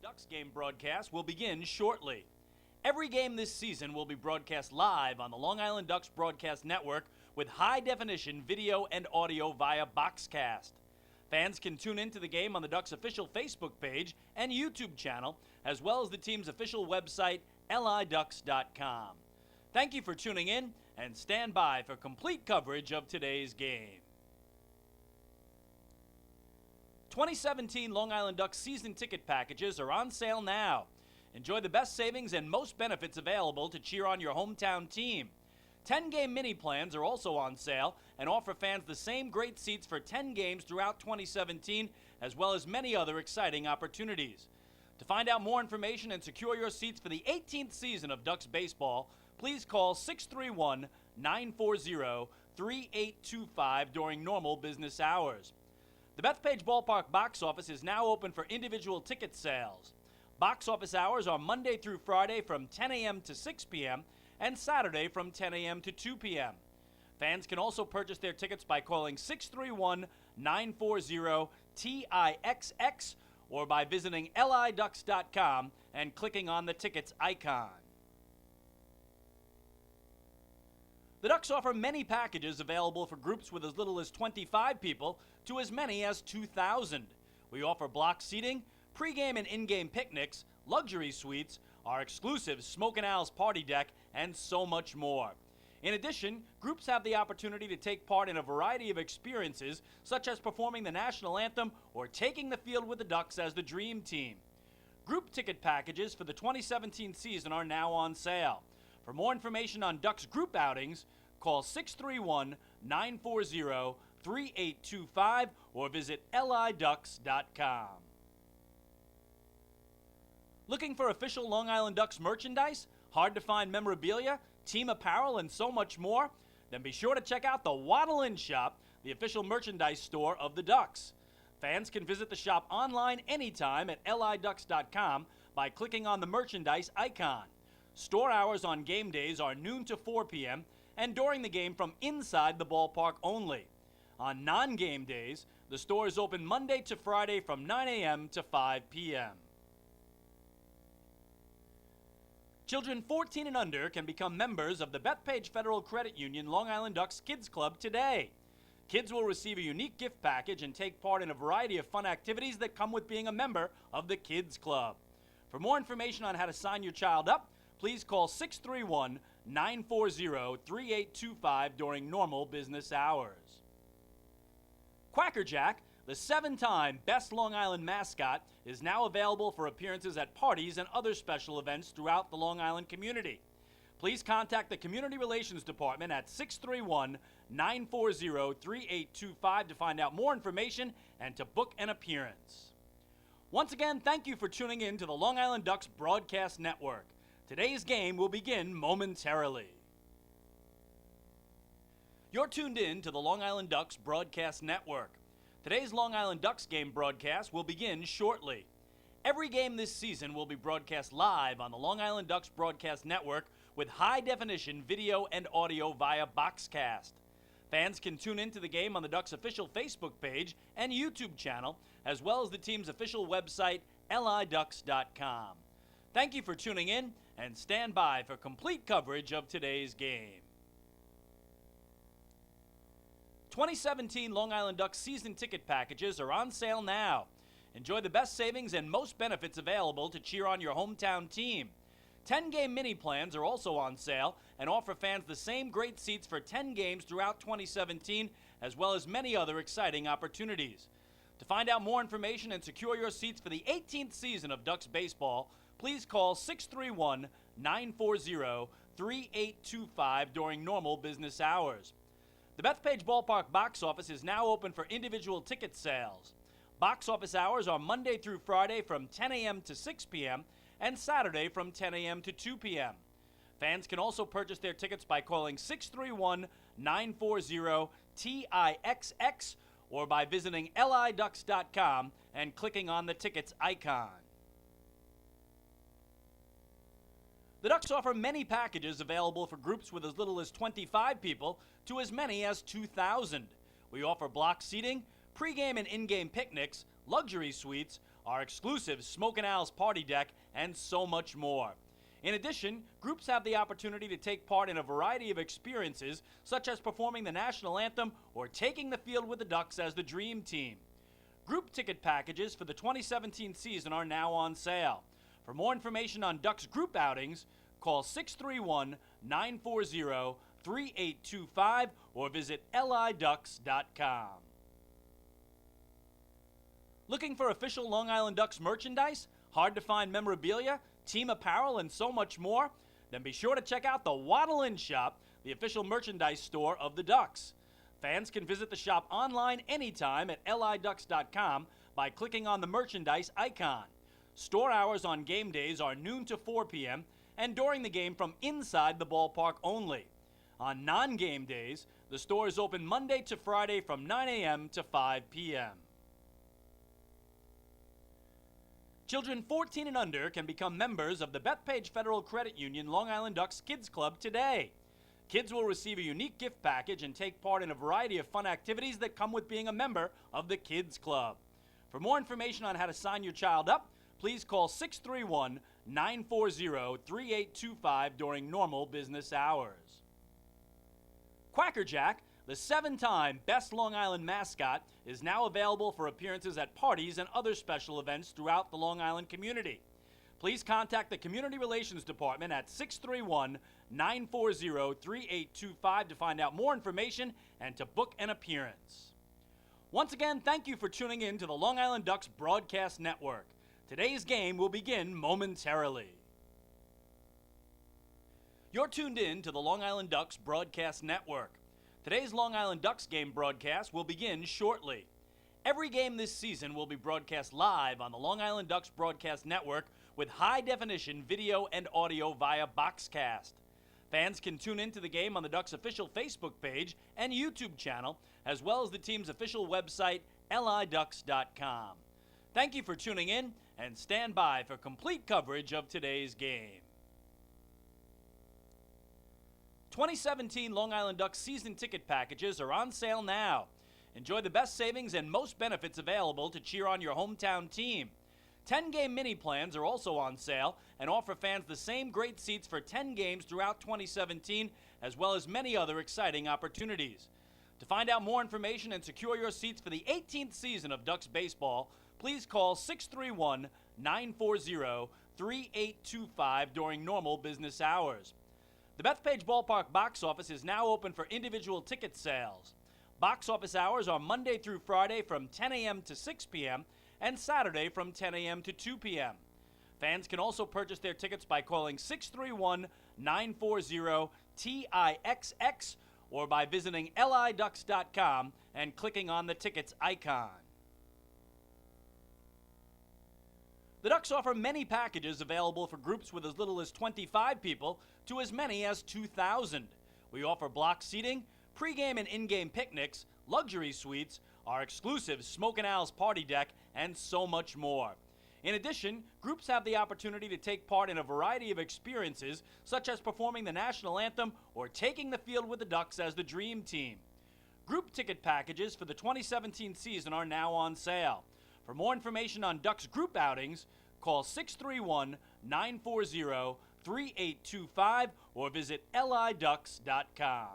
Ducks game broadcast will begin shortly. Every game this season will be broadcast live on the Long Island Ducks Broadcast Network with high-definition video and audio via Boxcast. Fans can tune into the game on the Ducks' official Facebook page and YouTube channel, as well as the team's official website, liducks.com. Thank you for tuning in, and stand by for complete coverage of today's game. 2017 Long Island Ducks season ticket packages are on sale now. Enjoy the best savings and most benefits available to cheer on your hometown team. 10-game mini plans are also on sale and offer fans the same great seats for 10 games throughout 2017, as well as many other exciting opportunities. To find out more information and secure your seats for the 18th season of Ducks baseball, please call 631-940-3825 during normal business hours. The Bethpage Ballpark box office is now open for individual ticket sales. Box office hours are Monday through Friday from 10 a.m. to 6 p.m. and Saturday from 10 a.m. to 2 p.m. Fans can also purchase their tickets by calling 631-940-TIXX or by visiting liducks.com and clicking on the tickets icon. The Ducks offer many packages available for groups with as little as 25 people to as many as 2,000. We offer block seating, pregame and in-game picnics, luxury suites, our exclusive Smokin' Al's party deck, and so much more. In addition, groups have the opportunity to take part in a variety of experiences, such as performing the national anthem or taking the field with the Ducks as the Dream Team. Group ticket packages for the 2017 season are now on sale. For more information on Ducks group outings, call 631-940-3825 or visit liducks.com. Looking for official Long Island Ducks merchandise, hard-to-find memorabilia, team apparel, and so much more? Then be sure to check out the Waddle In Shop, the official merchandise store of the Ducks. Fans can visit the shop online anytime at liducks.com by clicking on the merchandise icon. Store hours on game days are noon to 4 p.m. and during the game from inside the ballpark only. On non-game days, the store is open Monday to Friday from 9 a.m. to 5 p.m. Children 14 and under can become members of the Bethpage Federal Credit Union Long Island Ducks Kids Club today. Kids will receive a unique gift package and take part in a variety of fun activities that come with being a member of the Kids Club. For more information on how to sign your child up, please call 631-940-3825 during normal business hours. Quacker Jack, the 7-time Best Long Island mascot, is now available for appearances at parties and other special events throughout the Long Island community. Please contact the Community Relations Department at 631-940-3825 to find out more information and to book an appearance. Once again, thank you for tuning in to the Long Island Ducks Broadcast Network. Today's game will begin momentarily. You're tuned in to the Long Island Ducks Broadcast Network. Today's Long Island Ducks game broadcast will begin shortly. Every game this season will be broadcast live on the Long Island Ducks Broadcast Network with high-definition video and audio via Boxcast. Fans can tune into the game on the Ducks' official Facebook page and YouTube channel, as well as the team's official website, liducks.com. Thank you for tuning in, and stand by for complete coverage of today's game. 2017 Long Island Ducks season ticket packages are on sale now. Enjoy the best savings and most benefits available to cheer on your hometown team. 10-game mini plans are also on sale and offer fans the same great seats for 10 games throughout 2017, as well as many other exciting opportunities. To find out more information and secure your seats for the 18th season of Ducks baseball, please call 631-940-3825 during normal business hours. The Bethpage Ballpark box office is now open for individual ticket sales. Box office hours are Monday through Friday from 10 a.m. to 6 p.m. and Saturday from 10 a.m. to 2 p.m. Fans can also purchase their tickets by calling 631-940-TIXX or by visiting liducks.com and clicking on the tickets icon. The Ducks offer many packages available for groups with as little as 25 people to as many as 2,000. We offer block seating, pregame and in-game picnics, luxury suites, our exclusive Smokin' Owls party deck, and so much more. In addition, groups have the opportunity to take part in a variety of experiences, such as performing the national anthem or taking the field with the Ducks as the Dream Team. Group ticket packages for the 2017 season are now on sale. For more information on Ducks group outings, call 631-940-3825 or visit liducks.com. Looking for official Long Island Ducks merchandise, hard-to-find memorabilia, team apparel, and so much more? Then be sure to check out the Waddle In Shop, the official merchandise store of the Ducks. Fans can visit the shop online anytime at liducks.com by clicking on the merchandise icon. Store hours on game days are noon to 4 p.m. and during the game from inside the ballpark only. On non-game days, the store is open Monday to Friday from 9 a.m. to 5 p.m. Children 14 and under can become members of the Bethpage Federal Credit Union Long Island Ducks Kids Club today. Kids will receive a unique gift package and take part in a variety of fun activities that come with being a member of the Kids Club. For more information on how to sign your child up, please call 631-940-3825 during normal business hours. Quacker Jack, the 7-time Best Long Island mascot, is now available for appearances at parties and other special events throughout the Long Island community. Please contact the Community Relations Department at 631-940-3825 to find out more information and to book an appearance. Once again, thank you for tuning in to the Long Island Ducks Broadcast Network. Today's game will begin momentarily. You're tuned in to the Long Island Ducks Broadcast Network. Today's Long Island Ducks game broadcast will begin shortly. Every game this season will be broadcast live on the Long Island Ducks Broadcast Network with high-definition video and audio via Boxcast. Fans can tune into the game on the Ducks' official Facebook page and YouTube channel, as well as the team's official website, liducks.com. Thank you for tuning in, and stand by for complete coverage of today's game. 2017 Long Island Ducks season ticket packages are on sale now. Enjoy the best savings and most benefits available to cheer on your hometown team. 10-game mini plans are also on sale and offer fans the same great seats for 10 games throughout 2017, as well as many other exciting opportunities. To find out more information and secure your seats for the 18th season of Ducks baseball, please call 631-940-3825 during normal business hours. The Bethpage Ballpark box office is now open for individual ticket sales. Box office hours are Monday through Friday from 10 a.m. to 6 p.m. and Saturday from 10 a.m. to 2 p.m. Fans can also purchase their tickets by calling 631-940-TIXX or by visiting liducks.com and clicking on the tickets icon. The Ducks offer many packages available for groups with as little as 25 people to as many as 2,000. We offer block seating, pregame and in-game picnics, luxury suites, our exclusive Smokin' Owls party deck, and so much more. In addition, groups have the opportunity to take part in a variety of experiences, such as performing the national anthem or taking the field with the Ducks as the Dream Team. Group ticket packages for the 2017 season are now on sale. For more information on Ducks group outings, call 631-940-3825 or visit liducks.com.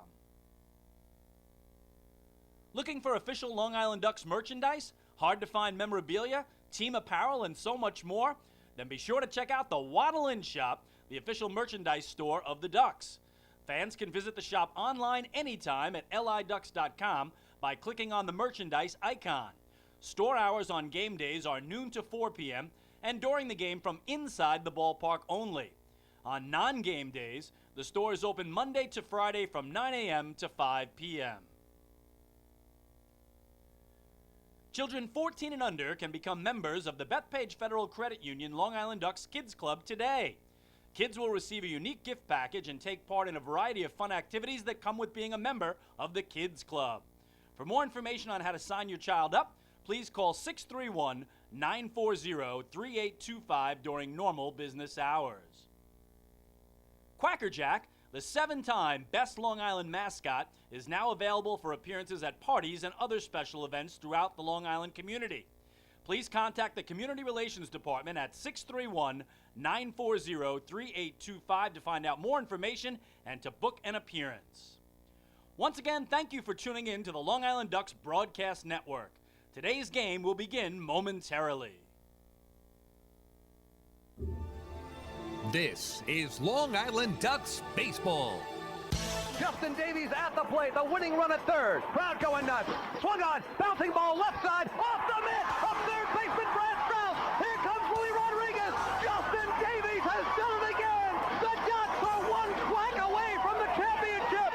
Looking for official Long Island Ducks merchandise, hard-to-find memorabilia, team apparel, and so much more? Then be sure to check out the Waddle In Shop, the official merchandise store of the Ducks. Fans can visit the shop online anytime at liducks.com by clicking on the merchandise icon. Store hours on game days are noon to 4 p.m. and during the game from inside the ballpark only. On non-game days, the store is open Monday to Friday from 9 a.m. to 5 p.m. Children 14 and under can become members of the Bethpage Federal Credit Union Long Island Ducks Kids Club today. Kids will receive a unique gift package and take part in a variety of fun activities that come with being a member of the Kids Club. For more information on how to sign your child up, please call 631-940-3825 during normal business hours. Quacker Jack, the 7-time Best Long Island mascot, is now available for appearances at parties and other special events throughout the Long Island community. please contact the Community Relations Department at 631-940-3825 to find out more information and to book an appearance. Once again, thank you for tuning in to the Long Island Ducks Broadcast Network. Today's game will begin momentarily. This is Long Island Ducks baseball. Justin Davies at the plate, the winning run at third. Crowd going nuts. Swung on, bouncing ball left side, off the mitt, up third baseman Brad Strauss. Here comes Willie Rodriguez. Justin Davies has done it again. The Ducks are one quack away from the championship.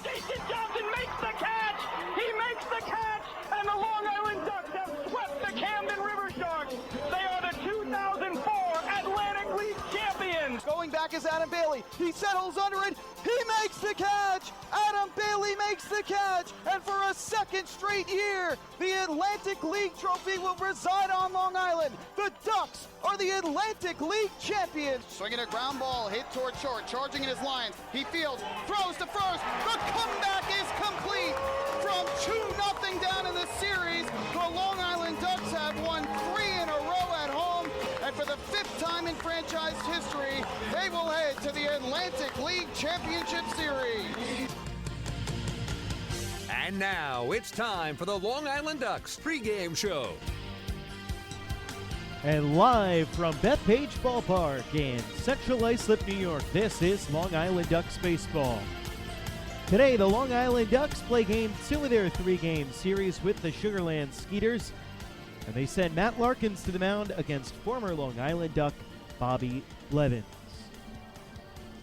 Jason Johnson makes the catch. He makes the catch, and the Long Island Ducks have swept the Camden River Sharks. They are the 2004 Atlantic League champions. Going back is Adam Bailey. He settles under it. He makes the catch! Adam Bailey makes the catch! And for a second straight year, the Atlantic League trophy will reside on Long Island. The Ducks are the Atlantic League champions. Swinging a ground ball, hit toward short, charging in his lines. He fields, throws to first. The comeback is complete. From 2-0 down in the series, the Long Island Ducks have won 3 in a row at home. And for the 5th time in franchise history, they will head to the Atlantic League Championship Series. And now it's time for the Long Island Ducks pregame show. And live from Bethpage Ballpark in Central Islip, New York, this is Long Island Ducks baseball. Today, the Long Island Ducks play game 2 of their 3-game series with the Sugarland Skeeters. And they send Matt Larkins to the mound against former Long Island Duck Bobby Blevins.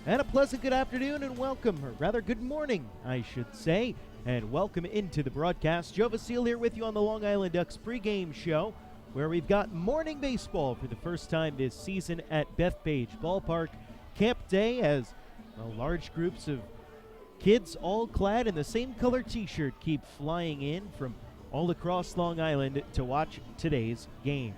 And a pleasant good afternoon and welcome, or rather good morning, I should say, and welcome into the broadcast. Joe Vasile here with you on the Long Island Ducks pregame show, where we've got morning baseball for the first time this season at Bethpage Ballpark. Camp day as large groups of kids all clad in the same color t-shirt keep flying in from all across Long Island to watch today's game.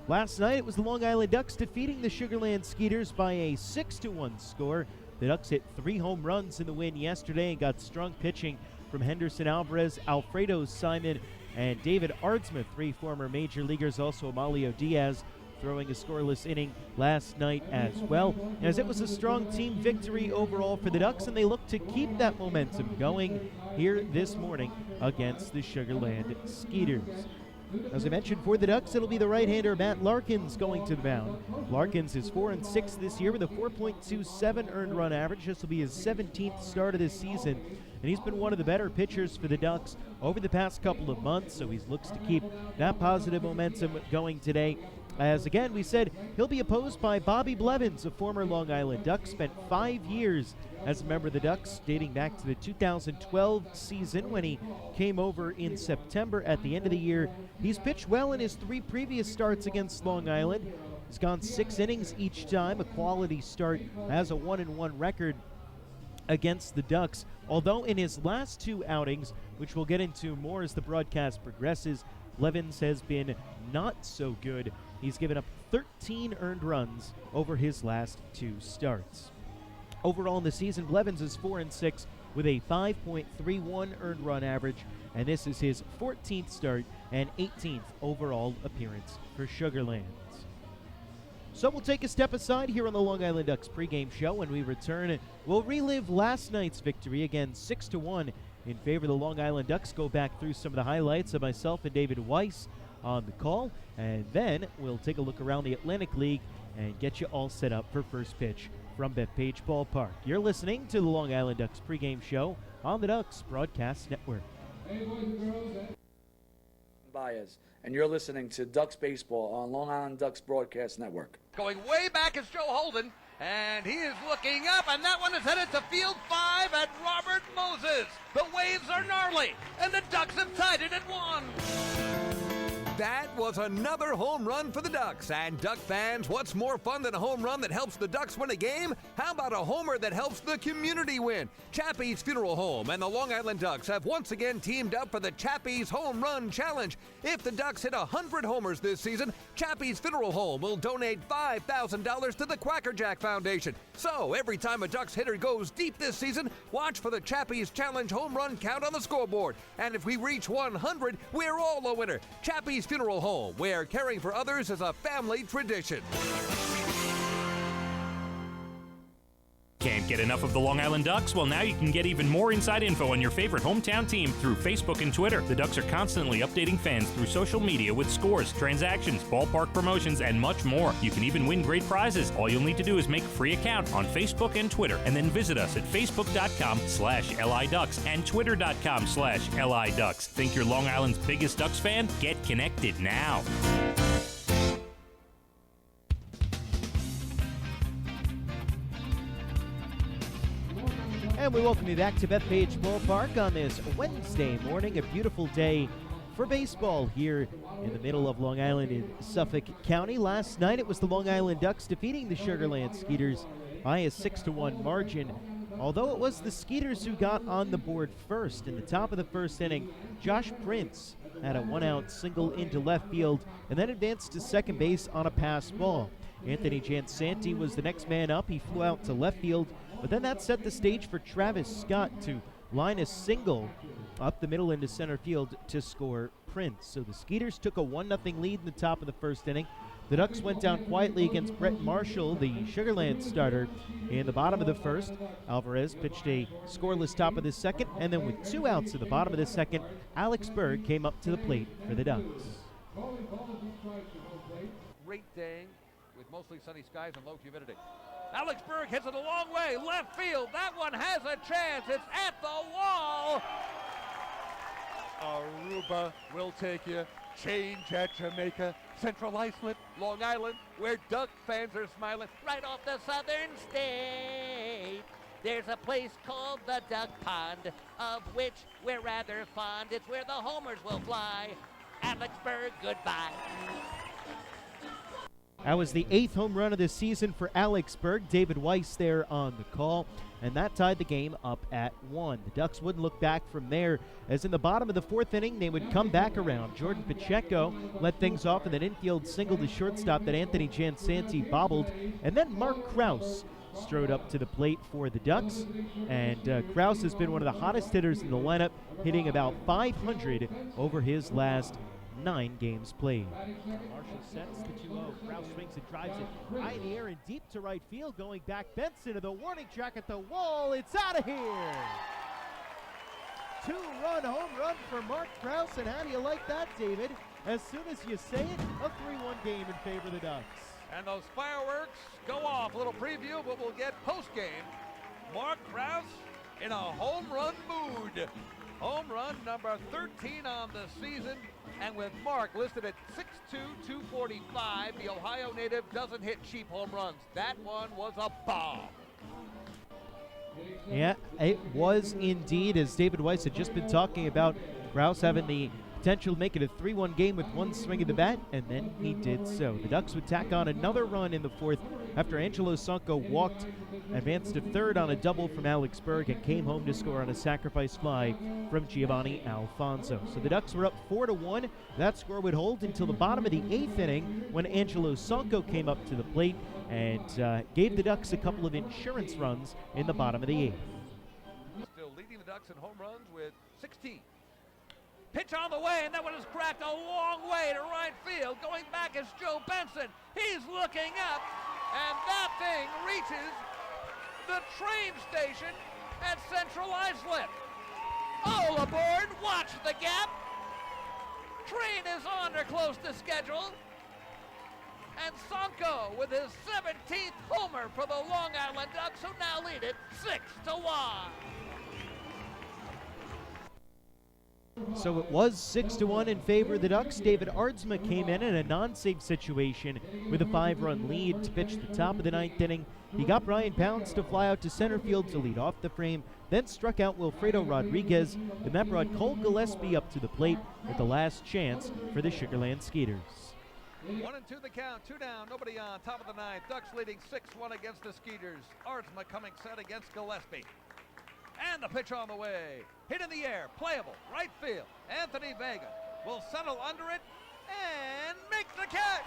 Last night, it was the Long Island Ducks defeating the Sugarland Skeeters by a 6-1 score. The Ducks hit 3 home runs in the win yesterday and got strong pitching from Henderson Alvarez, Alfredo Simon, and David Ardsmith, 3 former major leaguers, also Amalio Diaz, throwing a scoreless inning last night as well, as it was a strong team victory overall for the Ducks, and they look to keep that momentum going here this morning against the Sugarland Skeeters. As I mentioned, for the Ducks, it'll be the right-hander Matt Larkins going to the mound. Larkins is 4-6 this year with a 4.27 earned run average. This will be his 17th start of this season, and he's been one of the better pitchers for the Ducks over the past couple of months, so he looks to keep that positive momentum going today. As again, we said he'll be opposed by Bobby Blevins, a former Long Island Duck, spent 5 years as a member of the Ducks, dating back to the 2012 season when he came over in September at the end of the year. He's pitched well in his 3 previous starts against Long Island. He's gone 6 innings each time, a quality start, has a 1-1 record against the Ducks. Although in his last 2 outings, which we'll get into more as the broadcast progresses, Blevins has been not so good. He's given up 13 earned runs over his last 2 starts. Overall in the season, Blevins is 4-6 with a 5.31 earned run average, and this is his 14th start and 18th overall appearance for Sugarlands. So we'll take a step aside here on the Long Island Ducks pregame show. When we return, we'll relive last night's victory, again 6-1 in favor of the Long Island Ducks. Go back through some of the highlights of myself and David Weiss on the call, and then we'll take a look around the Atlantic League and get you all set up for first pitch from Bethpage Ballpark. You're listening to the Long Island Ducks pregame show on the Ducks Broadcast Network. Baez, and you're listening to Ducks Baseball on Long Island Ducks Broadcast Network. Going way back is Joe Holden, and he is looking up, and that one is headed to field 5 at Robert Moses. The waves are gnarly, and the Ducks have tied it at 1. That was another home run for the Ducks. And Duck fans, what's more fun than a home run that helps the Ducks win a game? How about a homer that helps the community win? Chappie's Funeral Home and the Long Island Ducks have once again teamed up for the Chappie's Home Run Challenge. If the Ducks hit 100 homers this season, Chappie's Funeral Home will donate $5,000 to the Quackerjack Foundation. So every time a Ducks hitter goes deep this season, watch for the Chappie's Challenge home run count on the scoreboard. And if we reach 100, we're all a winner. Chappie's Funeral Funeral Home, where caring for others is a family tradition. Can't get enough of the Long Island Ducks? Well, now you can get even more inside info on your favorite hometown team through Facebook and Twitter. The Ducks are constantly updating fans through social media with scores, transactions, ballpark promotions, and much more. You can even win great prizes. All you'll need to do is make a free account on Facebook and Twitter, and then visit us at facebook.com/LIDucks and twitter.com/LIDucks. Think you're Long Island's biggest Ducks fan? Get connected now. And we welcome you back to Bethpage Ballpark on this Wednesday morning. A beautiful day for baseball here in the middle of Long Island in Suffolk County. Last night it was the Long Island Ducks defeating the Sugarland Skeeters by a 6-1 margin. Although it was the Skeeters who got on the board first. In the top of the first inning, Josh Prince had a one-out single into left field and then advanced to second base on a pass ball. Anthony Jansanti was the next man up. He flew out to left field, but then that set the stage for Travis Scott to line a single up the middle into center field to score Prince. So the Skeeters took a 1-0 lead in the top of the first inning. The Ducks went down quietly against Brett Marshall, the Sugarland starter, in the bottom of the first. Alvarez pitched a scoreless top of the second, and then with 2 outs in the bottom of the second, Alex Berg came up to the plate for the Ducks. Great day with mostly sunny skies and low humidity. Alex Berg hits it a long way, left field. That one has a chance. It's at the wall. Aruba will take you. Change at Jamaica. Central Islip, Long Island, where Duck fans are smiling. Right off the southern state, there's a place called the Duck Pond, of which we're rather fond. It's where the homers will fly. Alex Berg, goodbye. That was the 8th home run of the season for Alex Berg. David Weiss there on the call, and that tied the game up at 1. The Ducks wouldn't look back from there, as in the bottom of the 4th inning, they would come back around. Jordan Pacheco let things off with an infield single to shortstop that Anthony Jansanti bobbled, and then Mark Krause strode up to the plate for the Ducks, and Krause has been one of the hottest hitters in the lineup, hitting about .500 over his last 9 games played. Marshall sets the 2-0. Krause swings and drives it high in the air and deep to right field. Going back, Benson to the warning track at the wall. It's out of here. 2-run home run for Mark Krause, and how do you like that, David? As soon as you say it, a 3-1 game in favor of the Ducks. And those fireworks go off. A little preview, but we'll get post-game. Mark Krause in a home run mood. Home run number 13 on the season. And with Mark listed at 6'2", 245, the Ohio native doesn't hit cheap home runs. That one was a bomb. Yeah, it was indeed, as David Weiss had just been talking about. Krause having the potential to make it a 3-1 game with one swing of the bat, and then he did so. The Ducks would tack on another run in the 4th after Angelo Sanco walked, advanced to third on a double from Alex Berg, and came home to score on a sacrifice fly from Giovanni Alfonso. So the Ducks were up 4-1. That score would hold until the bottom of the 8th inning, when Angelo Sanco came up to the plate and gave the Ducks a couple of insurance runs in the bottom of the 8th. Still leading the Ducks in home runs with 16. Pitch on the way, and that one is cracked a long way to right field. Going back is Joe Benson. He's looking up, and that thing reaches the train station at Central Islip. All aboard, watch the gap. Train is on or close to schedule. And Sanco with his 17th homer for the Long Island Ducks, who now lead it 6-1. So it was 6-1 in favor of the Ducks. David Aardsma came in a non-save situation with a 5-run lead to pitch the top of the 9th inning. He got Brian Pounds to fly out to center field to lead off the frame, then struck out Wilfredo Rodriguez, and that brought Cole Gillespie up to the plate with the last chance for the Sugarland Skeeters. 1-2 the count, 2 down, nobody on, top of the 9th. Ducks leading 6-1 against the Skeeters. Aardsma coming set against Gillespie. And the pitch on the way. Hit in the air, playable, right field. Anthony Vega will settle under it and make the catch.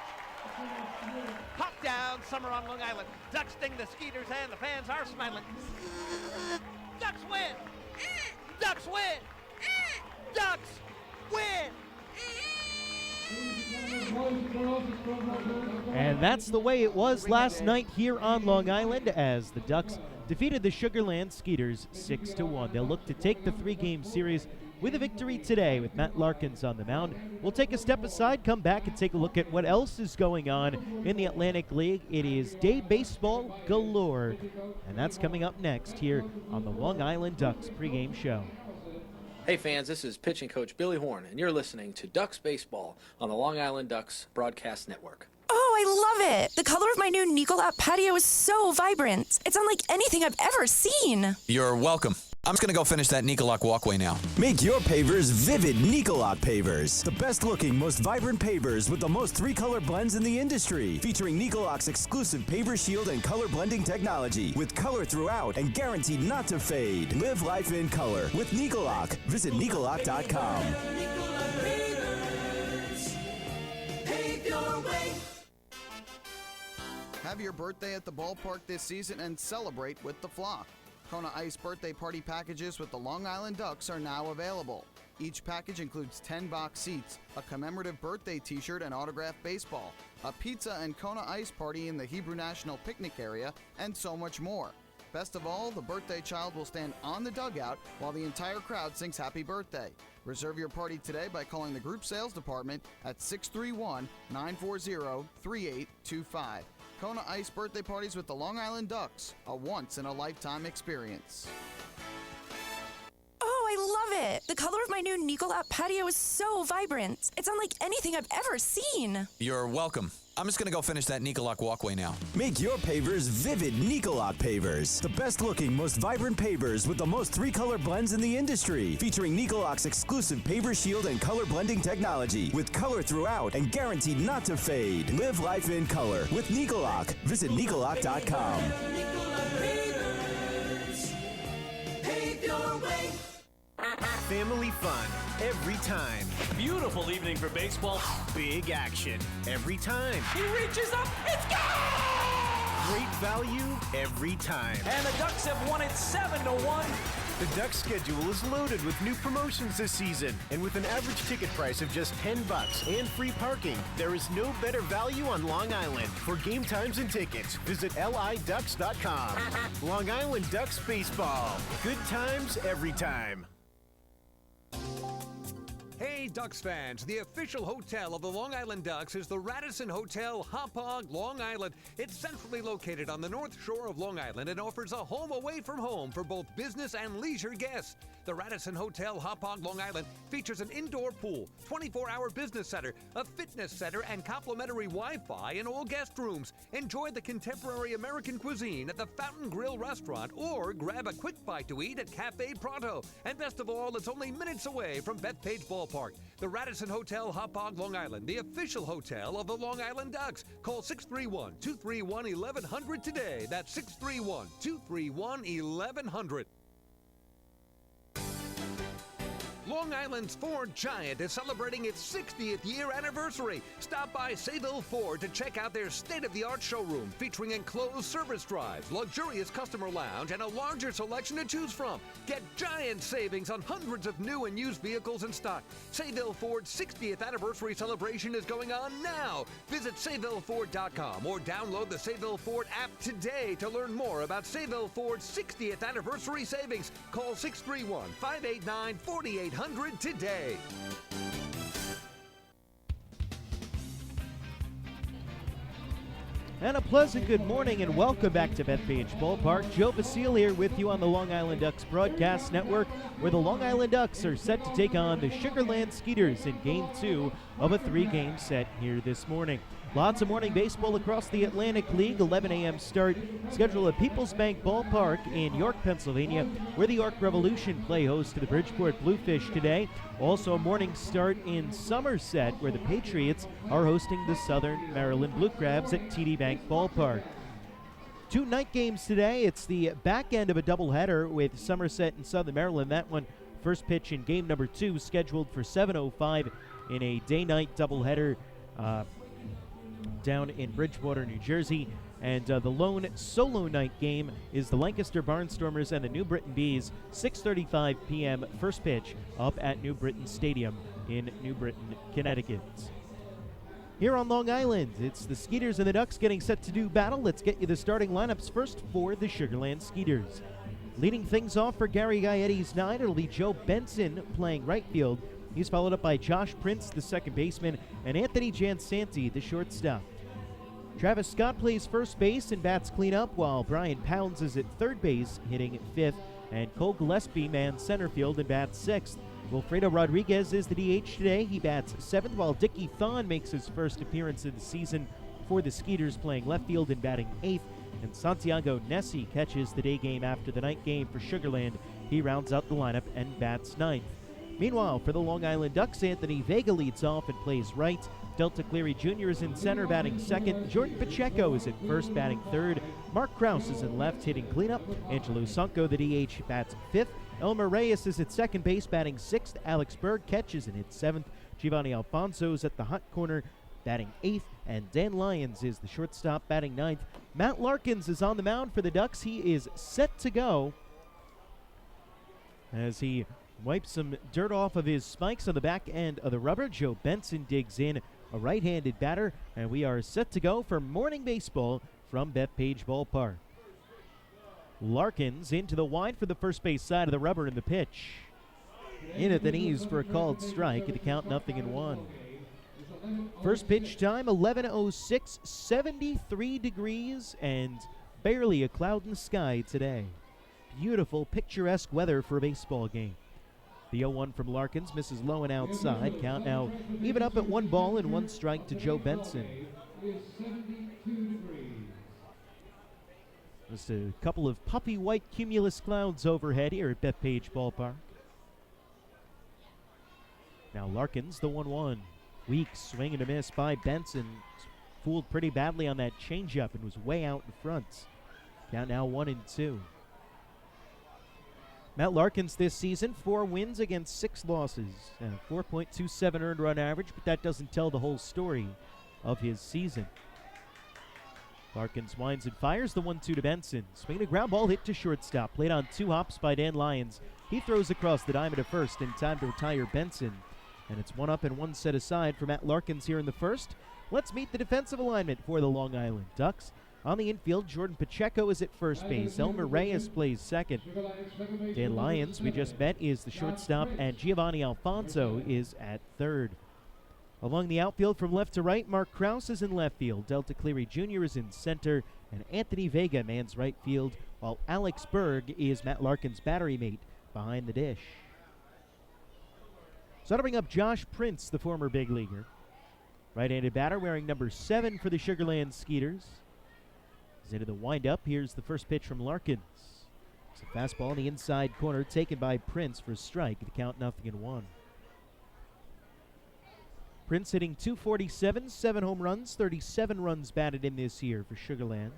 Pop down, summer on Long Island. Ducks sting the Skeeters and the fans are smiling. Ducks win. Ducks win. Ducks win. And that's the way it was last night here on Long Island as the Ducks defeated the Sugarland Skeeters 6-1. They'll look to take the three-game series with a victory today with Matt Larkins on the mound. We'll take a step aside, come back, and take a look at what else is going on in the Atlantic League. It is day baseball galore, and that's coming up next here on the Long Island Ducks pregame show. Hey fans, this is pitching coach Billy Horn, and you're listening to Ducks Baseball on the Long Island Ducks Broadcast Network. Oh, I love it. The color of my new Nicolot patio is so vibrant. It's unlike anything I've ever seen. You're welcome. I'm just going to go finish that Nicolot walkway now. Make your pavers vivid Nicolot pavers. The best looking, most vibrant pavers with the most three-color blends in the industry. Featuring Nicolot's exclusive paver shield and color blending technology. With color throughout and guaranteed not to fade. Live life in color with Nicolot. Visit Nicolot.com. Have your birthday at the ballpark this season and celebrate with the flock. Kona Ice birthday party packages with the Long Island Ducks are now available. Each package includes 10 box seats, a commemorative birthday t-shirt and autographed baseball, a pizza and Kona Ice party in the Hebrew National Picnic area, and so much more. Best of all, the birthday child will stand on the dugout while the entire crowd sings happy birthday. Reserve your party today by calling the group sales department at 631-940-3825. Kona Ice birthday parties with the Long Island Ducks, a once-in-a-lifetime experience. Oh, I love it. The color of my new Nicolot patio is so vibrant. It's unlike anything I've ever seen. You're welcome. I'm just going to go finish that Nicolot walkway now. Make your pavers vivid Nicolot pavers. The best looking, most vibrant pavers with the most three-color blends in the industry. Featuring Nicolot's exclusive paver shield and color blending technology. With color throughout and guaranteed not to fade. Live life in color with Nicolot. Visit Nicolot.com. Family fun every time. Beautiful evening for baseball. Big action every time. He reaches up, it's gone! Great value every time. And the Ducks have won it 7-1. The Ducks schedule is loaded with new promotions this season. And with an average ticket price of just $10 and free parking, there is no better value on Long Island. For game times and tickets, visit liducks.com. Long Island Ducks Baseball. Good times every time. Hey Ducks fans, the official hotel of the Long Island Ducks is the Radisson Hotel Hauppauge, Long Island. It's centrally located on the North Shore of Long Island and offers a home away from home for both business and leisure guests. The Radisson Hotel Hauppauge, Long Island features an indoor pool, 24-hour business center, a fitness center, and complimentary Wi-Fi in all guest rooms. Enjoy the contemporary American cuisine at the Fountain Grill restaurant or grab a quick bite to eat at Cafe Pronto. And best of all, it's only minutes away from Bethpage Ballpark. The Radisson Hotel Hauppauge, Long Island, the official hotel of the Long Island Ducks. Call 631-231-1100 today. That's 631-231-1100. Long Island's Ford Giant is celebrating its 60th year anniversary. Stop by Sayville Ford to check out their state-of-the-art showroom featuring enclosed service drives, luxurious customer lounge, and a larger selection to choose from. Get giant savings on hundreds of new and used vehicles in stock. Sayville Ford's 60th anniversary celebration is going on now. Visit SayvilleFord.com or download the Sayville Ford app today to learn more about Sayville Ford's 60th anniversary savings. Call 631-589-4800 today. And a pleasant good morning and welcome back to Bethpage Ballpark. Joe Basile here with you on the Long Island Ducks Broadcast Network, where the Long Island Ducks are set to take on the Sugarland Skeeters in Game 2 of a three-game set here this morning. Lots of morning baseball across the Atlantic League. 11 a.m. start scheduled at Peoples Bank Ballpark in York, Pennsylvania, where the York Revolution play host to the Bridgeport Bluefish today. Also a morning start in Somerset, where the Patriots are hosting the Southern Maryland Blue Crabs at TD Bank Ballpark. Two night games today. It's the back end of a doubleheader with Somerset and Southern Maryland. That one, first pitch in game number 2, scheduled for 7:05 in a day-night doubleheader down in Bridgewater, New Jersey. And the lone solo night game is the Lancaster Barnstormers and the New Britain Bees, 6:35 p.m. first pitch up at New Britain Stadium in New Britain, Connecticut. Here on Long Island, it's the Skeeters and the Ducks getting set to do battle. Let's get you the starting lineups first for the Sugarland Skeeters. Leading things off for Gary Gaietti's 9, it'll be Joe Benson playing right field. He's followed up by Josh Prince, the second baseman, and Anthony Jansanti, the shortstop. Travis Scott plays first base and bats cleanup, while Brian Pounds is at third base, hitting fifth, and Cole Gillespie mans center field and bats sixth. Wilfredo Rodriguez is the DH today. He bats seventh, while Dickie Thon makes his first appearance of the season for the Skeeters, playing left field and batting eighth. And Santiago Nessie catches the day game after the night game for Sugarland. He rounds out the lineup and bats ninth. Meanwhile, for the Long Island Ducks, Anthony Vega leads off and plays right. Delta Cleary Jr. is in center, batting second. Jordan Pacheco is at first, batting third. Mark Krause is in left, hitting cleanup. Angelo Sanko, the DH, bats fifth. Elmer Reyes is at second base, batting sixth. Alex Berg catches and hits seventh. Giovanni Alfonso is at the hot corner, batting eighth. And Dan Lyons is the shortstop, batting ninth. Matt Larkins is on the mound for the Ducks. He is set to go as he wipes some dirt off of his spikes on the back end of the rubber. Joe Benson digs in, a right-handed batter, and we are set to go for morning baseball from Bethpage Ballpark. Larkins into the wide for the first base side of the rubber, in the pitch. In at the knees for a called strike at the count 0-1. First pitch time, 11:06, 73 degrees, and barely a cloud in the sky today. Beautiful, picturesque weather for a baseball game. The 0-1 from Larkins misses low and outside. Count now even up at 1 ball and 1 strike to Joe Benson. Just a couple of puffy white cumulus clouds overhead here at Bethpage Ballpark. Now Larkins, the 1-1. Weak swing and a miss by Benson. Fooled pretty badly on that changeup and was way out in front. Count now 1-2. Matt Larkins this season, 4 wins against 6 losses. 4.27 earned run average, but that doesn't tell the whole story of his season. Larkins winds and fires the 1-2 to Benson. Swinging a ground ball hit to shortstop. Played on 2 hops by Dan Lyons. He throws across the diamond to first in time to retire Benson. And it's 1 up and 1 set aside for Matt Larkins here in the first. Let's meet the defensive alignment for the Long Island Ducks. On the infield, Jordan Pacheco is at first base. Elmer Reyes plays second. Dan Lyons, we just met, is the shortstop, and Giovanni Alfonso is at third. Along the outfield from left to right, Mark Krause is in left field. Delta Cleary Jr. is in center, and Anthony Vega mans right field, while Alex Berg is Matt Larkins' battery mate behind the dish. So to bring up Josh Prince, the former big leaguer. Right-handed batter wearing number 7 for the Sugarland Skeeters. He's into the windup. Here's the first pitch from Larkins. It's a fastball in the inside corner taken by Prince for a strike at the count 0-1. Prince hitting .247, 7 home runs, 37 runs batted in this year for Sugarland.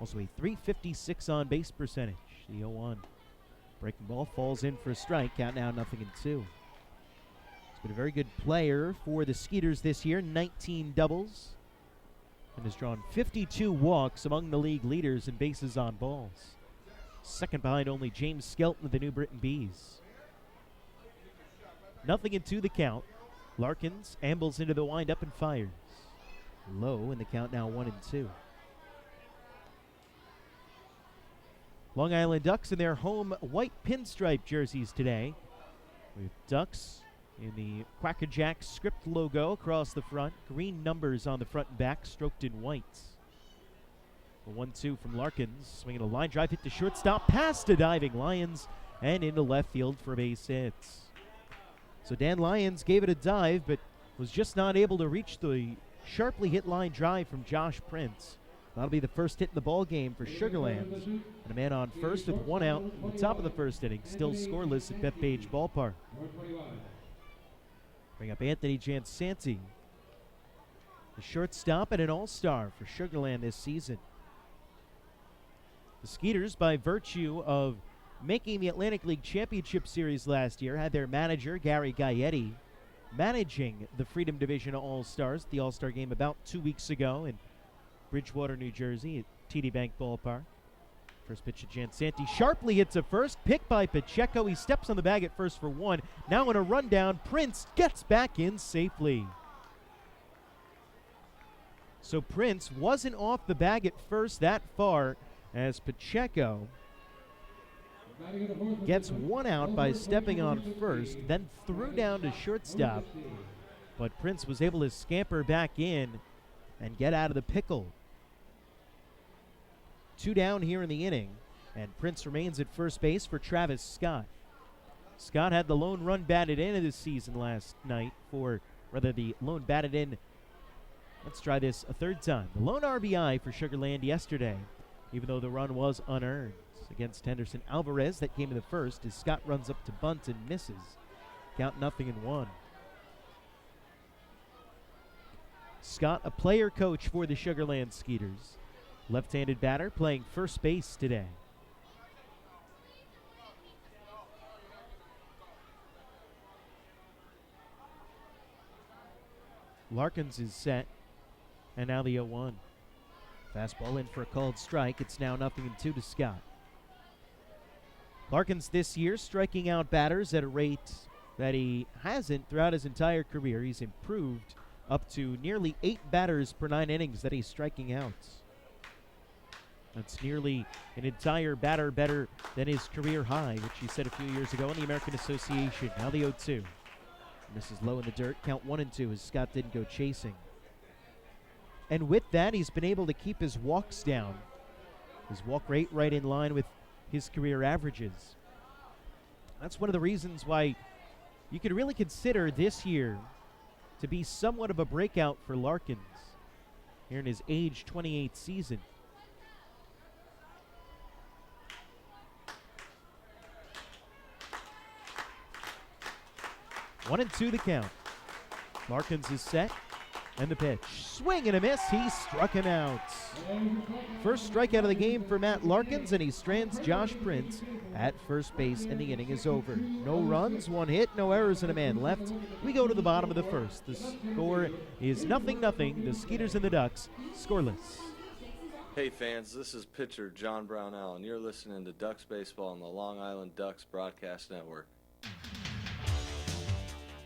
Also a .356 on base percentage. The 0-1. Breaking ball falls in for a strike. Count now 0-2. He's been a very good player for the Skeeters this year. 19 doubles. And has drawn 52 walks, among the league leaders in bases on balls. Second behind only James Skelton of the New Britain Bees. 0-2 the count. Larkins ambles into the windup and fires. Low, and the count now 1-2. Long Island Ducks in their home white pinstripe jerseys today, with Ducks in the Quackerjack script logo across the front. Green numbers on the front and back, stroked in white. A 1-2 from Larkins. Swinging a line drive hit to shortstop, past a diving Lyons, and into left field for base hits. So Dan Lyons gave it a dive, but was just not able to reach the sharply hit line drive from Josh Prince. That'll be the first hit in the ball game for Sugarland. And a man on first with 1 out at the top of the first inning, still scoreless at Bethpage Ballpark. Bring up Anthony Jansanti, the shortstop and an all-star for Sugarland this season. The Skeeters, by virtue of making the Atlantic League Championship Series last year, had their manager, Gary Gaietti, managing the Freedom Division All-Stars, the All-Star game about 2 weeks ago in Bridgewater, New Jersey at TD Bank Ballpark. First pitch to Jansanti, sharply hits a first, picked by Pacheco. He steps on the bag at first for 1. Now in a rundown, Prince gets back in safely. So Prince wasn't off the bag at first that far as Pacheco gets one out by stepping on first, then threw down to shortstop. But Prince was able to scamper back in and get out of the pickle. 2 down here in the inning, and Prince remains at first base for Travis Scott. Scott had the lone run batted in of the season last night the lone batted in. Let's try this a third time. The lone RBI for Sugar Land yesterday, even though the run was unearned. Against Henderson Alvarez, that came in the first as Scott runs up to bunt and misses. Count 0-1. Scott, a player coach for the Sugar Land Skeeters. Left-handed batter playing first base today. Larkins is set, and now the 0-1. Fastball in for a called strike. It's now 0-2 to Scott. Larkins this year striking out batters at a rate that he hasn't throughout his entire career. He's improved up to nearly 8 batters per 9 innings that he's striking out. That's nearly an entire batter better than his career high, which he set a few years ago in the American Association. Now the 0-2. Misses low in the dirt. Count 1-2 as Scott didn't go chasing. And with that, he's been able to keep his walks down. His walk rate right in line with his career averages. That's one of the reasons why you could really consider this year to be somewhat of a breakout for Larkins here in his age 28 season. 1-2 the count. Larkins is set, and the pitch. Swing and a miss. He struck him out. First strikeout of the game for Matt Larkins, and he strands Josh Prince at first base, and the inning is over. No runs, 1 hit, no errors, and a man left. We go to the bottom of the first. The score is 0-0. The Skeeters and the Ducks scoreless. Hey fans, this is pitcher John Brownell, and you're listening to Ducks Baseball on the Long Island Ducks Broadcast Network.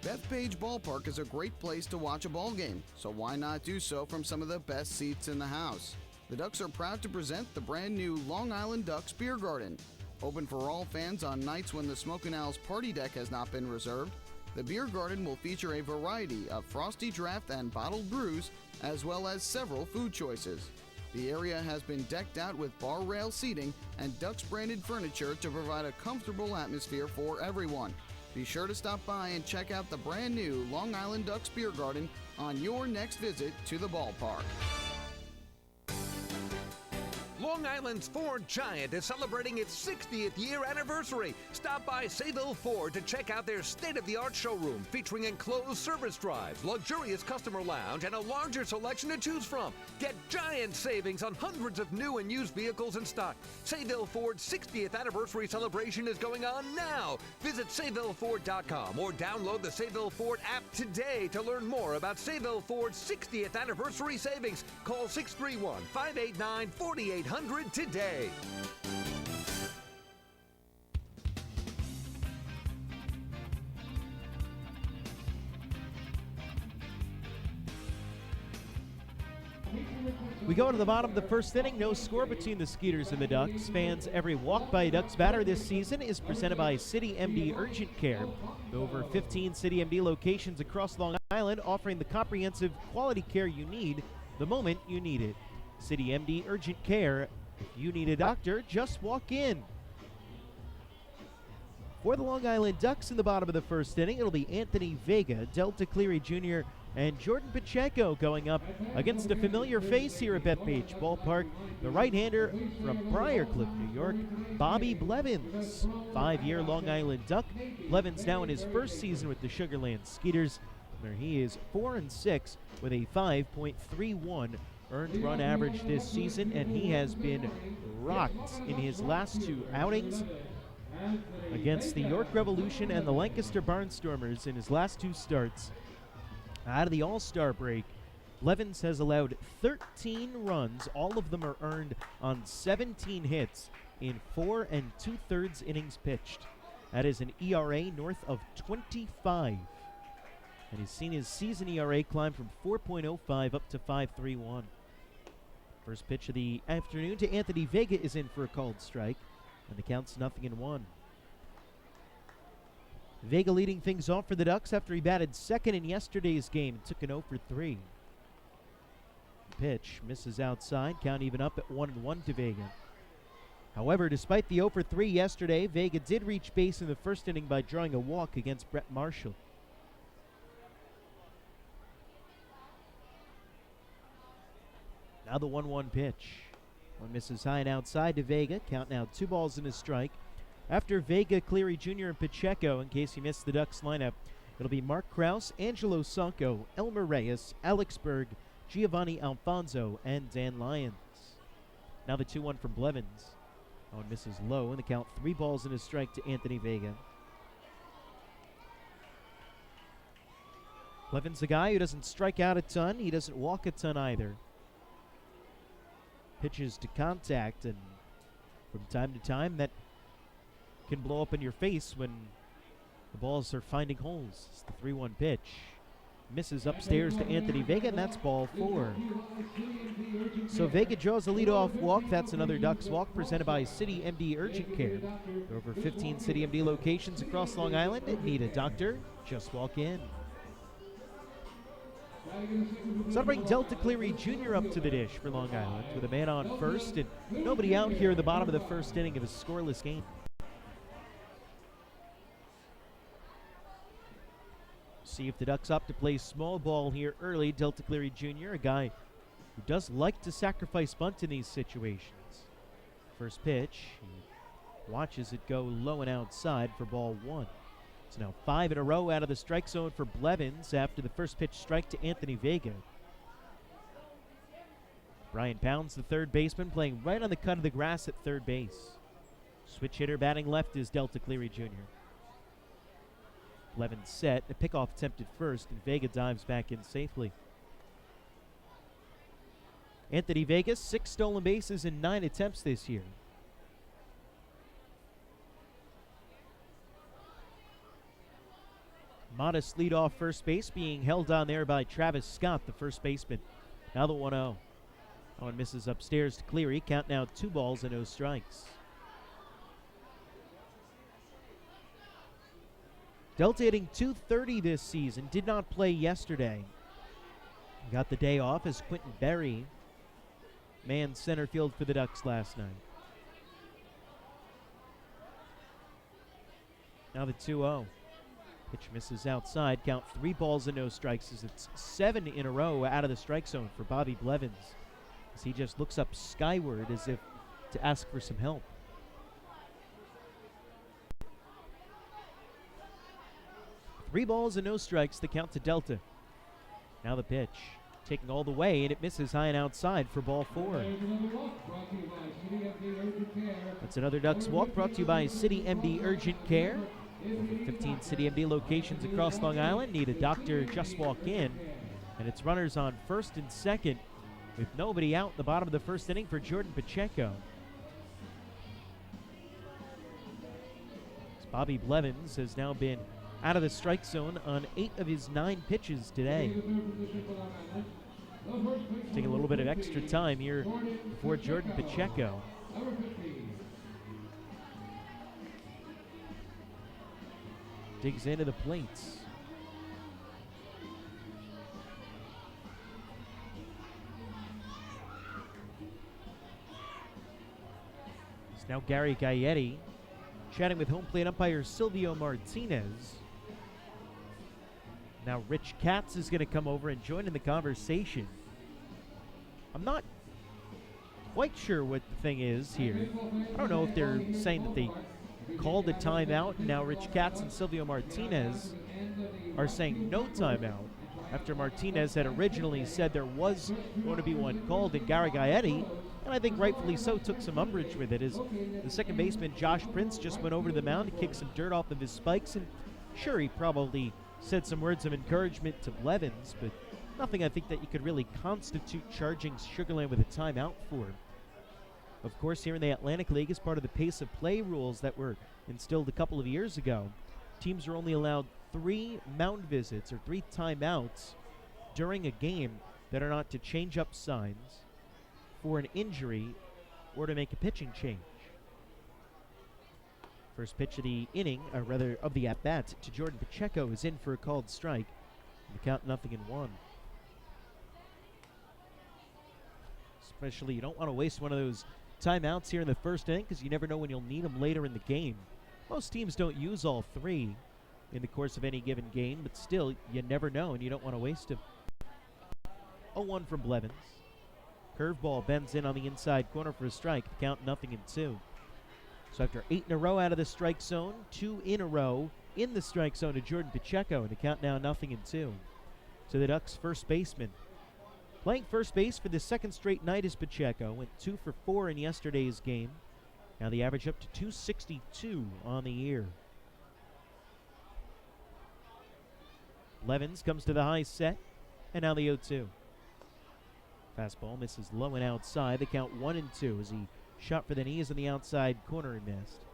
Bethpage Ballpark is a great place to watch a ball game, so why not do so from some of the best seats in the house? The Ducks are proud to present the brand new Long Island Ducks Beer Garden. Open for all fans on nights when the Smokin' Owl's party deck has not been reserved, the Beer Garden will feature a variety of frosty draft and bottled brews, as well as several food choices. The area has been decked out with bar rail seating and Ducks branded furniture to provide a comfortable atmosphere for everyone. Be sure to stop by and check out the brand new Long Island Ducks Beer Garden on your next visit to the ballpark. Long Island's Ford Giant is celebrating its 60th year anniversary. Stop by Sayville Ford to check out their state-of-the-art showroom featuring enclosed service drives, luxurious customer lounge, and a larger selection to choose from. Get giant savings on hundreds of new and used vehicles in stock. Sayville Ford's 60th anniversary celebration is going on now. Visit SayvilleFord.com or download the Sayville Ford app today to learn more about Sayville Ford's 60th anniversary savings. Call 631-589-4800 today. We go to the bottom of the first inning. No score between the Skeeters and the Ducks. Fans, every walk by a Ducks batter this season is presented by City MD Urgent Care. Over 15 City MD locations across Long Island, offering the comprehensive quality care you need the moment you need it. City MD Urgent Care. If you need a doctor, just walk in. For the Long Island Ducks in the bottom of the first inning, it'll be Anthony Vega, Delta Cleary Jr., and Jordan Pacheco going up against a familiar face here at Bethpage Ballpark, the right-hander from Briarcliff, New York, Bobby Blevins, 5-year Long Island Duck. Blevins now in his first season with the Sugar Land Skeeters, where he is 4-6 with a 5.31 earned run average this season, and he has been rocked in his last 2 outings against the York Revolution and the Lancaster Barnstormers in his last 2 starts. Out of the All-Star break, Blevins has allowed 13 runs. All of them are earned on 17 hits in 4 2/3 innings pitched. That is an ERA north of 25. And he's seen his season ERA climb from 4.05 up to 5.31. First pitch of the afternoon to Anthony Vega is in for a called strike, and the count's 0-1. Vega leading things off for the Ducks after he batted second in yesterday's game and took an 0 for 3. Pitch misses outside, count even up at 1-1 to Vega. However, despite the 0 for 3 yesterday, Vega did reach base in the first inning by drawing a walk against Brett Marshall. Now the 1-1 pitch. One misses high and outside to Vega. Count now 2 balls and a strike. After Vega, Cleary Jr., and Pacheco, in case you missed the Ducks lineup, it'll be Mark Krause, Angelo Sanco, Elmer Reyes, Alex Berg, Giovanni Alfonso, and Dan Lyons. Now the 2-1 from Blevins. One misses low, and the count 3 balls and a strike to Anthony Vega. Blevins a guy who doesn't strike out a ton. He doesn't walk a ton either. Pitches to contact, and from time to time that can blow up in your face when the balls are finding holes. It's the 3-1 pitch. Misses upstairs to Anthony Vega, and that's ball 4. So Vega draws a leadoff walk. That's another Ducks walk presented by City MD Urgent Care. There are over 15 City MD locations across Long Island. Need a doctor? Just walk in. So bring Delta Cleary Jr. up to the dish for Long Island with a man on first and nobody out here at the bottom of the first inning of a scoreless game. See if the Ducks opt to play small ball here early. Delta Cleary Jr., a guy who does like to sacrifice bunt in these situations. First pitch, he watches it go low and outside for ball 1. It's now 5 in a row out of the strike zone for Blevins after the first pitch strike to Anthony Vega. Brian Pounds, the third baseman, playing right on the cut of the grass at third base. Switch hitter batting left is Delta Cleary Jr. Blevins set, a pickoff attempt at first, and Vega dives back in safely. Anthony Vega, 6 stolen bases in 9 attempts this year. Modest leadoff first base being held on there by Travis Scott, the first baseman. Now the 1-0. One misses upstairs to Cleary. Count now 2 balls and no strikes. Delta hitting .230 this season. Did not play yesterday. Got the day off as Quentin Berry manned center field for the Ducks last night. Now the 2-0. Pitch misses outside. Count 3 balls and no strikes as it's 7 in a row out of the strike zone for Bobby Blevins, as he just looks up skyward as if to ask for some help. Three balls and no strikes, the count to Delta. Now the pitch, taking all the way, and it misses high and outside for ball 4. That's another Ducks walk brought to you by City MD Urgent Care. Over 15 City MD locations across Long Island. Need a doctor, just walk in. And it's runners on first and second with nobody out in the bottom of the first inning for Jordan Pacheco. Bobby Blevins has now been out of the strike zone on 8 of his 9 pitches today. Taking a little bit of extra time here for Jordan Pacheco. Digs into the plates. It's now Gary Gaetti chatting with home plate umpire Silvio Martinez. Now Rich Katz is going to come over and join in the conversation. I'm not quite sure what the thing is here. I don't know if they're saying that they called a timeout, and now Rich Katz and Silvio Martinez are saying no timeout, after Martinez had originally said there was going to be one called, and Gary Gaetti, and I think rightfully so, took some umbrage with it, as the second baseman Josh Prince just went over to the mound to kick some dirt off of his spikes, and sure, he probably said some words of encouragement to Blevins, but nothing I think that you could really constitute charging Sugarland with a timeout for. Of course, here in the Atlantic League, as part of the pace of play rules that were instilled a couple of years ago, teams are only allowed 3 mound visits or 3 timeouts during a game that are not to change up signs, for an injury, or to make a pitching change. First pitch of the inning, or rather of the at-bat, to Jordan Pacheco is in for a called strike. The count 0-1. Especially, you don't want to waste one of those timeouts here in the first inning because you never know when you'll need them later in the game. Most teams don't use all 3 in the course of any given game, but still, you never know, and you don't want to waste them. 0-1 from Blevins. Curveball bends in on the inside corner for a strike. The count 0-2. So after 8 in a row out of the strike zone, 2 in a row in the strike zone to Jordan Pacheco, and the count now 0-2. To the Ducks' first baseman. Playing first base for the second straight night is Pacheco. Went 2 for 4 in yesterday's game. Now the average up to 262 on the year. Blevins comes to the high set, and now the 0-2. Fastball misses low and outside. The count 1-2 as he shot for the knees in the outside corner and missed.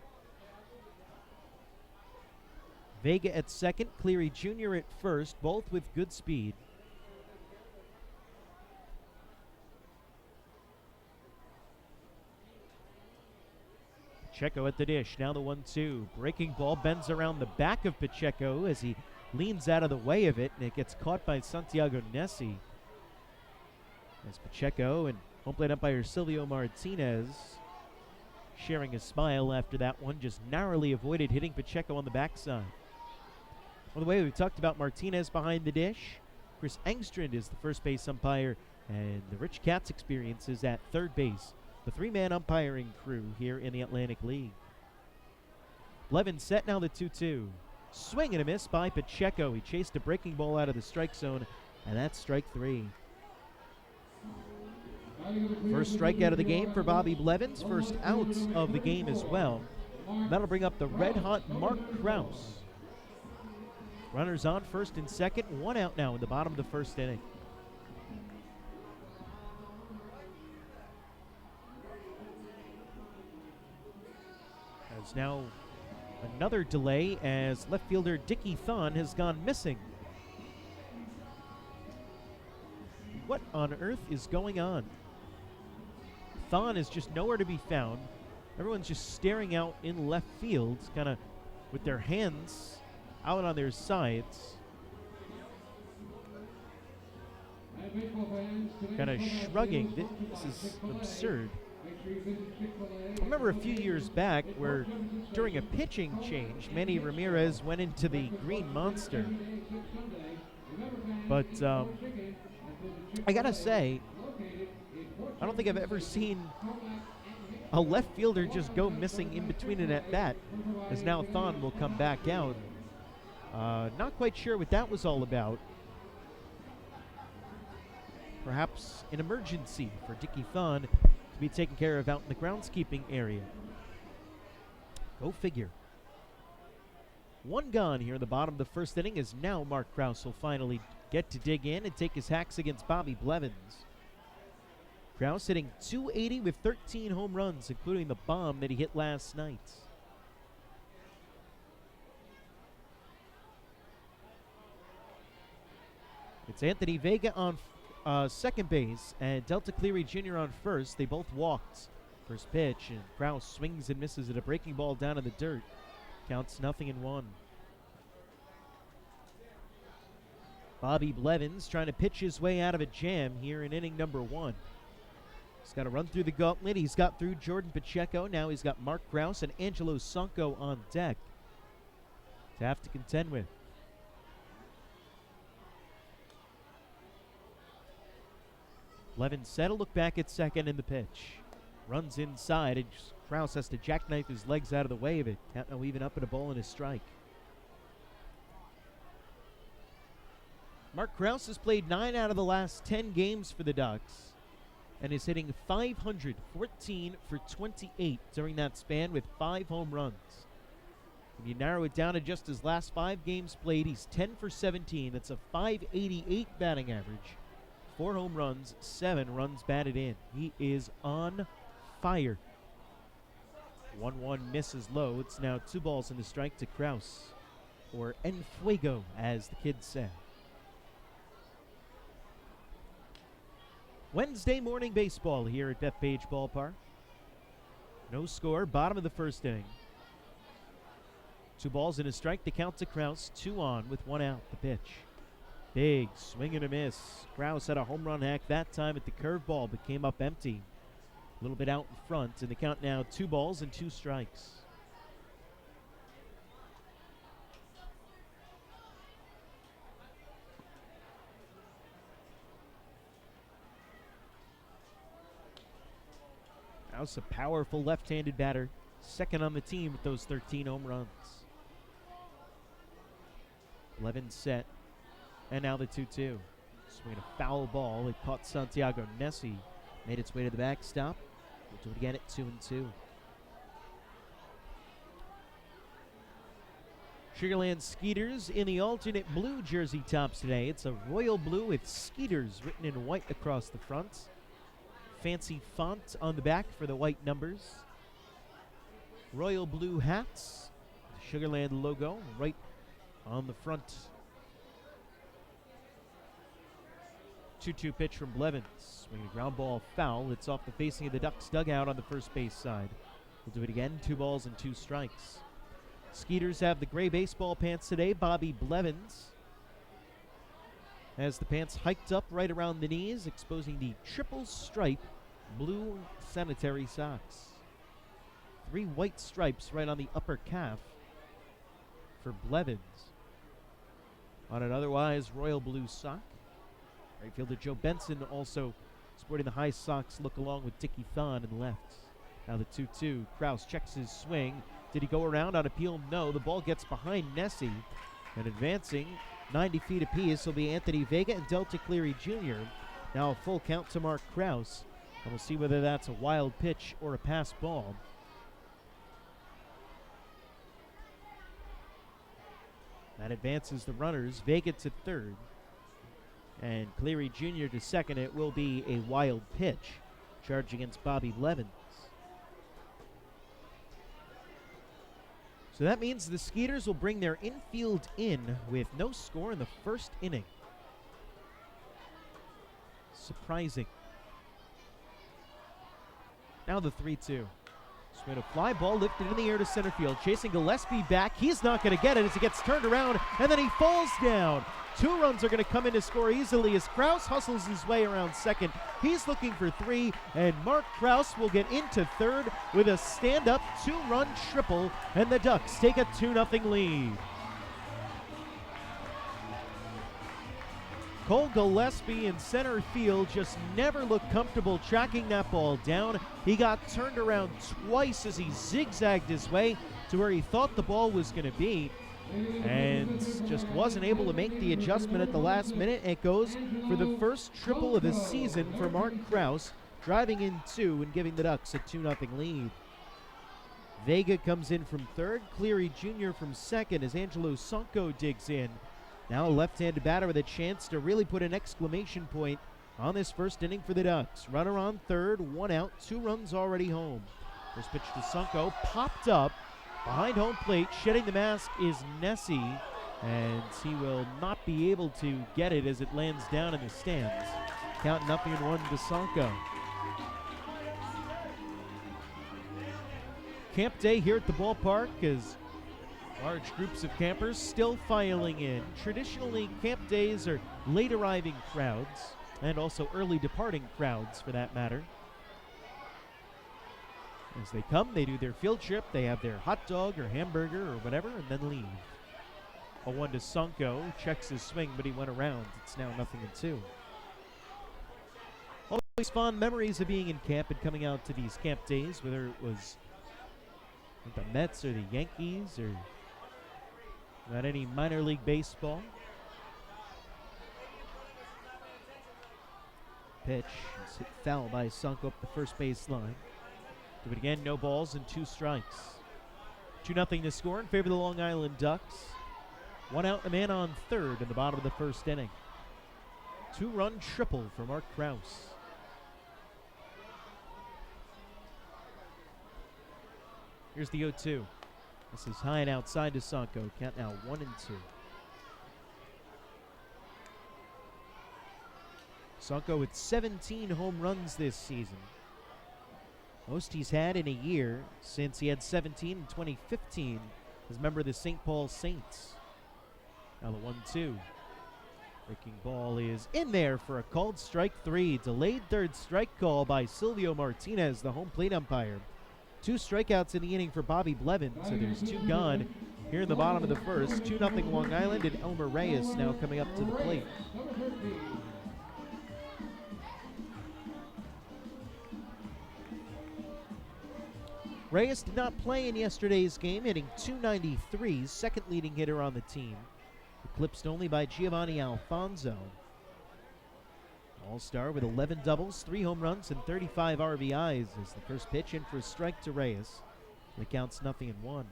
Vega at second, Cleary Jr. at first, both with good speed. Pacheco at the dish, now the 1-2. Breaking ball bends around the back of Pacheco as he leans out of the way of it, and it gets caught by Santiago Nessi. As Pacheco and home plate umpire Silvio Martinez sharing a smile after that one, just narrowly avoided hitting Pacheco on the backside. By the way, we've talked about Martinez behind the dish. Chris Engstrand is the first base umpire, and the Rich Katz experience is at third base. The 3-man umpiring crew here in the Atlantic League. Blevins set, now the 2-2. Swing and a miss by Pacheco. He chased a breaking ball out of the strike zone, and that's strike 3. First strikeout of the game for Bobby Blevins. First out of the game as well. That'll bring up the red-hot Mark Krause. Runners on first and second. 1 out now in the bottom of the first inning. As now another delay as left fielder Dickie Thon has gone missing. What on earth is going on? Thon is just nowhere to be found. Everyone's just staring out in left field, kind of with their hands out on their sides. Kind of shrugging. This is absurd. I remember a few years back where during a pitching change, Manny Ramirez went into the Green Monster. But I gotta say, I don't think I've ever seen a left fielder just go missing in between an at-bat, as now Thon will come back out. Not quite sure what that was all about. Perhaps an emergency for Dickie Thon to be taken care of out in the groundskeeping area. Go figure. 1 gone here in the bottom of the first inning, as now Mark Krause will finally get to dig in and take his hacks against Bobby Blevins. Krause hitting .280 with 13 home runs, including the bomb that he hit last night. It's Anthony Vega on second base and Delta Cleary Jr. on first. They both walked. First pitch, and Krause swings and misses at a breaking ball down in the dirt. Counts 0-1. Bobby Blevins trying to pitch his way out of a jam here in inning number 1. He's got to run through the gauntlet. He's got through Jordan Pacheco. Now he's got Mark Krause and Angelo Sonko on deck to have to contend with. Blevins set a look back at second in the pitch. Runs inside, and Krause has to jackknife his legs out of the way of it. Count now even up at a ball and a strike. Mark Krause has played 9 out of the last 10 games for the Ducks and is hitting .514 for 28 during that span with 5 home runs. When you narrow it down to just his last 5 games played, he's 10 for 17. That's a .588 batting average. 4 home runs, 7 runs batted in. He is on fire. 1-1 misses low. It's now 2 balls and a strike to Krause. or En Fuego, as the kids say. Wednesday morning baseball here at Bethpage Ballpark. No score, bottom of the first inning. 2 balls and a strike. The count to Kraus. 2 on with 1 out. The pitch. Big swing and a miss. Kraus had a home run hack that time at the curveball, but came up empty. A little bit out in front, and the count now 2 balls and 2 strikes. Kraus, a powerful left-handed batter, second on the team with those 13 home runs. 11 set, and now the 2-2. Swing a foul ball. It caught Santiago Nessie. Made its way to the backstop. We'll do it again at 2-2. Sugarland Skeeters in the alternate blue jersey tops today. It's a royal blue with Skeeters written in white across the front. Fancy font on the back for the white numbers. Royal blue hats. The Sugarland logo right on the front. 2-2 pitch from Blevins. Swinging a ground ball foul. It's off the facing of the Ducks dugout on the first base side. We'll do it again. 2 balls and 2 strikes. Skeeters have the gray baseball pants today. Bobby Blevins has the pants hiked up right around the knees, exposing the triple stripe blue sanitary socks. 3 white stripes right on the upper calf for Blevins. On an otherwise royal blue sock. Right fielder Joe Benson also sporting the high socks look along with Dickie Thon in left. Now the 2-2. Kraus checks his swing. Did he go around on appeal? No. The ball gets behind Nessie. And advancing 90 feet apiece will be Anthony Vega and Delta Cleary Jr. Now a full count to Mark Kraus. And we'll see whether that's a wild pitch or a pass ball. That advances the runners. Vega to third. And Cleary Jr. to second. It will be a wild pitch. Charge against Bobby Blevins. So that means the Skeeters will bring their infield in with no score in the first inning. Surprising. Now the 3-2. Swing a fly ball lifted in the air to center field. Chasing Gillespie back. He's not going to get it as he gets turned around, and then he falls down. 2 runs are going to come in to score easily as Kraus hustles his way around second. He's looking for 3, and Mark Kraus will get into third with a stand-up 2-run triple, and the Ducks take a 2-0 lead. Cole Gillespie in center field just never looked comfortable tracking that ball down. He got turned around twice as he zigzagged his way to where he thought the ball was going to be, and just wasn't able to make the adjustment at the last minute. It goes for the first triple of the season for Mark Kraus, driving in 2 and giving the Ducks a 2-0 lead. Vega comes in from third, Cleary Jr. from second as Angelo Sonko digs in. Now a left-handed batter with a chance to really put an exclamation point on this first inning for the Ducks. Runner on third, 1 out, 2 runs already home. First pitch to Sonko, popped up behind home plate. Shedding the mask is Nessie, and he will not be able to get it as it lands down in the stands. Count 0-1 to Sonko. Camp day here at the ballpark as large groups of campers still filing in. Traditionally, camp days are late arriving crowds, and also early departing crowds for that matter. As they come, they do their field trip, they have their hot dog or hamburger or whatever, and then leave. A 1 to Sonko, checks his swing, but he went around. It's now 0-2. Always fond memories of being in camp and coming out to these camp days, whether it was the Mets or the Yankees or not any minor league baseball. Pitch is hit foul by Sonko up the first base line. Do it again, no balls and 2 strikes. 2-0 to score in favor of the Long Island Ducks. 1 out, a man on third in the bottom of the first inning. 2-run triple for Mark Kraus. Here's the 0-2. This is high and outside to Sonko. Count now 1-2. Sonko with 17 home runs this season. Most he's had in a year since he had 17 in 2015 as a member of the St. Paul Saints. Now the 1-2. Breaking ball is in there for a called strike 3. Delayed third strike call by Silvio Martinez, the home plate umpire. 2 strikeouts in the inning for Bobby Blevins, so there's 2 gone here in the bottom of the first. 2-0 Long Island, and Elmer Reyes now coming up to the plate. Reyes did not play in yesterday's game, hitting .293, second leading hitter on the team, eclipsed only by Giovanni Alfonso. All-star with 11 doubles, 3 home runs, and 35 RBIs as the first pitch in for a strike to Reyes. The count's 0-1. By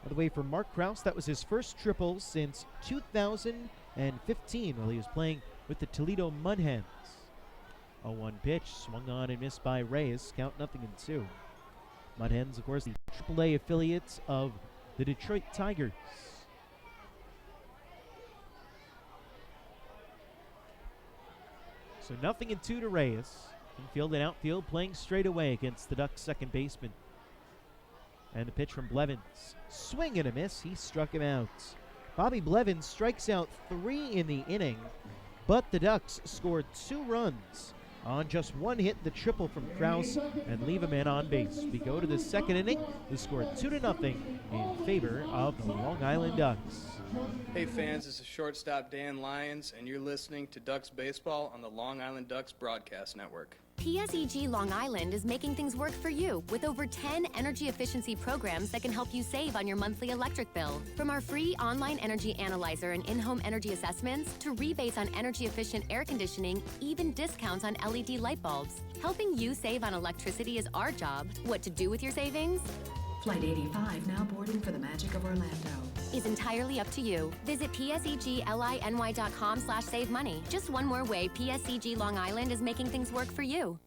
the way, for Mark Krause, that was his first triple since 2015 while he was playing with the Toledo Mud Hens. 0-1 pitch, swung on and missed by Reyes, count 0-2. Mud Hens, of course, the AAA affiliates of the Detroit Tigers. So 0-2 to Reyes. Infield and outfield playing straight away against the Ducks' second baseman. And the pitch from Blevins. Swing and a miss. He struck him out. Bobby Blevins strikes out 3 in the inning, but the Ducks scored 2 runs on just 1 hit, the triple from Krause, and leave him in on base. We go to the second inning. We scored 2-0 in favor of the Long Island Ducks. Hey fans, this is shortstop Dan Lyons, and you're listening to Ducks Baseball on the Long Island Ducks Broadcast Network. PSEG Long Island is making things work for you with over 10 energy efficiency programs that can help you save on your monthly electric bill. From our free online energy analyzer and in-home energy assessments to rebates on energy efficient air conditioning, even discounts on LED light bulbs. Helping you save on electricity is our job. What to do with your savings? Flight 85 now boarding for the Magic of Orlando. Is entirely up to you. Visit pseglyny.com/save money. Just one more way PSEG Long Island is making things work for you.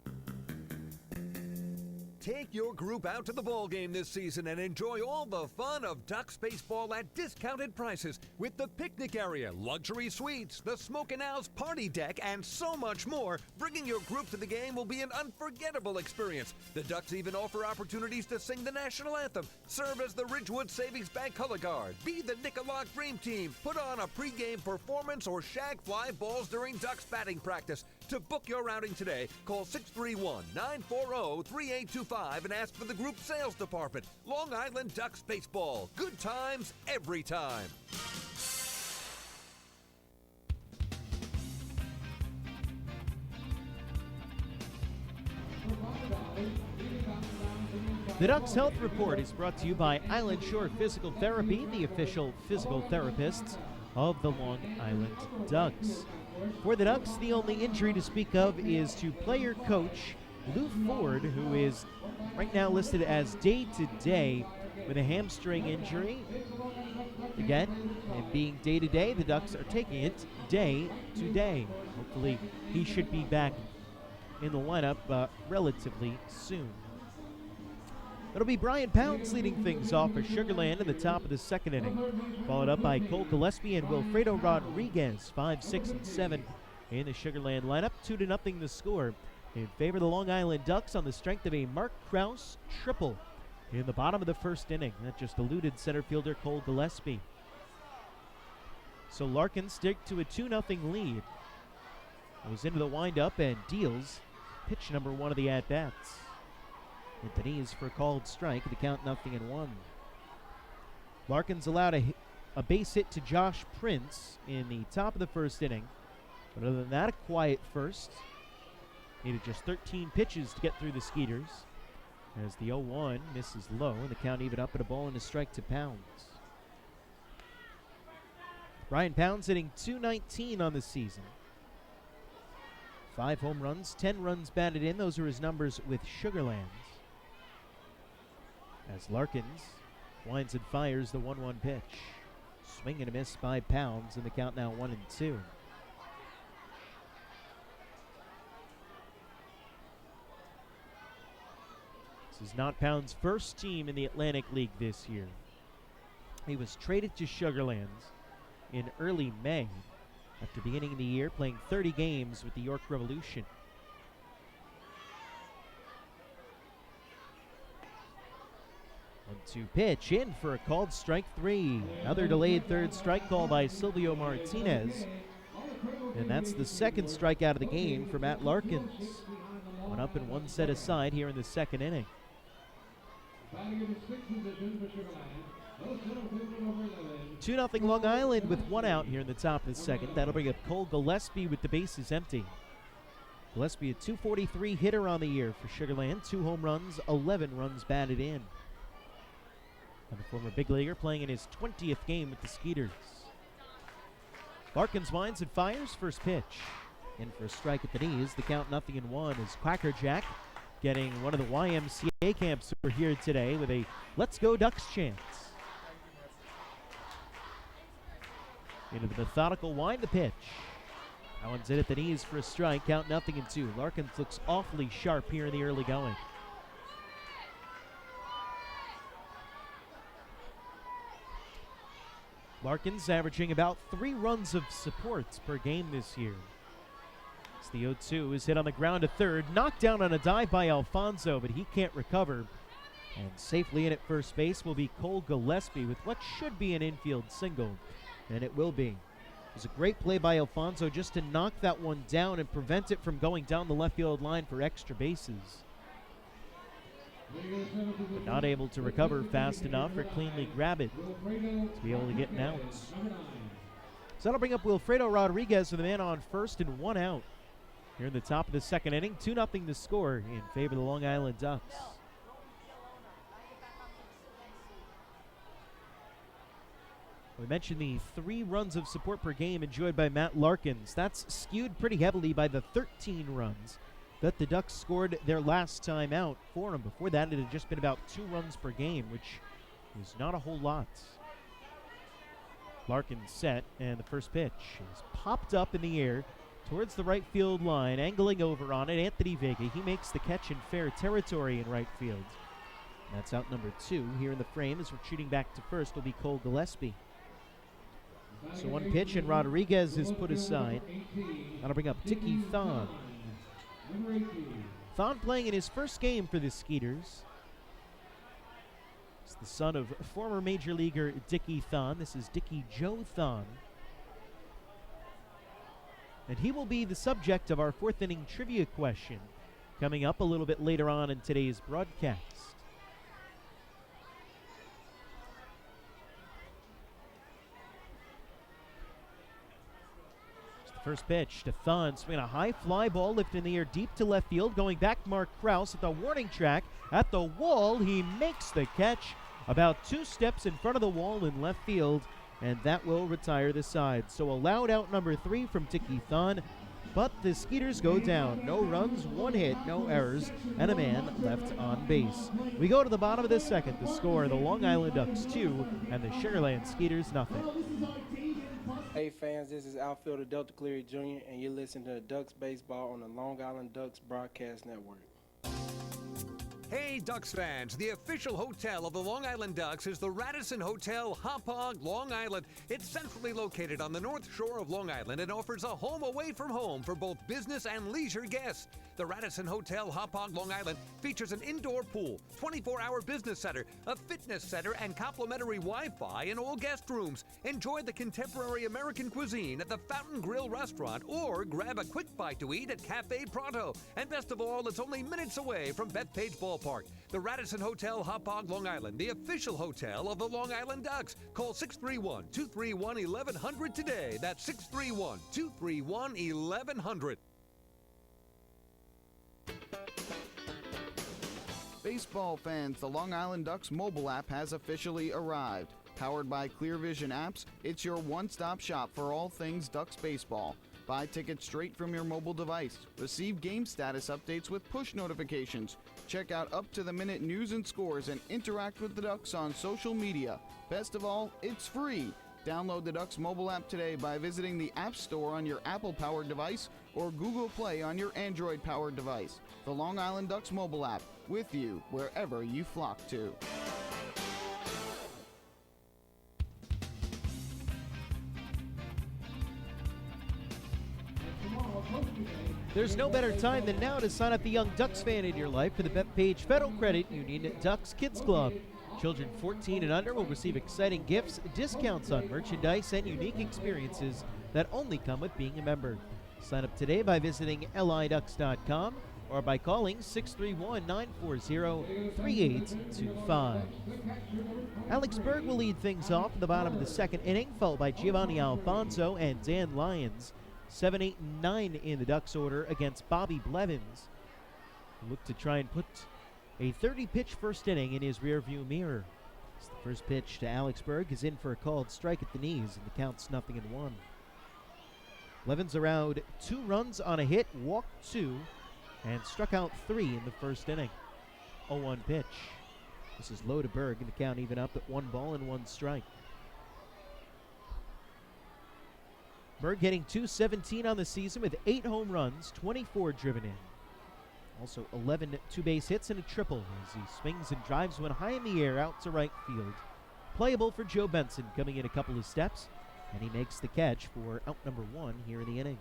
Take your group out to the ball game this season and enjoy all the fun of Ducks baseball at discounted prices with the picnic area, luxury suites, the Smokin' Owl's party deck, and so much more. Bringing your group to the game will be an unforgettable experience. The Ducks even offer opportunities to sing the national anthem, serve as the Ridgewood Savings Bank color guard, be the Nickolock Dream Team, put on a pregame performance, or shag fly balls during Ducks batting practice. To book your outing today, call 631-940-3825 and ask for the group sales department. Long Island Ducks Baseball. Good times every time. The Ducks Health Report is brought to you by Island Shore Physical Therapy, the official physical therapists of the Long Island Ducks. For the Ducks, the only injury to speak of is to player coach Lou Ford, who is right now listed as day-to-day with a hamstring injury. Again, and being day-to-day, the Ducks are taking it day-to-day. Hopefully, he should be back in the lineup relatively soon. It'll be Brian Pounds leading things off for Sugarland in the top of the second inning, followed up by Cole Gillespie and Wilfredo Rodriguez, 5, 6, and 7 in the Sugarland lineup. 2-0 the score in favor of the Long Island Ducks on the strength of a Mark Krause triple in the bottom of the first inning. That just eluded center fielder Cole Gillespie. So Larkin stick to a 2-0 lead. Goes into the windup and deals pitch number 1 of the at-bats. Hit the knees for a called strike. The count 0-1. Larkin's allowed a base hit to Josh Prince in the top of the first inning. But other than that, a quiet first. Needed just 13 pitches to get through the Skeeters. As the 0-1 misses low, and the count even up at a ball and a strike to Pounds. Brian Pounds hitting .219 on the season. 5 home runs, 10 runs batted in. Those are his numbers with Sugarlands. As Larkins winds and fires the 1-1 pitch. Swing and a miss by Pounds, and the count now 1-2. This This is Not Pound's first team in the Atlantic League this year. He was traded to Sugarlands in early May after beginning the year playing 30 games with the York Revolution. 1-2 pitch in for a called strike 3. Another delayed third strike call by Silvio Martinez. And that's the second strikeout of the game for Matt Larkins. One up and one set aside here in the second inning. 2-0 Long Island with one out here in the top of the second. That'll bring up Cole Gillespie with the bases empty. Gillespie, a .243 hitter on the year for Sugarland. 2 home runs, 11 runs batted in. And the former big leaguer playing in his 20th game with the Skeeters. Larkins winds and fires. First pitch. In for a strike at the knees. The count 0-1 is Quacker Jack getting one of the YMCA camps who are here today with a Let's Go Ducks chant. Into the methodical wind, the pitch. That one's in at the knees for a strike. Count 0-2. Larkins looks awfully sharp here in the early going. Larkins averaging about 3 runs of support per game this year. As the 0-2 is hit on the ground to third, knocked down on a dive by Alfonso, but he can't recover. And safely in at first base will be Cole Gillespie with what should be an infield single, and it will be. It was a great play by Alfonso just to knock that one down and prevent it from going down the left field line for extra bases. But not able to recover fast enough or cleanly grab it to be able to get an out. So that'll bring up Wilfredo Rodriguez with a man on first and 1 out. Here in the top of the second inning, 2-0 to score in favor of the Long Island Ducks. We mentioned the 3 runs of support per game enjoyed by Matt Larkins. That's skewed pretty heavily by the 13 runs that the Ducks scored their last time out for him. Before that, it had just been about 2 runs per game, which is not a whole lot. Larkins set, and the first pitch is popped up in the air towards the right field line, angling over on it. Anthony Vega, he makes the catch in fair territory in right field. And that's out number 2. Here in the frame as we're shooting back to first will be Cole Gillespie. So 1 pitch, and Rodriguez is put aside. That'll bring up Dickie Thon. Thon playing in his first game for the Skeeters. He's the son of former major leaguer Dickie Thon. This is Dickie Joe Thon. And he will be the subject of our 4th inning trivia question coming up a little bit later on in today's broadcast. First pitch to Thun, swinging a high fly ball, lifted in the air deep to left field. Going back, Mark Krause at the warning track. At the wall, he makes the catch about 2 steps in front of the wall in left field, and that will retire the side. So allowed out number 3 from Dickie Thun, but the Skeeters go down. No runs, 1 hit, no errors, and a man left on base. We go to the bottom of the second. The score, the Long Island Ducks 2 and the Sugarland Skeeters 0. Hey fans, this is outfielder Delta Cleary Jr., and you're listening to Ducks Baseball on the Long Island Ducks Broadcast Network. Hey Ducks fans, the official hotel of the Long Island Ducks is the Radisson Hotel, Hauppauge, Long Island. It's centrally located on the north shore of Long Island and offers a home away from home for both business and leisure guests. The Radisson Hotel, Hauppauge, Long Island features an indoor pool, 24-hour business center, a fitness center, and complimentary Wi-Fi in all guest rooms. Enjoy the contemporary American cuisine at the Fountain Grill restaurant or grab a quick bite to eat at Cafe Pronto. And best of all, it's only minutes away from Bethpage Ballpark. The Radisson Hotel, Hauppauge, Long Island, the official hotel of the Long Island Ducks. Call 631-231-1100 today. That's 631-231-1100. Baseball fans, the Long Island Ducks mobile app has officially arrived. Powered by Clear Vision Apps, it's your one-stop shop for all things Ducks baseball. Buy tickets straight from your mobile device. Receive game status updates with push notifications. Check out up-to-the-minute news and scores and interact with the Ducks on social media. Best of all, it's free. Download the Ducks mobile app today by visiting the App Store on your Apple-powered device or Google Play on your Android-powered device. The Long Island Ducks mobile app, with you wherever you flock to. There's no better time than now to sign up the young Ducks fan in your life for the Bethpage Federal Credit Union Ducks Kids Club. Children 14 and under will receive exciting gifts, discounts on merchandise, and unique experiences that only come with being a member. Sign up today by visiting liducks.com or by calling 631-940-3825. Alex Berg will lead things off in the bottom of the second inning, followed by Giovanni Alfonso and Dan Lyons. 7, 8, and 9 in the Ducks order against Bobby Blevins, who looked to try and put a 30-pitch first inning in his rearview mirror. As the first pitch to Alex Berg is in for a called strike at the knees, and the count's 0-1. Blevins allowed 2 runs on a hit, walked 2, and struck out 3 in the first inning. 0-1 pitch. This is low to Berg, and the count even up at 1 ball and 1 strike. Berg hitting .217 on the season with 8 home runs, 24 driven in. Also 11 two-base hits and a triple as he swings and drives one high in the air out to right field. Playable for Joe Benson coming in a couple of steps, and he makes the catch for out number 1 here in the inning.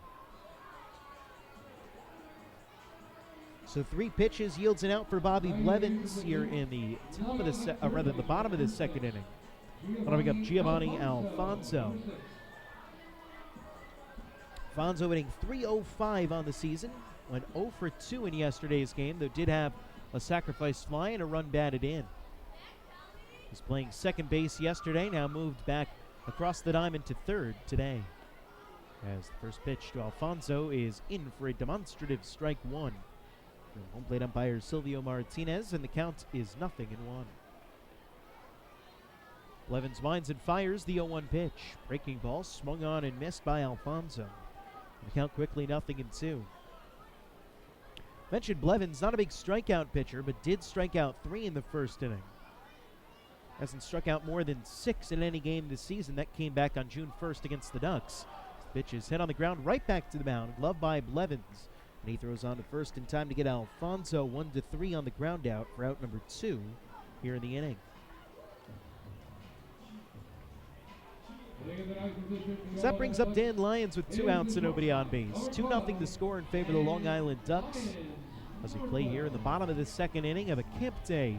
So 3 pitches yields an out for Bobby Blevins here in the top of the the bottom of the second inning. Following up Giovanni Alfonso. Alfonso hitting .305 on the season. Went 0 for 2 in yesterday's game, though did have a sacrifice fly and a run batted in. He was playing second base yesterday, now moved back across the diamond to third today. As the first pitch to Alfonso is in for a demonstrative strike 1. From home plate umpire Silvio Martinez, and the count is 0-1. Blevins winds and fires the 0-1 pitch. Breaking ball swung on and missed by Alfonso. The count quickly 0-2. Mentioned Blevins, not a big strikeout pitcher, but did strike out 3 in the first inning. Hasn't struck out more than 6 in any game this season. That came back on June 1st against the Ducks. The pitch is hit on the ground right back to the mound, gloved by Blevins. And he throws on to first in time to get Alfonso 1-3 on the ground out for out number 2 here in the inning. So that brings up Dan Lyons with 2 outs and nobody on base. 2-0 to score in favor of the Long Island Ducks as we play here in the bottom of the second inning of a camp day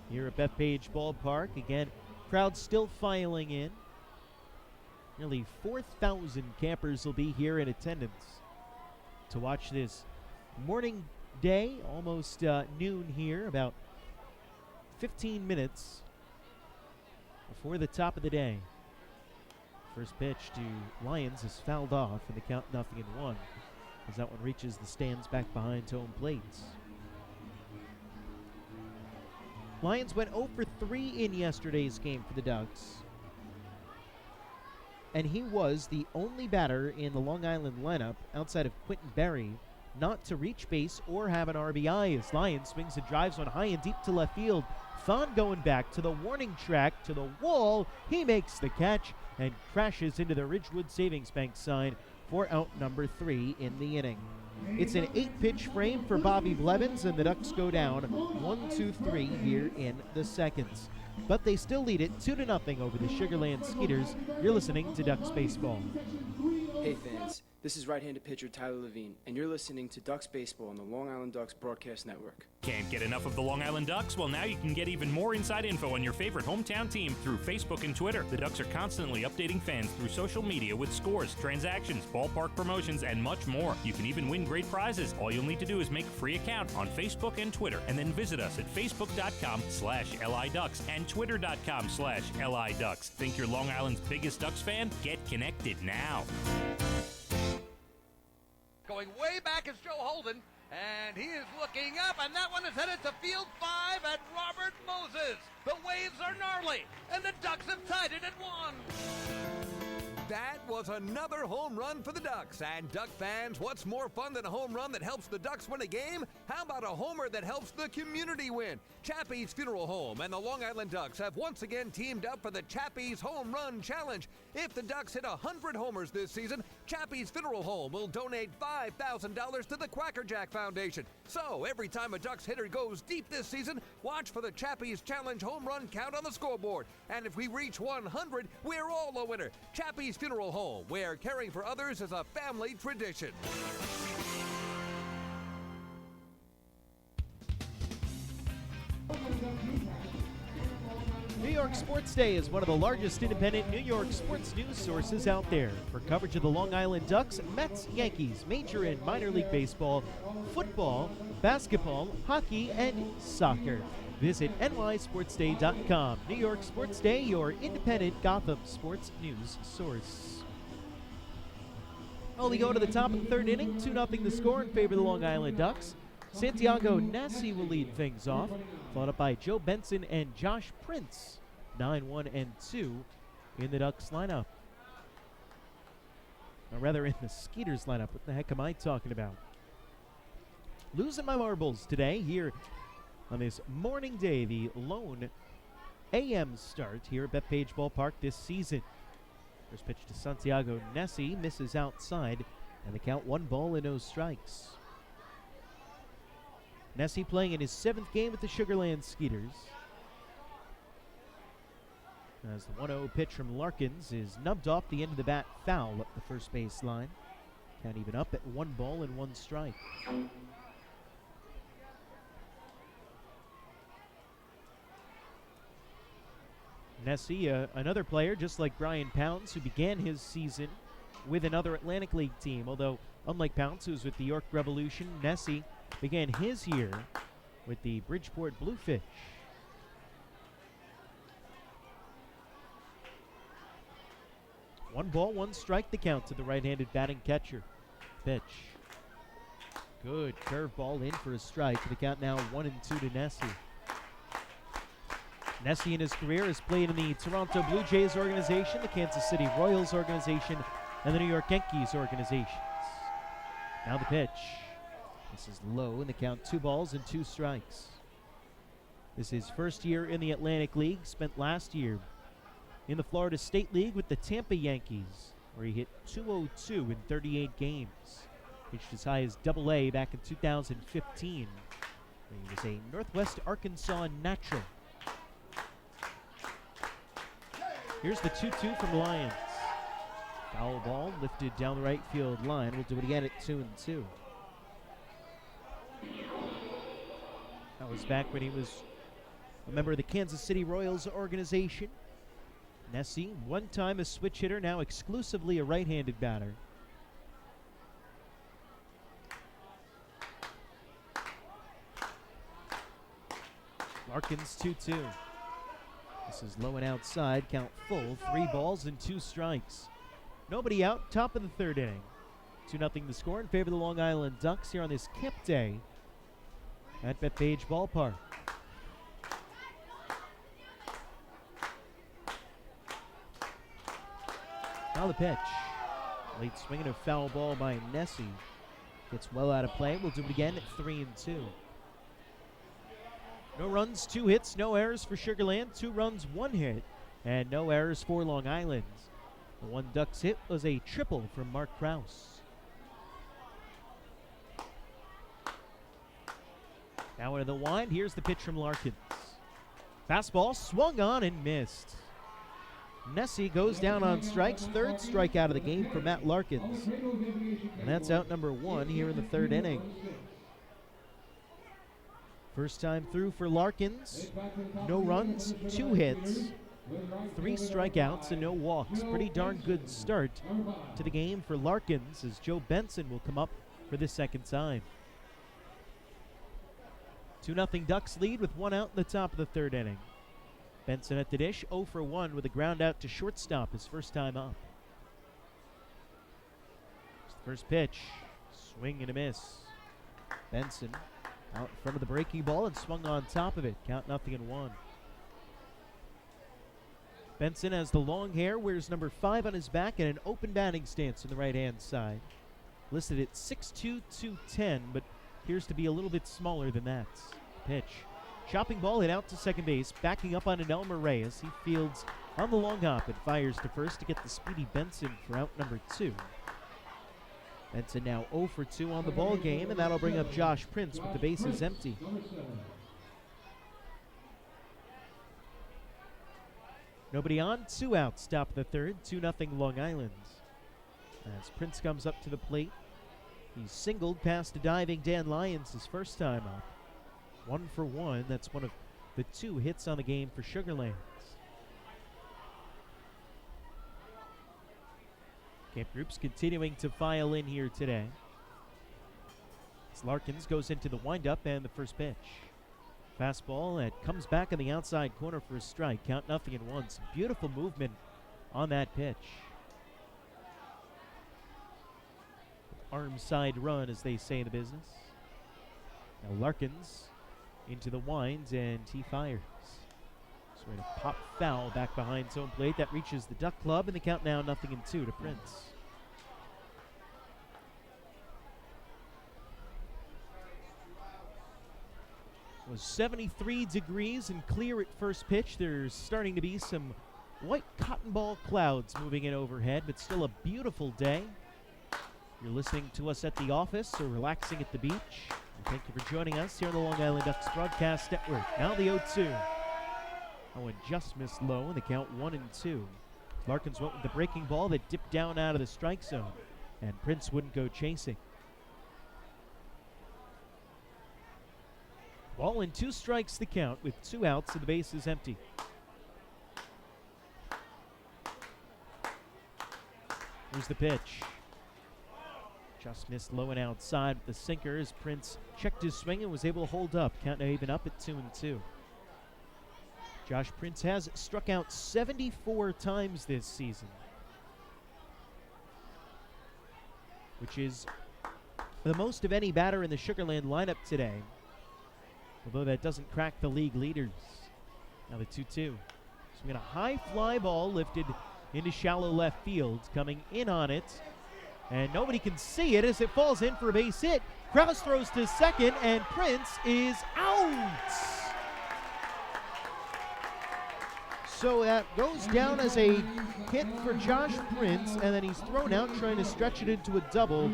here at Bethpage Ballpark. Again, crowd still filing in. Nearly 4,000 campers will be here in attendance to watch this morning day, almost noon here, about 15 minutes before the top of the day. First pitch to Lyons is fouled off, and the count 0-1 as that one reaches the stands back behind home plate. Lyons went 0 for 3 in yesterday's game for the Ducks, and he was the only batter in the Long Island lineup outside of Quentin Berry not to reach base or have an RBI as Lyons swings and drives one high and deep to left field. Thon going back to the warning track, to the wall. He makes the catch and crashes into the Ridgewood Savings Bank sign for out number 3 in the inning. It's an 8-pitch frame for Bobby Blevins, and the Ducks go down 1-2-3 here in the seconds. But they still lead it 2-0 over the Sugarland Skeeters. You're listening to Ducks Baseball. Hey fans, this is right-handed pitcher Tyler Levine, and you're listening to Ducks Baseball on the Long Island Ducks Broadcast Network. Can't get enough of the Long Island Ducks? Well, now you can get even more inside info on your favorite hometown team through Facebook and Twitter. The Ducks are constantly updating fans through social media with scores, transactions, ballpark promotions, and much more. You can even win great prizes. All you'll need to do is make a free account on Facebook and Twitter, and then visit us at facebook.com/LIDucks and twitter.com/LIDucks. Think you're Long Island's biggest Ducks fan? Get connected now. Going way back is Joe Holden, and he is looking up, and that one is headed to field 5 at Robert Moses. The waves are gnarly, and the Ducks have tied it at 1. That was another home run for the Ducks. And Duck fans, what's more fun than a home run that helps the Ducks win a game? How about a homer that helps the community win? Chappie's Funeral Home and the Long Island Ducks have once again teamed up for the Chappie's Home Run Challenge. If the Ducks hit 100 homers this season, Chappie's Funeral Home will donate $5,000 to the Quackerjack Foundation. So every time a Ducks hitter goes deep this season, watch for the Chappie's Challenge home run count on the scoreboard. And if we reach 100, we're all a winner. Chappie's Funeral Home, where caring for others is a family tradition. New York Sports Day is one of the largest independent New York sports news sources out there. For coverage of the Long Island Ducks, Mets, Yankees, major and minor league baseball, football, basketball, hockey, and soccer. Visit nysportsday.com. New York Sports Day, your independent Gotham sports news source. Well, we go to the top of the third inning. 2-0 the score in favor of the Long Island Ducks. Santiago Nassi will lead things off, followed up by Joe Benson and Josh Prince. 9-1-2 in the Ducks lineup. Or rather, in the Skeeters lineup. What the heck am I talking about? Losing my marbles today here on this morning day, the lone AM start here at Bethpage Ballpark this season. First pitch to Santiago Nassi, misses outside, and the count 1-0 strikes. Nassi playing in his 7th game with the Sugarland Skeeters. As the 1-0 pitch from Larkins is nubbed off the end of the bat, foul up the first base line. Count even up at 1-1 strike. Nassi, another player just like Brian Pounds, who began his season with another Atlantic League team. Although, unlike Pounds, who was with the York Revolution, Nassi began his year with the Bridgeport Bluefish. One ball, one strike, the count to the right-handed batting catcher. Pitch. Good curveball in for a strike. The count now 1-2 to Nassi. Nassi in his career has played in the Toronto Blue Jays organization, the Kansas City Royals organization, and the New York Yankees organizations. Now the pitch. This is low, and the count 2 balls and 2 strikes. This is his first year in the Atlantic League, spent last year in the Florida State League with the Tampa Yankees, where he hit .202 in 38 games. Reached as high as AA back in 2015. He was a Northwest Arkansas natural. Here's the 2-2 from Lions. Foul ball lifted down the right field line. We'll do it again at 2-2. That was back when he was a member of the Kansas City Royals organization. Nassi, one time a switch hitter, now exclusively a right-handed batter. Larkins 2-2. This is low and outside, count full, 3 balls and 2 strikes. Nobody out, top of the third inning. 2-0 the score in favor of the Long Island Ducks here on this Camp Day at Bethpage Ballpark. Now the pitch. Late swing and a foul ball by Nassi. Gets well out of play. We'll do it again at 3-2. No runs, 2 hits, no errors for Sugarland. 2 runs, 1 hit, and no errors for Long Island. The one Ducks hit was a triple from Mark Krause. Now into the wind. Here's the pitch from Larkins. Fastball swung on and missed. Nassi goes down on strikes. 3rd strikeout of the game for Matt Larkins. And that's out number 1 here in the 3rd inning. First time through for Larkins. No runs, 2 hits, 3 strikeouts, and no walks. Pretty darn good start to the game for Larkins, as Joe Benson will come up for the 2nd time. 2-0 Ducks lead with 1 out in the top of the 3rd inning. Benson at the dish, 0 for 1 with a ground out to shortstop, his first time up. First pitch, swing and a miss. Benson out in front of the breaking ball and swung on top of it. Count 0-1. Benson has the long hair, wears number 5 on his back, and an open batting stance on the right-hand side. Listed at 6'2", 210, but appears to be a little bit smaller than that. Pitch. Chopping ball hit out to second base, backing up on an Elmer Reyes. He fields on the long hop and fires to first to get the speedy Benson for out number 2. Benson now 0 for 2 on the ball game, and that'll bring up Josh Prince with the bases empty. Nobody on, 2 outs, top of the third, 2-0 Long Island. As Prince comes up to the plate, he's singled past a diving Dan Lyons his first time up. 1 for 1, that's one of the 2 hits on the game for Sugarlands. Camp groups continuing to file in here today. As Larkins goes into the windup and the first pitch. Fastball that comes back on the outside corner for a strike. Count 0-1. Some beautiful movement on that pitch. Arm side run, as they say in the business. Now Larkins into the winds, and he fires. So a pop foul back behind his home plate. That reaches the Duck Club, and the count now 0-2 to Prince. It was 73 degrees and clear at first pitch. There's starting to be some white cotton ball clouds moving in overhead, but still a beautiful day. You're listening to us at the office or relaxing at the beach. And thank you for joining us here on the Long Island Ducks Broadcast Network. Now the 0-2. Owen just missed low, and the count 1-2. Larkins went with the breaking ball that dipped down out of the strike zone, and Prince wouldn't go chasing. Ball and 2 strikes the count with 2 outs and the base is empty. Here's the pitch. Just missed low and outside with the sinker as Prince checked his swing and was able to hold up. Count now even up at 2-2. Josh Prince has struck out 74 times this season, which is the most of any batter in the Sugarland lineup today, although that doesn't crack the league leaders. Now the 2-2. So we got a high fly ball lifted into shallow left field, coming in on it, and nobody can see it as it falls in for a base hit. Krause throws to second, and Prince is out. So that goes down as a hit for Josh Prince, and then he's thrown out trying to stretch it into a double.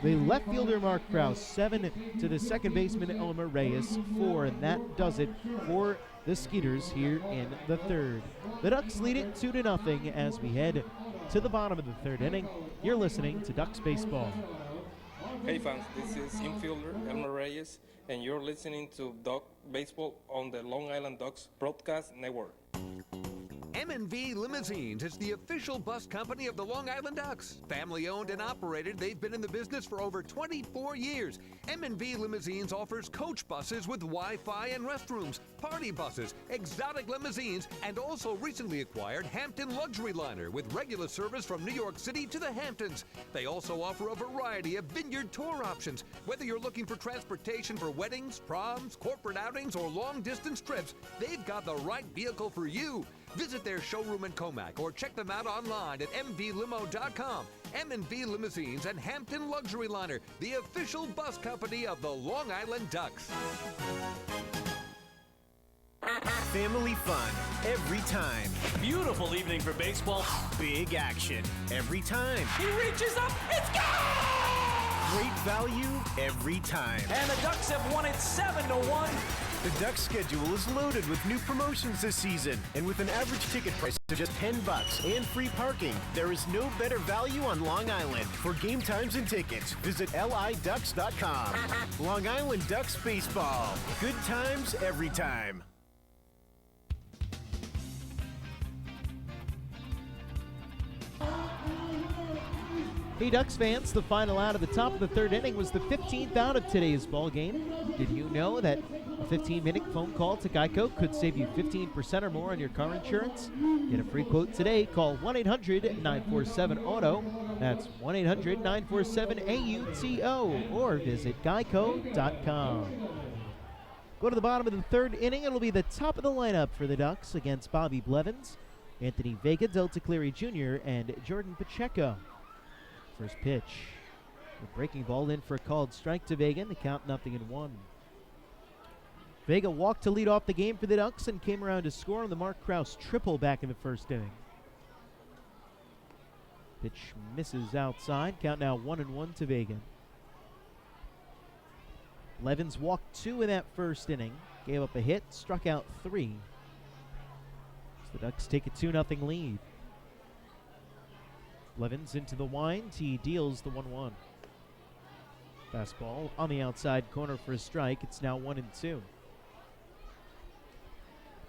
The left fielder, Mark Krause, 7 to the second baseman, Elmer Reyes, 4, and that does it for the Skeeters here in the third. The Ducks lead it 2-0 as we head to the bottom of the third inning. You're listening to Ducks Baseball. Hey fans, this is infielder Elmer Reyes, and you're listening to Duck Baseball on the Long Island Ducks Broadcast Network. M&V Limousines is the official bus company of the Long Island Ducks. Family owned and operated, they've been in the business for over 24 years. M&V Limousines offers coach buses with Wi-Fi and restrooms, party buses, exotic limousines, and also recently acquired Hampton Luxury Liner with regular service from New York City to the Hamptons. They also offer a variety of vineyard tour options. Whether you're looking for transportation for weddings, proms, corporate outings, or long-distance trips, they've got the right vehicle for you. Visit their showroom in Comac or check them out online at mvlimo.com. M&V Limousines and Hampton Luxury Liner, the official bus company of the Long Island Ducks. Family fun every time. Beautiful evening for baseball. Big action every time. He reaches up, it's gone! Great value every time. And the Ducks have won it 7-1. The Ducks schedule is loaded with new promotions this season, and with an average ticket price of just $10 and free parking, there is no better value on Long Island. For game times and tickets, visit liducks.com. Long Island Ducks Baseball. Good times every time. Hey Ducks fans, the final out of the top of the third inning was the 15th out of today's ball game. Did you know that a 15-minute phone call to Geico could save you 15% or more on your car insurance? Get a free quote today. Call 1-800-947-AUTO. That's 1-800-947-AUTO, or visit geico.com. Go to the bottom of the third inning. It'll be the top of the lineup for the Ducks against Bobby Blevins. Anthony Vega, Delta Cleary Jr., and Jordan Pacheco. First pitch. A breaking ball in for a called strike to Vega, and the count 0-1. Vega walked to lead off the game for the Ducks and came around to score on the Mark Krause triple back in the first inning. Pitch misses outside. Count now 1-1 to Vega. Blevins walked 2 in that first inning. Gave up a hit, struck out 3. So the Ducks take a 2-0 lead. Blevins into the wind. He deals the 1-1. Fastball on the outside corner for a strike. It's now 1-2.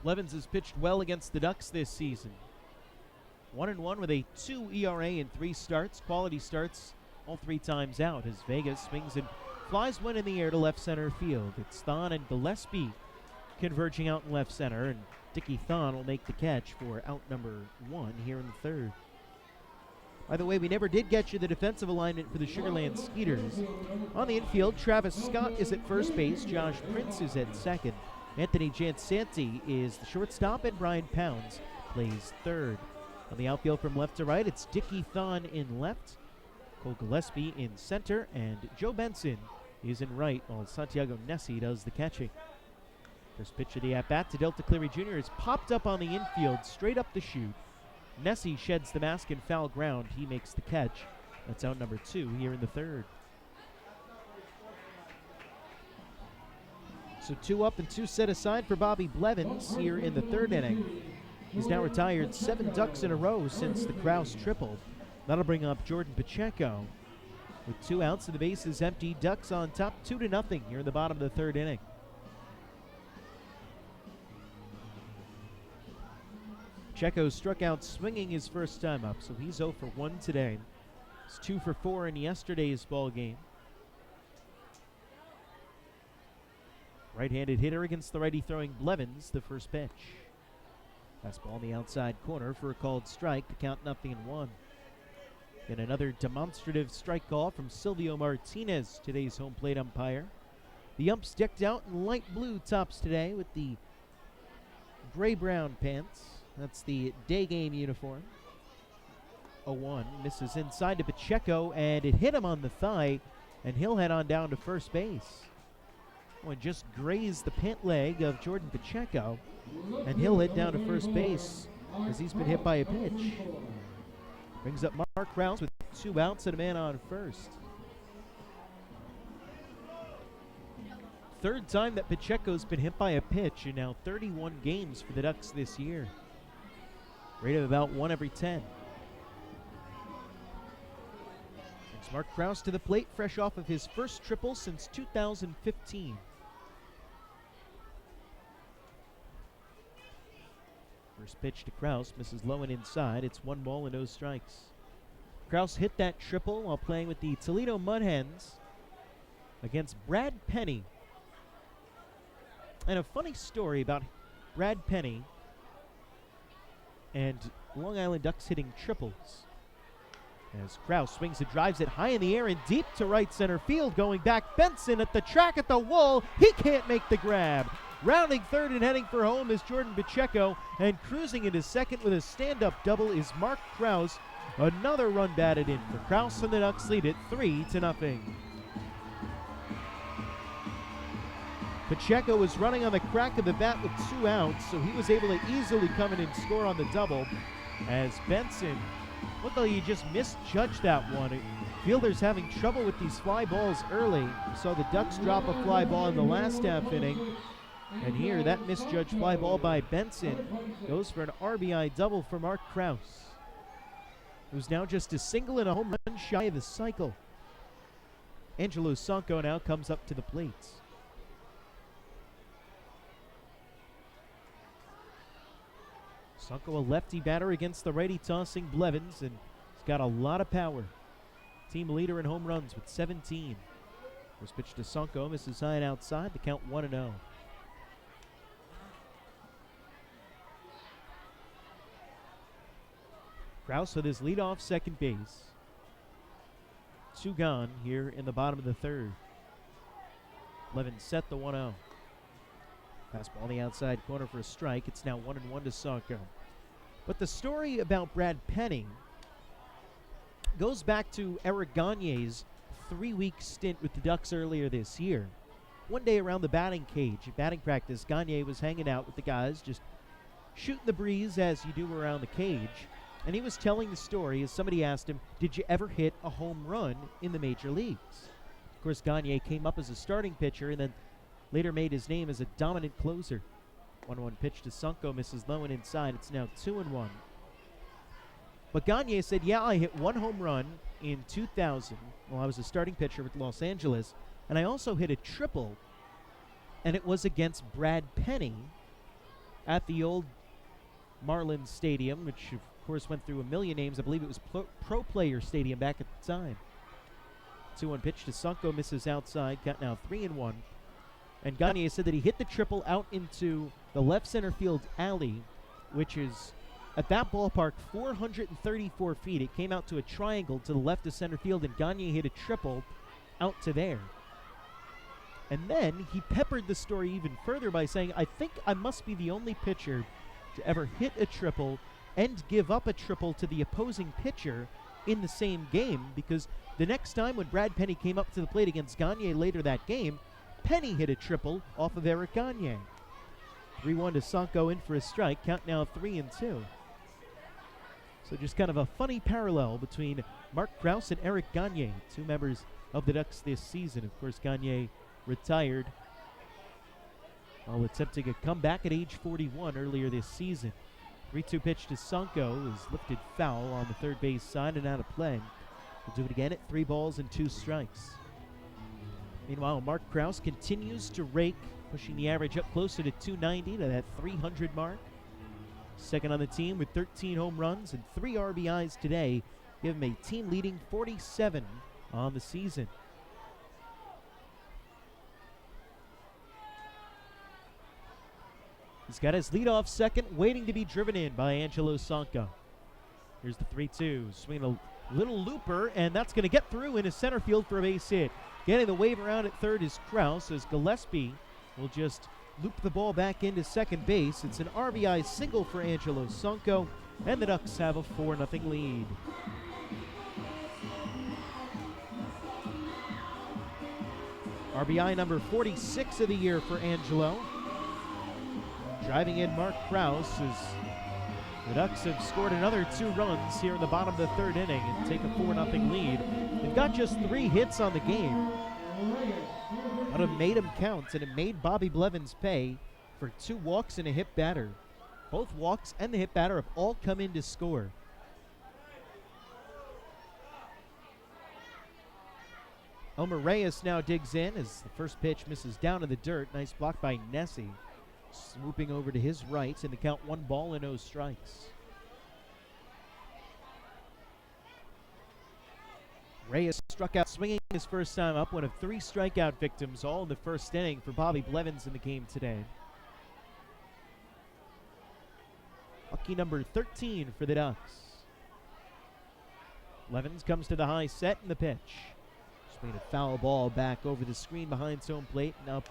Blevins has pitched well against the Ducks this season. 1-1 with a 2 ERA in 3 starts. Quality starts all 3 times out as Vegas swings and flies one in the air to left center field. It's Thon and Gillespie converging out in left center, and Dickie Thon will make the catch for out number 1 here in the third. By the way, we never did get you the defensive alignment for the Sugarland Skeeters. On the infield, Travis Scott is at first base. Josh Prince is at second. Anthony Jansanti is the shortstop, and Brian Pounds plays third. On the outfield from left to right, it's Dickie Thon in left, Cole Gillespie in center, and Joe Benson is in right while Santiago Nessie does the catching. First pitch of the at-bat to Delta Cleary Jr. is popped up on the infield, straight up the chute. Nessie sheds the mask in foul ground. He makes the catch. That's out number 2 here in the third. So 2 up and 2 set aside for Bobby Blevins here in the third inning. He's now retired 7 Ducks in a row since the Krause triple. That'll bring up Jordan Pacheco. With 2 outs and the bases empty, Ducks on top 2-0 here in the bottom of the third inning. Pacheco struck out swinging his first time up, so he's 0 for 1 today. He's 2 for 4 in yesterday's ball game. Right-handed hitter against the righty throwing Blevins, the first pitch. Fastball on the outside corner for a called strike to count 0-1. Then another demonstrative strike call from Silvio Martinez, today's home plate umpire. The umps decked out in light blue tops today with the gray-brown pants. That's the day game uniform. 0-1 misses inside to Pacheco, and it hit him on the thigh, and he'll head on down to first base. Oh, and just grazed the pant leg of Jordan Pacheco, and he'll head down to first base as he's been hit by a pitch. Brings up Mark Krause with 2 outs and a man on first. Third time that Pacheco's been hit by a pitch in now 31 games for the Ducks this year. Rate of about 1 every 10. Brings Mark Krause to the plate, fresh off of his first triple since 2015. First pitch to Krause, misses low and inside. It's 1 ball and no strikes. Krause hit that triple while playing with the Toledo Mud Hens against Brad Penny. And a funny story about Brad Penny and Long Island Ducks hitting triples. As Krause swings and drives it high in the air and deep to right center field. Going back, Benson at the track at the wall. He can't make the grab. Rounding third and heading for home is Jordan Pacheco, and cruising into second with a stand-up double is Mark Krause. Another run batted in for Krause, and the Ducks lead it 3-0. Pacheco was running on the crack of the bat with 2 outs, so he was able to easily come in and score on the double. As Benson, looked like he just misjudged that one. Fielders having trouble with these fly balls early. We saw the Ducks drop a fly ball in the last half inning. And here, that misjudged fly ball by Benson goes for an RBI double for Mark Krause, who's now just a single and a home run shy of the cycle. Angelo Sonko now comes up to the plate. Sonko, a lefty batter against the righty tossing Blevins, and he's got a lot of power. Team leader in home runs with 17. First pitch to Sonko, misses high and outside, the count 1-0. Krause with his leadoff second base. 2 gone here in the bottom of the third. Blevins set the 1-0. Fastball on the outside corner for a strike. It's now 1-1 to Sonko. But the story about Brad Penny goes back to Eric Gagne's 3-week stint with the Ducks earlier this year. One day around the batting cage at batting practice, Gagne was hanging out with the guys, just shooting the breeze as you do around the cage. And he was telling the story as somebody asked him, did you ever hit a home run in the major leagues? Of course, Gagne came up as a starting pitcher and then later made his name as a dominant closer. 1-1 pitch to Sunko, misses low and inside. It's now 2-1. But Gagne said, yeah, I hit one home run in 2000 while I was a starting pitcher with Los Angeles, and I also hit a triple, and it was against Brad Penny at the old Marlins Stadium, which of course went through a million names. I believe it was Pro Player Stadium back at the time. 2-1 pitch to Sunko, misses outside. Count now 3-1. And Gagne said that he hit the triple out into the left center field alley, which is at that ballpark 434 feet. It came out to a triangle to the left of center field, and Gagne hit a triple out to there. And then he peppered the story even further by saying, I think I must be the only pitcher to ever hit a triple and give up a triple to the opposing pitcher in the same game, because the next time when Brad Penny came up to the plate against Gagne later that game, Penny hit a triple off of Eric Gagne. 3-1 to Sunko, in for a strike. Count now 3-2. So just kind of a funny parallel between Mark Krause and Eric Gagne, two members of the Ducks this season. Of course, Gagne retired while attempting a comeback at age 41 earlier this season. 3-2 pitch to Sunko is lifted foul on the third base side and out of play. We'll do it again at 3 balls and 2 strikes. Meanwhile, Mark Krause continues to rake, pushing the average up closer to 290, to that 300 mark. Second on the team with 13 home runs and 3 RBIs today. Give him a team-leading 47 on the season. He's got his leadoff second waiting to be driven in by Angelo Sunko. Here's the 3-2. Swinging a little looper, and that's going to get through into center field for a base hit. Getting the wave around at third is Krause, as Gillespie will just loop the ball back into second base. It's an RBI single for Angelo Sunko, and the Ducks have a 4-0 lead. RBI number 46 of the year for Angelo. Driving in Mark Krause as the Ducks have scored another 2 runs here in the bottom of the third inning and take a 4-0 lead. They've got just 3 hits on the game, but it made them count, and it made Bobby Blevins pay for 2 walks and a hit batter. Both walks and the hit batter have all come in to score. Elmer Reyes now digs in as the first pitch misses down to the dirt. Nice block by Nessie. Swooping over to his right, in the count 1 ball and 0 strikes. Reyes struck out swinging his first time up, one of 3 strikeout victims, all in the first inning for Bobby Blevins in the game today. Lucky number 13 for the Ducks. Blevins comes to the high set in the pitch. Swinging a foul ball back over the screen behind home plate and up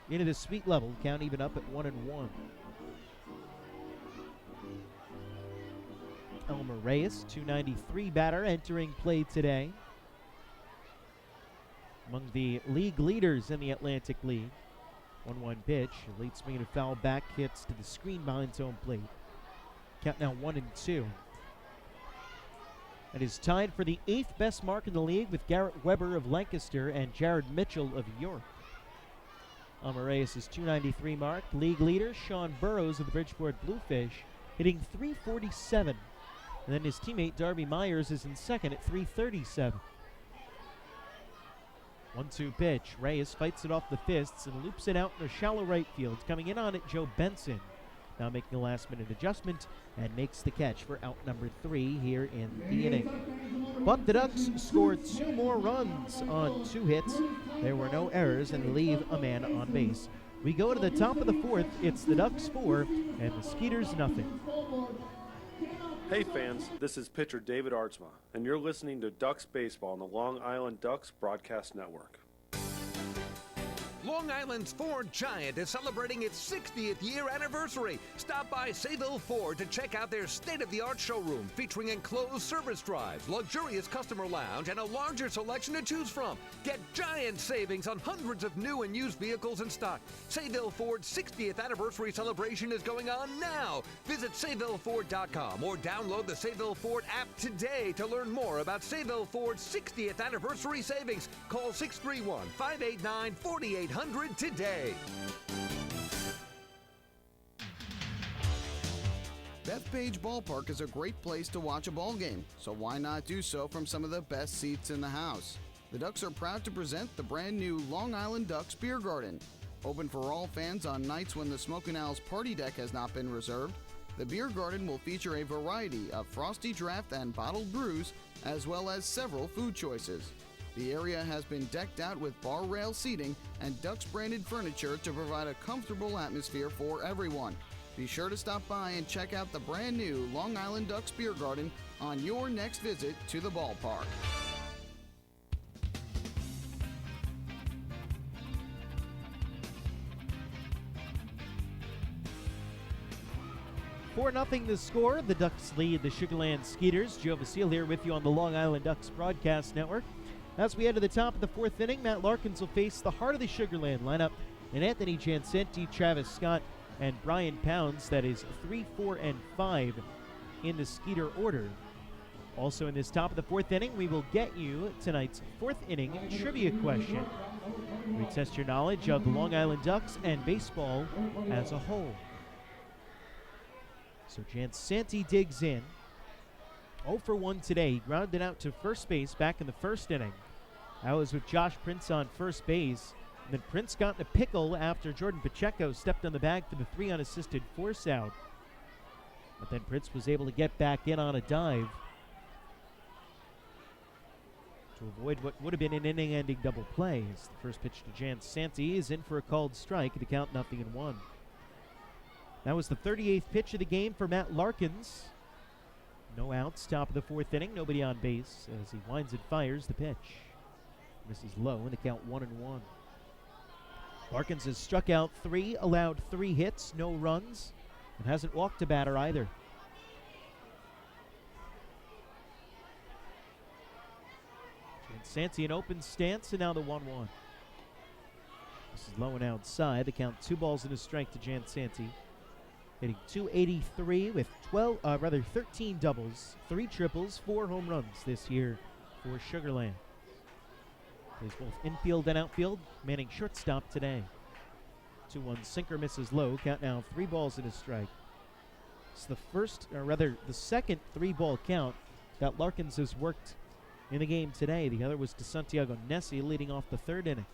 into the sweet level. Count even up at 1-1. Elmer Reyes, 293 batter, entering play today. Among the league leaders in the Atlantic League. 1-1 pitch. A late swing and a foul back, hits to the screen behind home plate. Count now 1-2. That is tied for the 8th best mark in the league with Garrett Weber of Lancaster and Jared Mitchell of York. Elmer Reyes' 293 mark. League leader Sean Burrows of the Bridgeport Bluefish hitting 347. And then his teammate Darby Myers is in second at 337. 1-2 pitch. Reyes fights it off the fists and loops it out in the shallow right field. Coming in on it, Joe Benson. Now making a last-minute adjustment and makes the catch for out number 3 here in the inning. But the Ducks scored 2 more runs on 2 hits. There were no errors and leave a man on base. We go to the top of the 4th. It's the Ducks 4 and the Skeeters nothing. Hey fans, this is pitcher David Artsma, and you're listening to Ducks Baseball on the Long Island Ducks Broadcast Network. Long Island's Ford Giant is celebrating its 60th year anniversary. Stop by Sayville Ford to check out their state-of-the-art showroom featuring enclosed service drives, luxurious customer lounge, and a larger selection to choose from. Get giant savings on hundreds of new and used vehicles in stock. Sayville Ford's 60th anniversary celebration is going on now. Visit SayvilleFord.com or download the Sayville Ford app today to learn more about Sayville Ford's 60th anniversary savings. Call 631-589-4800 today. Bethpage Ballpark is a great place to watch a ball game, so why not do so from some of the best seats in the house? The Ducks are proud to present the brand new Long Island Ducks Beer Garden. Open for all fans on nights when the Smokin' Owl's party deck has not been reserved, the Beer Garden will feature a variety of frosty draft and bottled brews, as well as several food choices. The area has been decked out with bar rail seating and Ducks branded furniture to provide a comfortable atmosphere for everyone. Be sure to stop by and check out the brand new Long Island Ducks Beer Garden on your next visit to the ballpark. For nothing the score, the Ducks lead the Sugarland Skeeters. Joe Vasile here with you on the Long Island Ducks Broadcast Network. As we head to the top of the fourth inning, Matt Larkins will face the heart of the Sugarland lineup in Anthony Jancenti, Travis Scott, and Brian Pounds. That is 3, 4, and 5 in the Skeeter order. Also in this top of the fourth inning, we will get you tonight's fourth inning trivia question. We test your knowledge of the Long Island Ducks and baseball as a whole. So Jancenti digs in. 0 for 1 today. He grounded out to first base back in the first inning. That was with Josh Prince on first base. And then Prince got in a pickle after Jordan Pacheco stepped on the bag for the 3 unassisted force out. But then Prince was able to get back in on a dive to avoid what would have been an inning-ending double play. As the first pitch to Jancenti is in for a called strike. The count 0-1. That was the 38th pitch of the game for Matt Larkins. No outs, top of the fourth inning, nobody on base as he winds and fires the pitch. Misses low in the count 1-1. Larkins has struck out 3, allowed 3 hits, no runs, and hasn't walked a batter either. Jancenti in open stance, and now the 1-1. This is low and outside. The count 2 balls and a strike to Jancenti. Hitting .283 with 13 doubles, 3 triples, 4 home runs this year for Sugarland. Plays both infield and outfield, manning shortstop today. 2-1 sinker misses low, count now 3 balls and a strike. It's the second 3-ball count that Larkins has worked in the game today. The other was to Santiago Nessie leading off the third inning.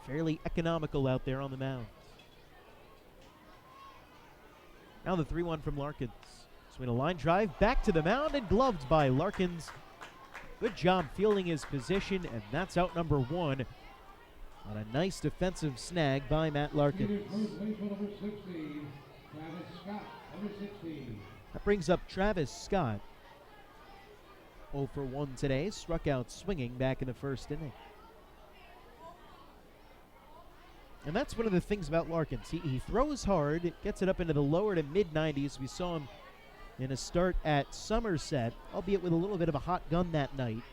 Fairly economical out there on the mound. Now the 3-1 from Larkins. Swing a line drive back to the mound and gloved by Larkins. Good job fielding his position, and that's out number 1 on a nice defensive snag by Matt Larkins. That brings up Travis Scott. 0 for 1 today, struck out swinging back in the first inning. And that's one of the things about Larkins. He throws hard, gets it up into the lower to mid-90s. We saw him in a start at Somerset, albeit with a little bit of a hot gun that night.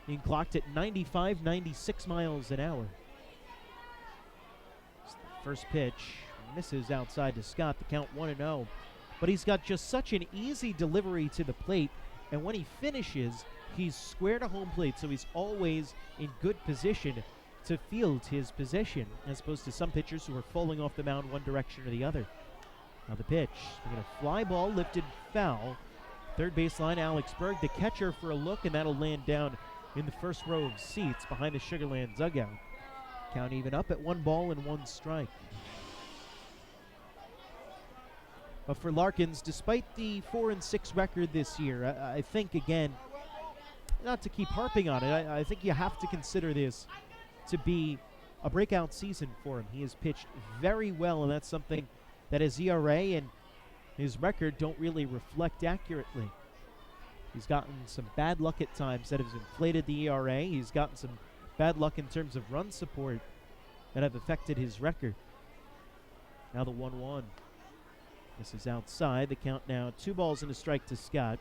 He clocked at 95, 96 miles an hour. First pitch misses outside to Scott, the count 1-0. But he's got just such an easy delivery to the plate, and when he finishes, he's square to home plate, so he's always in good position to field his position, as opposed to some pitchers who are falling off the mound one direction or the other. Now the pitch, we got a fly ball lifted foul. Third baseline, Alex Berg, the catcher for a look, and that'll land down in the first row of seats behind the Sugarland dugout. Count even up at 1 ball and 1 strike. But for Larkins, despite the 4-6 record this year, I think, again, not to keep harping on it, I think you have to consider this to be a breakout season for him. He has pitched very well, and that's something that his ERA and his record don't really reflect accurately. He's gotten some bad luck at times that has inflated the ERA. He's gotten some bad luck in terms of run support that have affected his record. Now the 1-1. This is outside. The count now 2 balls and a strike to Scott.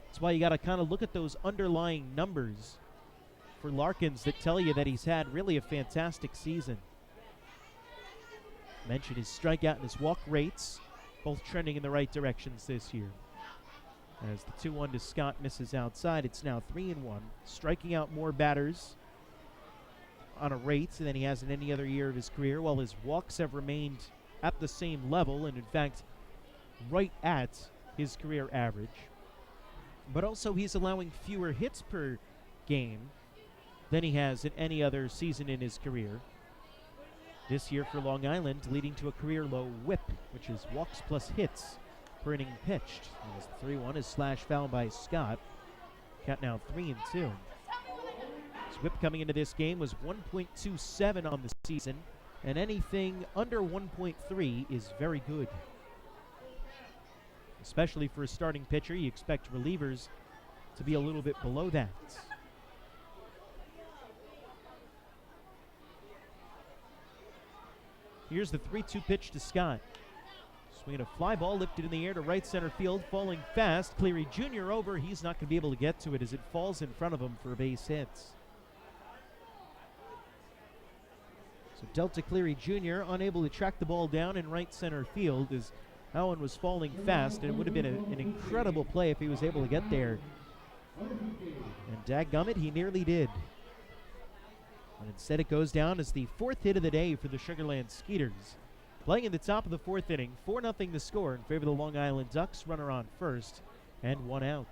That's why you got to kind of look at those underlying numbers for Larkins that tell you that he's had really a fantastic season. Mentioned his strikeout and his walk rates, both trending in the right directions this year. As the 2-1 to Scott misses outside, it's now 3-1. Striking out more batters on a rate than he has in any other year of his career, while his walks have remained at the same level and, in fact, right at his career average. But also he's allowing fewer hits per game than he has in any other season in his career. This year for Long Island, leading to a career-low whip, which is walks plus hits per inning pitched. As the 3-1 is slash foul by Scott. Count now 3-2. His whip coming into this game was 1.27 on the season, and anything under 1.3 is very good. Especially for a starting pitcher, you expect relievers to be a little bit below that. Here's the 3-2 pitch to Scott. Swinging a fly ball lifted in the air to right center field, falling fast. Cleary Jr. over. He's not going to be able to get to it as it falls in front of him for a base hit. So Delta Cleary Jr. unable to track the ball down in right center field as that one was falling fast, and it would have been an incredible play if he was able to get there. And dadgummit, he nearly did. And instead it goes down as the 4th hit of the day for the Sugarland Skeeters. Playing in the top of the 4th inning, 4-0 the score in favor of the Long Island Ducks. Runner on first and 1 out.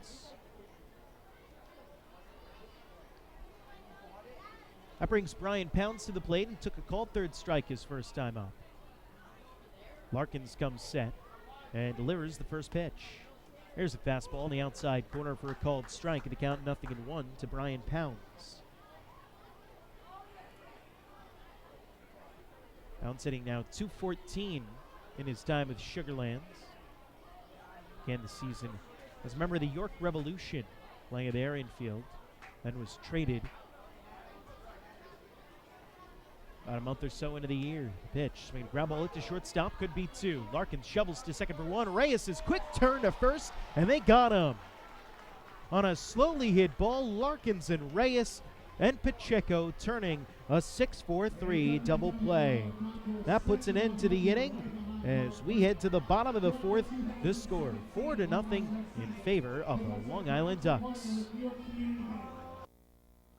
That brings Brian Pounds to the plate. He took a called third strike his first time up. Larkins comes set and delivers the first pitch. There's a fastball on the outside corner for a called strike, and the count 0-1 to Brian Pounds. Pounds hitting now .214 in his time with Sugarlands. Began the season as a member of the York Revolution, playing at the Arian Field, then was traded about a month or so into the year. Pitch, swing, ground ball hit to shortstop, could be 2. Larkins shovels to second for 1. Reyes' quick turn to first, and they got him. On a slowly hit ball, Larkins and Reyes and Pacheco turning a 6-4-3 double play. That puts an end to the inning as we head to the bottom of the 4th. The score 4-0 in favor of the Long Island Ducks.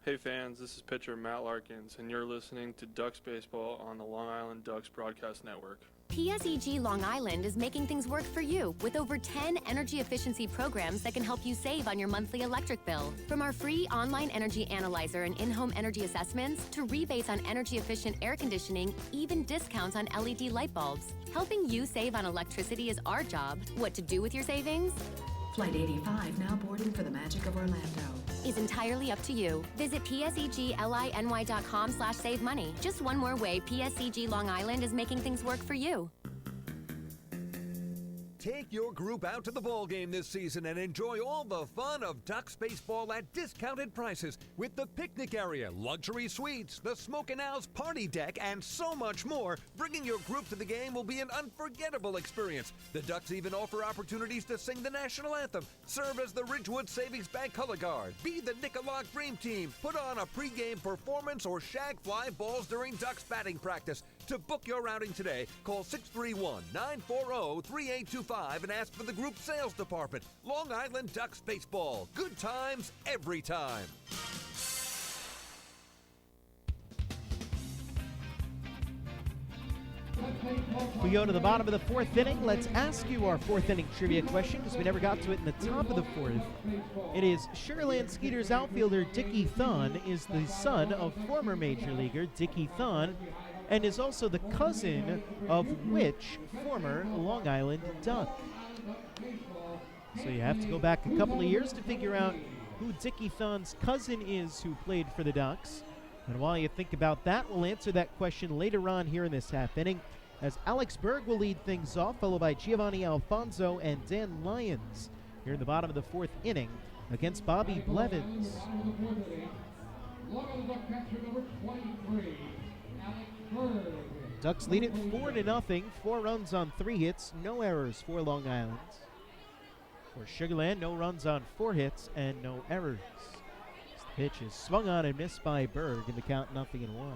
Hey fans, this is pitcher Matt Larkins, and you're listening to Ducks Baseball on the Long Island Ducks Broadcast Network. PSEG Long Island is making things work for you with over 10 energy efficiency programs that can help you save on your monthly electric bill. From our free online energy analyzer and in-home energy assessments to rebates on energy-efficient air conditioning, even discounts on LED light bulbs. Helping you save on electricity is our job. What to do with your savings? Flight 85 now boarding for the magic of Orlando. Is entirely up to you. Visit psegly.com/save money. Just one more way PSEG Long Island is making things work for you. Take your group out to the ball game this season and enjoy all the fun of Ducks baseball at discounted prices with the picnic area, luxury suites, the Smokin' Owl's party deck, and so much more. Bringing your group to the game will be an unforgettable experience. The Ducks even offer opportunities to sing the national anthem, serve as the Ridgewood Savings Bank color guard, be the Nicolak Dream Team, put on a pregame performance, or shag fly balls during Ducks batting practice. To book your outing today, call 631-940-3825 and ask for the group sales department. Long Island Ducks Baseball. Good times every time. We go to the bottom of the 4th inning. Let's ask you our 4th inning trivia question because we never got to it in the top of the 4th. It is Sugarland Skeeters outfielder Dickie Thun is the son of former Major Leaguer Dickie Thun and is also the cousin of which former Long Island Duck? So you have to go back a couple of years to figure out who Dickie Thun's cousin is who played for the Ducks. And while you think about that, we'll answer that question later on here in this half inning as Alex Berg will lead things off, followed by Giovanni Alfonso and Dan Lyons here in the bottom of the 4th inning against Bobby Blevins. Ducks lead it 4-0, 4 runs on 3 hits, no errors for Long Island. For Sugarland, no runs on 4 hits and no errors. The pitch is swung on and missed by Berg, and the count 0-1.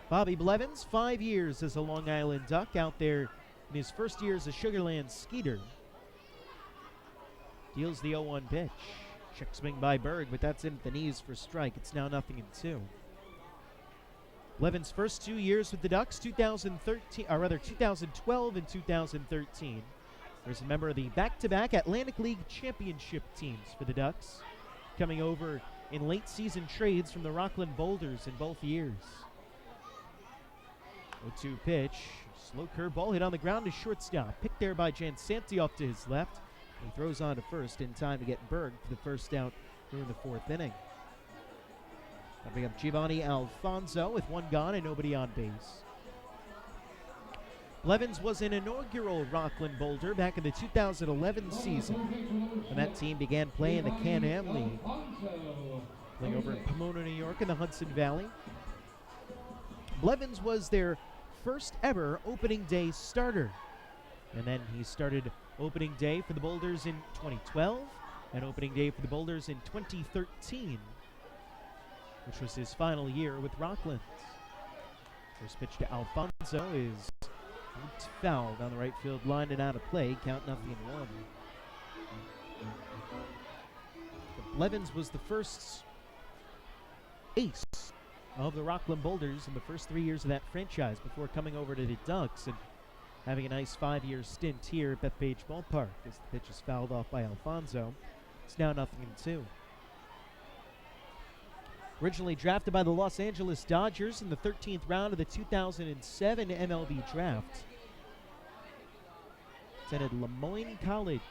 Bobby Blevins, 5 years as a Long Island Duck, out there in his first year as a Sugarland Skeeter. Deals the 0-1 pitch. Check swing by Berg, but that's in at the knees for strike. It's now 0-2. Blevins' first 2 years with the Ducks, 2012 and 2013. There's a member of the back-to-back Atlantic League Championship teams for the Ducks, coming over in late season trades from the Rockland Boulders in both years. 0-2 pitch, slow curveball hit on the ground to shortstop. Picked there by Jansanti off to his left. He throws on to first in time to get Berg for the first out during the 4th inning. Coming up, Giovanni Alfonso with 1 gone and nobody on base. Blevins was an inaugural Rockland Boulder back in the 2011 season, when that team began playing in the Can-Am League, playing over in Pomona, New York in the Hudson Valley. Blevins was their first ever opening day starter, and then he started opening day for the Boulders in 2012 and opening day for the Boulders in 2013, which was his final year with Rockland. First pitch to Alfonso is fouled on the right field line and out of play. Count 0-1. Blevins was the first ace of the Rockland Boulders in the first 3 years of that franchise before coming over to the Ducks and having a nice 5-year stint here at Bethpage Ballpark as the pitch is fouled off by Alfonso. It's now 0-2. Originally drafted by the Los Angeles Dodgers in the 13th round of the 2007 MLB draft. Attended Lemoyne College.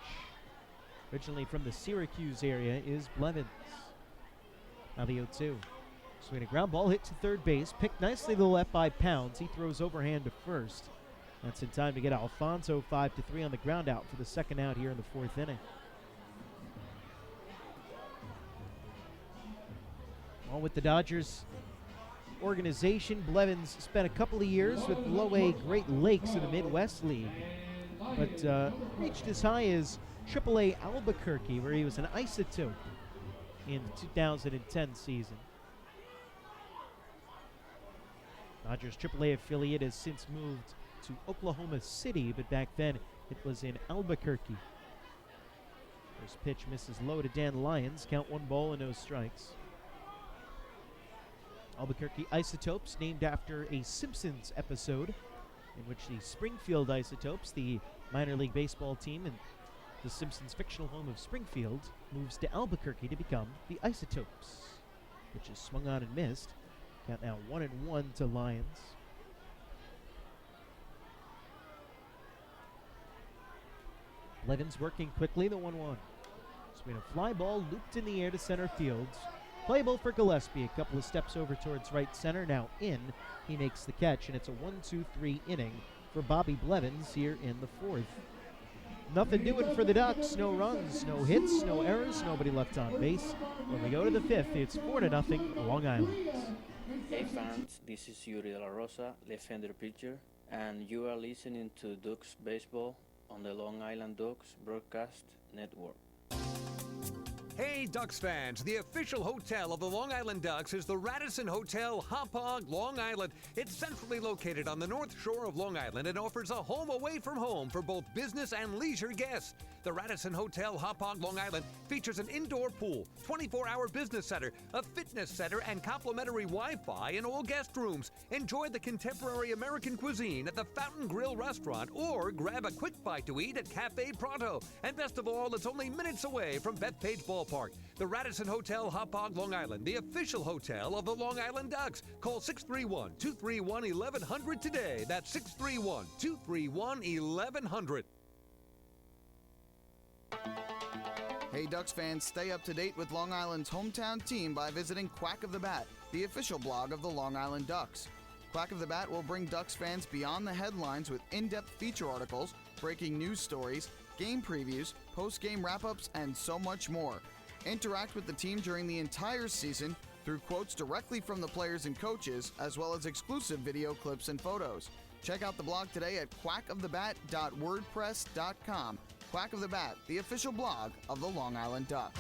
Originally from the Syracuse area is Blevins. Now the 0-2. Swing a ground ball hit to third base. Picked nicely to the left by Pounds. He throws overhand to first. That's in time to get Alfonso 5-3 on the ground out for the second out here in the 4th inning. All with the Dodgers organization, Blevins spent a couple of years with low-A Great Lakes in the Midwest League, but reached as high as AAA Albuquerque, where he was an isotope in the 2010 season. Dodgers AAA affiliate has since moved to Oklahoma City, but back then it was in Albuquerque. First pitch misses low to Dan Lyons. Count 1 ball and no strikes. Albuquerque Isotopes, named after a Simpsons episode in which the Springfield Isotopes, the minor league baseball team and the Simpsons' fictional home of Springfield, moves to Albuquerque to become the Isotopes, which is swung on and missed. Count now 1-1 to Lyons. Blevins working quickly, the 1-1. Swing a fly ball looped in the air to center field. Playable for Gillespie, a couple of steps over towards right center, now in. He makes the catch, and it's a 1-2-3 inning for Bobby Blevins here in the 4th. Nothing doing for the Ducks. No runs, no hits, no errors, nobody left on base. When we go to the 5th, it's 4-0 Long Island. Hey fans, this is Yuri De La Rosa, left-hander pitcher, and you are listening to Ducks Baseball on the Long Island Ducks Broadcast Network. Hey Ducks fans, the official hotel of the Long Island Ducks is the Radisson Hotel, Hauppauge, Long Island. It's centrally located on the north shore of Long Island and offers a home away from home for both business and leisure guests. The Radisson Hotel, Hauppauge, Long Island features an indoor pool, 24-hour business center, a fitness center, and complimentary Wi-Fi in all guest rooms. Enjoy the contemporary American cuisine at the Fountain Grill restaurant or grab a quick bite to eat at Cafe Pronto. And best of all, it's only minutes away from Bethpage Ballpark. The Radisson Hotel, Hauppauge, Long Island, the official hotel of the Long Island Ducks. Call 631-231-1100 today. That's 631-231-1100. Hey Ducks fans, stay up to date with Long Island's hometown team by visiting Quack of the Bat, the official blog of the Long Island Ducks. Quack of the Bat will bring Ducks fans beyond the headlines with in-depth feature articles, breaking news stories, game previews, post-game wrap-ups, and so much more. Interact with the team during the entire season through quotes directly from the players and coaches, as well as exclusive video clips and photos. Check out the blog today at quackofthebat.wordpress.com. Quack of the Bat, the official blog of the Long Island Ducks.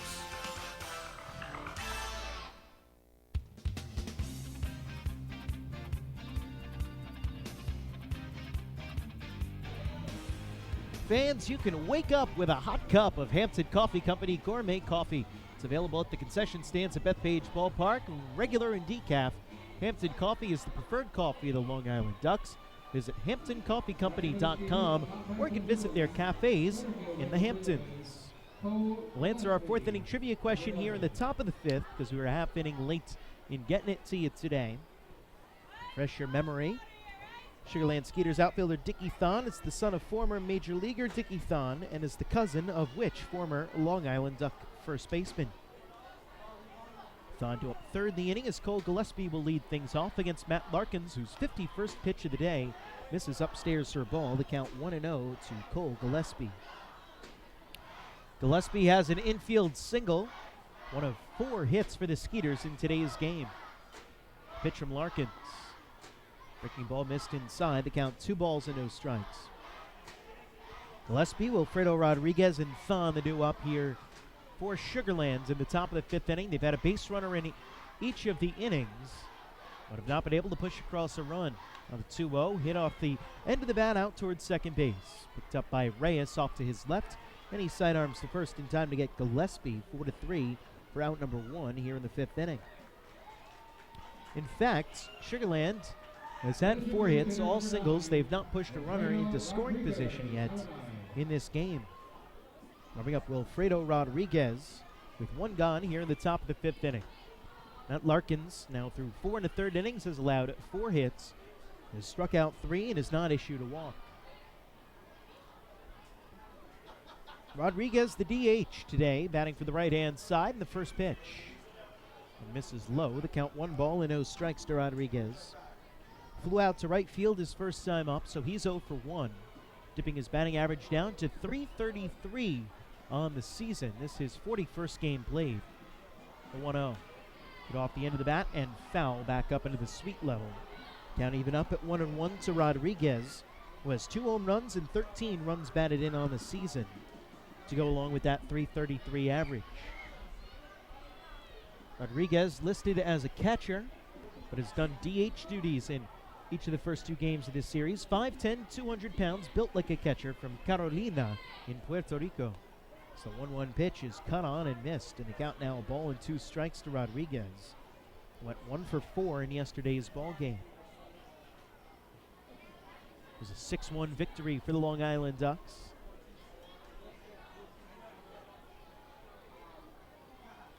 Fans, you can wake up with a hot cup of Hampton Coffee Company gourmet coffee. It's available at the concession stands at Bethpage Ballpark, regular and decaf. Hampton Coffee is the preferred coffee of the Long Island Ducks. Visit HamptonCoffeeCompany.com or you can visit their cafes in the Hamptons. We'll answer our fourth inning trivia question here in the top of the fifth because we were a half inning late in getting it to you today. Refresh your memory. Sugarland Skeeters outfielder Dickie Thon is the son of former Major Leaguer Dickie Thon and is the cousin of which former Long Island Duck first baseman. Thon to up third in the inning as Cole Gillespie will lead things off against Matt Larkins, whose 51st pitch of the day misses upstairs for a ball. The count 1-0 to Cole Gillespie. Gillespie has an infield single, one of 4 hits for the Skeeters in today's game. Pitch from Larkins. Breaking ball missed inside. The count 2 balls and no strikes. Gillespie, Wilfredo Rodriguez, and Thon the new up here for Sugarlands in the top of the 5th inning. They've had a base runner in each of the innings, but have not been able to push across a run. On the 2-0, hit off the end of the bat out towards second base. Picked up by Reyes off to his left, and he sidearms the first in time to get Gillespie 4-3 for out number 1 here in the 5th inning. In fact, Sugarland has had 4 hits, all singles. They've not pushed a runner into scoring position yet in this game. Warming up Wilfredo Rodriguez with 1 gone here in the top of the 5th inning. Matt Larkins, now through 4 1/3 innings, has allowed 4 hits, has struck out 3, and has not issued a walk. Rodriguez, the DH today, batting for the right-hand side in the first pitch. And misses low. The count 1 ball and no strikes to Rodriguez. Flew out to right field his first time up, so he's 0 for 1, dipping his batting average down to .333 on the season. This is his 41st game played. The 1-0. Get off the end of the bat and foul back up into the sweet level. Count even up at 1-1 to Rodriguez, who has 2 home runs and 13 runs batted in on the season to go along with that .333 average. Rodriguez listed as a catcher, but has done DH duties in each of the first 2 games of this series. 5'10", 200 pounds, built like a catcher from Carolina in Puerto Rico. So 1-1 pitch is cut on and missed, and the count now 1 ball and 2 strikes to Rodriguez. Went 1 for 4 in yesterday's ball game. It was a 6-1 victory for the Long Island Ducks.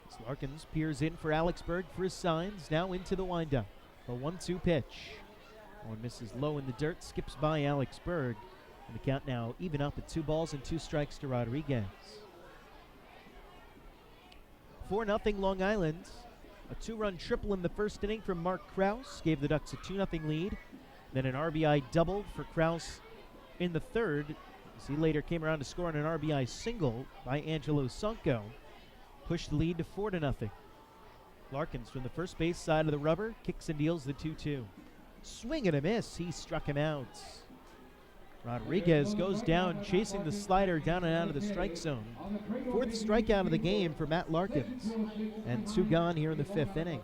As Larkins peers in for Alexberg for his signs, now into the windup. A 1-2 pitch. One misses low in the dirt, skips by Alexberg, and the count now even up at 2 balls and 2 strikes to Rodriguez. 4-0 Long Island. A 2-run triple in the first inning from Mark Krause gave the Ducks a 2-0 lead. Then an RBI double for Krause in the third, as he later came around to score on an RBI single by Angelo Sunko. Pushed the lead to 4-0. Larkins from the first base side of the rubber kicks and deals the 2-2. Swing and a miss. He struck him out. Rodriguez goes down, chasing the slider down and out of the strike zone. 4th strikeout of the game for Matt Larkins. And 2 gone here in the 5th inning.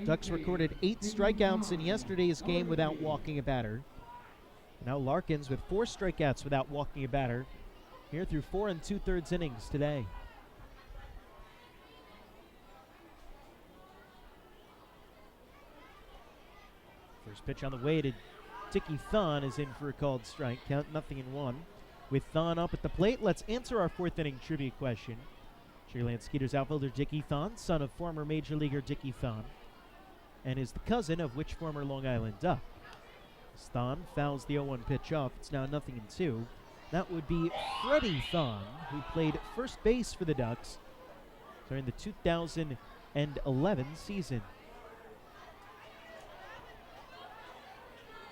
Ducks recorded 8 strikeouts in yesterday's game without walking a batter. Now Larkins with 4 strikeouts without walking a batter here through 4 2/3 innings today. First pitch on the way to Dickie Thon is in for a called strike. Count 0-1. With Thon up at the plate, let's answer our 4th inning trivia question. Sugarland Skeeters outfielder Dickie Thon, son of former Major Leaguer Dickie Thon, and is the cousin of which former Long Island Duck? As Thon fouls the 0-1 pitch off, it's now 0-2. That would be Freddie Thon, who played first base for the Ducks during the 2011 season.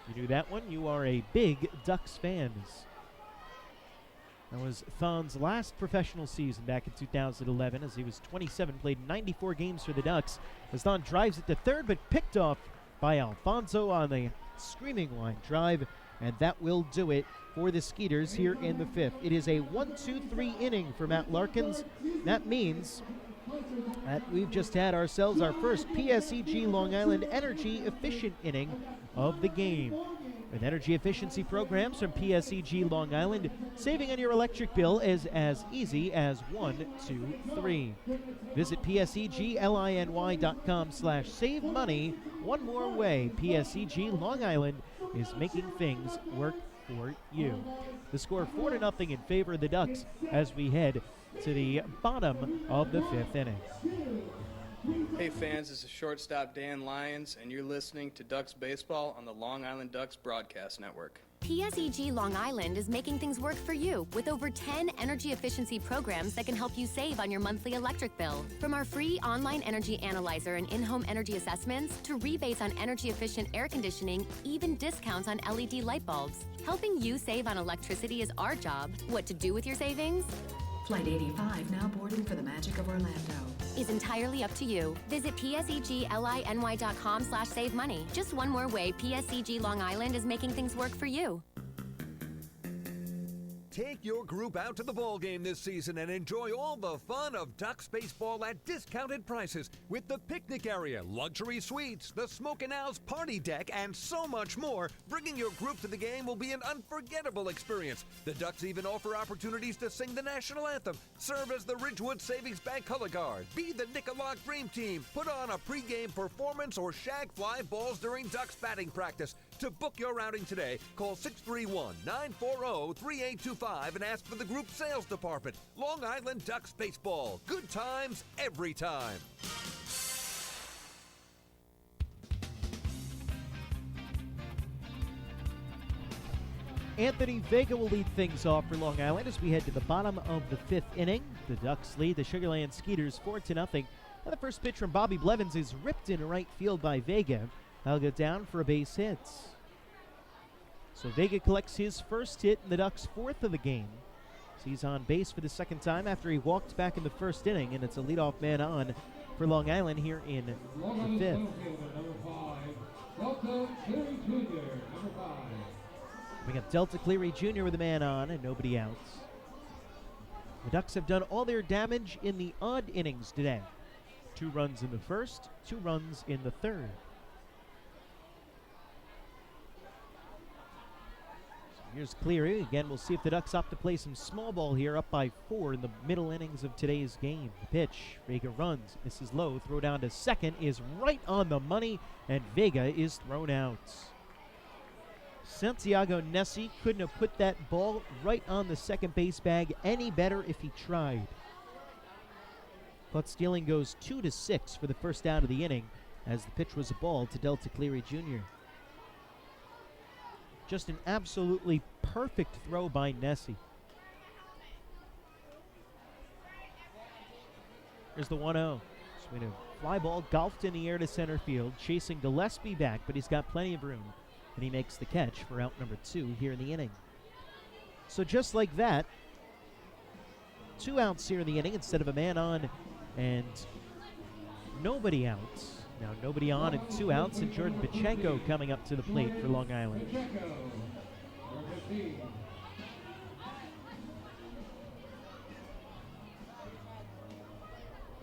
You knew that one? You are a big Ducks fan. That was Thon's last professional season back in 2011 as he was 27, played 94 games for the Ducks. As Thon drives it to third, but picked off by Alfonso on the screaming line drive, and that will do it for the Skeeters here in the fifth. It is a 1-2-3 inning for Matt Larkins. That means that we've just had ourselves our first PSEG Long Island Energy efficient inning of the game. With energy efficiency programs from PSEG Long Island, saving on your electric bill is as easy as 1, 2, 3. Visit PSEGLINY.com/save money. One more way, PSEG Long Island is making things work for you. The score 4-0 in favor of the Ducks as we head to the bottom of the fifth inning. Hey fans, this is shortstop Dan Lyons, and you're listening to Ducks Baseball on the Long Island Ducks Broadcast Network. PSEG Long Island is making things work for you with over 10 energy efficiency programs that can help you save on your monthly electric bill. From our free online energy analyzer and in-home energy assessments to rebates on energy-efficient air conditioning, even discounts on LED light bulbs. Helping you save on electricity is our job. What to do with your savings? Flight 85 now boarding for the magic of Orlando. Is entirely up to you. Visit PSEGLINY.com/save money. Just one more way PSEG Long Island is making things work for you. Take your group out to the ball game this season and enjoy all the fun of Ducks baseball at discounted prices with the picnic area, luxury suites, the Smokin' Owls party deck, and so much more. Bringing your group to the game will be an unforgettable experience. The Ducks even offer opportunities to sing the national anthem, serve as the Ridgewood Savings Bank color guard, be the Nicolak Dream Team, put on a pregame performance, or shag fly balls during Ducks batting practice. To book your outing today, call 631-940-3825 and ask for the group sales department. Long Island Ducks Baseball. Good times every time. Anthony Vega will lead things off for Long Island as we head to the bottom of the fifth inning. The Ducks lead the Sugarland Skeeters 4-0. And the first pitch from Bobby Blevins is ripped in right field by Vega. That'll go down for a base hit. So Vega collects his first hit in the Ducks' fourth of the game. So he's on base for the second time after he walked back in the first inning, and it's a leadoff man on for Long Island here in the fifth. We got Delta Cleary Jr. with a man on and nobody out. The Ducks have done all their damage in the odd innings today. 2 runs in the first, 2 runs in the third. Here's Cleary. Again, we'll see if the Ducks opt to play some small ball here, up by 4 in the middle innings of today's game. The pitch, Vega runs, misses low, throw down to second is right on the money, and Vega is thrown out. Santiago Nessie couldn't have put that ball right on the second base bag any better if he tried. Caught stealing goes 2-6 for the first out of the inning, as the pitch was a ball to Delta Cleary Jr. Just an absolutely perfect throw by Nessie. Here's the 1-0. Swing a fly ball golfed in the air to center field, chasing Gillespie back, but he's got plenty of room, and he makes the catch for out number 2 here in the inning. So just like that, 2 outs here in the inning instead of a man on and nobody out. Now nobody on and 2 outs, and Jordan Pacheco coming up to the plate for Long Island.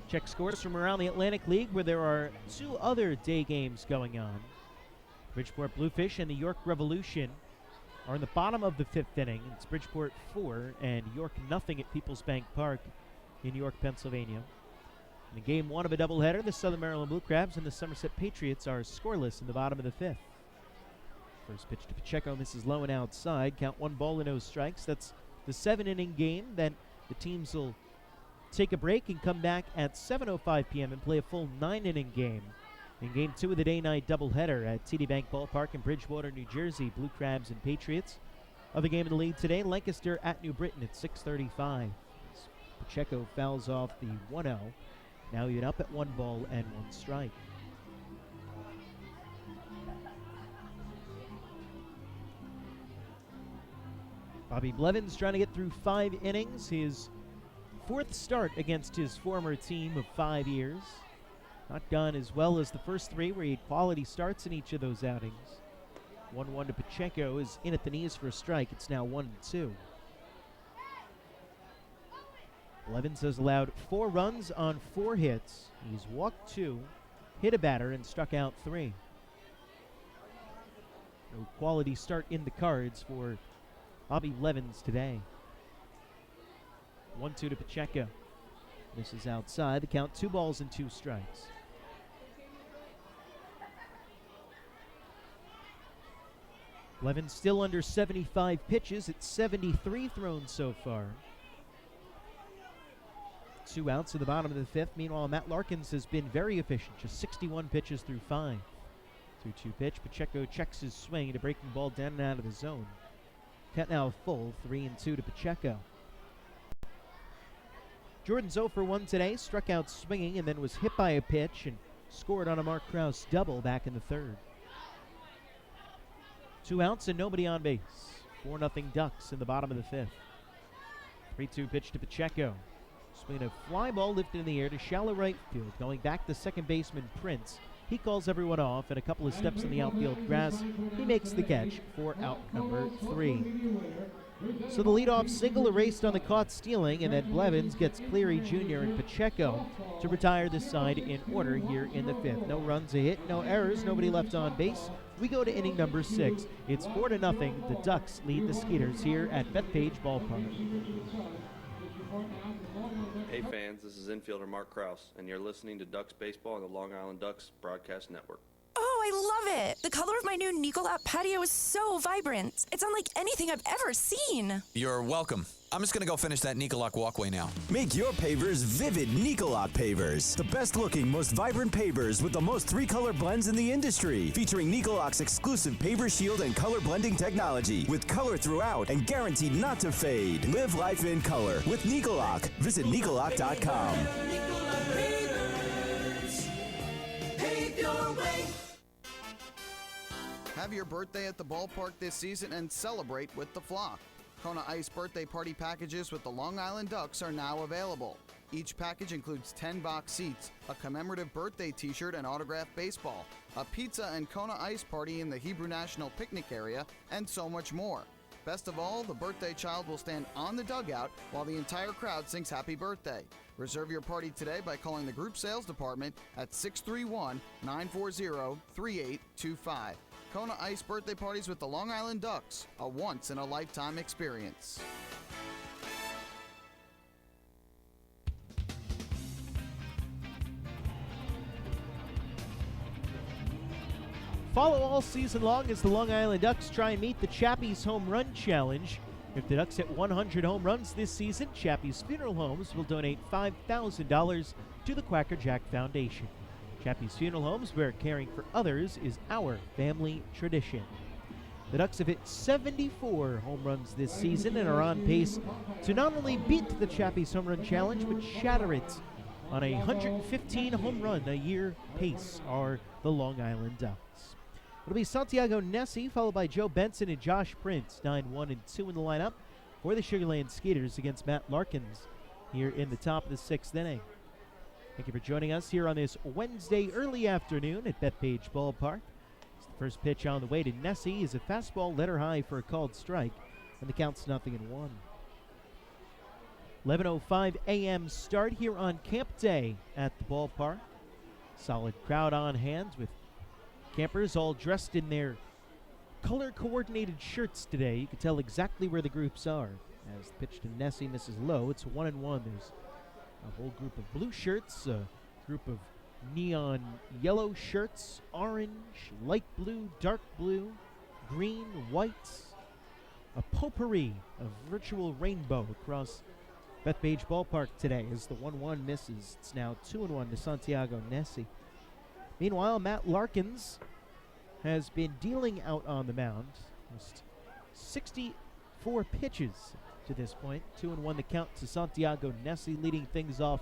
Check scores from around the Atlantic League, where there are 2 other day games going on. Bridgeport Bluefish and the York Revolution are in the bottom of the 5th inning. It's Bridgeport 4 and York nothing at Peoples Bank Park in York, Pennsylvania. In game 1 of a doubleheader, the Southern Maryland Blue Crabs and the Somerset Patriots are scoreless in the bottom of the 5th. First pitch to Pacheco misses low and outside. Count 1 ball and no strikes. That's the 7-inning game. Then the teams will take a break and come back at 7:05 p.m. and play a full 9-inning game. In game 2 of the day-night doubleheader at TD Bank Ballpark in Bridgewater, New Jersey, Blue Crabs and Patriots. Other game in the league today, Lancaster at New Britain at 6:35. Pacheco fouls off the 1-0. Now even up at 1 ball and 1 strike. Bobby Blevins trying to get through 5 innings, his 4th start against his former team of 5 years. Not gone as well as the first 3, where he had quality starts in each of those outings. 1-1 to Pacheco is in at the knees for a strike. It's now 1-2. Blevins has allowed 4 runs on 4 hits. He's walked 2, hit a batter, and struck out 3. No quality start in the cards for Bobby Blevins today. 1-2 to Pacheco. This is outside. The count 2 balls and 2 strikes. Blevins still under 75 pitches. It's 73 thrown so far. 2 outs in the bottom of the 5th. Meanwhile, Matt Larkins has been very efficient. Just 61 pitches through 5. 2-2 pitch. Pacheco checks his swing to break the ball down and out of the zone. Count now full. 3-2 to Pacheco. Jordan's 0 for 1 today. Struck out swinging and then was hit by a pitch and scored on a Mark Krause double back in the 3rd. 2 outs and nobody on base. 4-0 Ducks in the bottom of the 5th. 3-2 pitch to Pacheco. Swing a fly ball lifted in the air to shallow right field. Going back to second baseman Prince. He calls everyone off, and a couple of steps in the outfield grass. He makes the catch for out number 3. So the leadoff single erased on the caught stealing, and then Blevins gets Cleary Jr. and Pacheco to retire this side in order here in the 5th. No runs, a hit, no errors, nobody left on base. We go to inning number 6. It's 4-0. The Ducks lead the Skeeters here at Bethpage Ballpark. Hey fans, this is infielder Mark Krause, and you're listening to Ducks Baseball on the Long Island Ducks Broadcast Network. Oh, I love it! The color of my new Nicolot patio is so vibrant. It's unlike anything I've ever seen. You're welcome. I'm just going to go finish that Nicolot walkway now. Make your pavers vivid Nicolot pavers. The best looking, most vibrant pavers with the most 3-color blends in the industry. Featuring Nicolot's exclusive paver shield and color blending technology. With color throughout and guaranteed not to fade. Live life in color with Nicolot. Visit Nicolot.com. Have your birthday at the ballpark this season and celebrate with the flock. Kona Ice birthday party packages with the Long Island Ducks are now available. Each package includes 10 box seats, a commemorative birthday t-shirt and autographed baseball, a pizza and Kona Ice party in the Hebrew National Picnic area, and so much more. Best of all, the birthday child will stand on the dugout while the entire crowd sings happy birthday. Reserve your party today by calling the group sales department at 631-940-3825. Kona Ice birthday parties with the Long Island Ducks, a once-in-a-lifetime experience. Follow all season long as the Long Island Ducks try and meet the Chappie's Home Run Challenge. If the Ducks hit 100 home runs this season, Chappie's Funeral Homes will donate $5,000 to the Quacker Jack Foundation. Chappie's Funeral Homes, where caring for others is our family tradition. The Ducks have hit 74 home runs this season and are on pace to not only beat the Chappie's Home Run Challenge, but shatter it. On a 115 home run a year pace are the Long Island Ducks. It'll be Santiago Nessie, followed by Joe Benson and Josh Prince, 9-1 and 2 in the lineup for the Sugarland Skeeters against Matt Larkins here in the top of the 6th inning. Thank you for joining us here on this Wednesday early afternoon at Bethpage Ballpark. The first pitch on the way to Nessie is a fastball letter high for a called strike, and the count's 0-1. 11:05 a.m. start here on Camp Day at the ballpark. Solid crowd on hand with campers all dressed in their color-coordinated shirts today. You can tell exactly where the groups are. As the pitch to Nessie misses low, it's 1-1. There's a whole group of blue shirts, a group of neon yellow shirts, orange, light blue, dark blue, green, white, a potpourri of virtual rainbow across Bethpage Ballpark today as the 1-1 misses. It's now 2-1 to Santiago Nessie. Meanwhile, Matt Larkins has been dealing out on the mound. Just 64 pitches to this point. 2-1 the count to Santiago Nessie, leading things off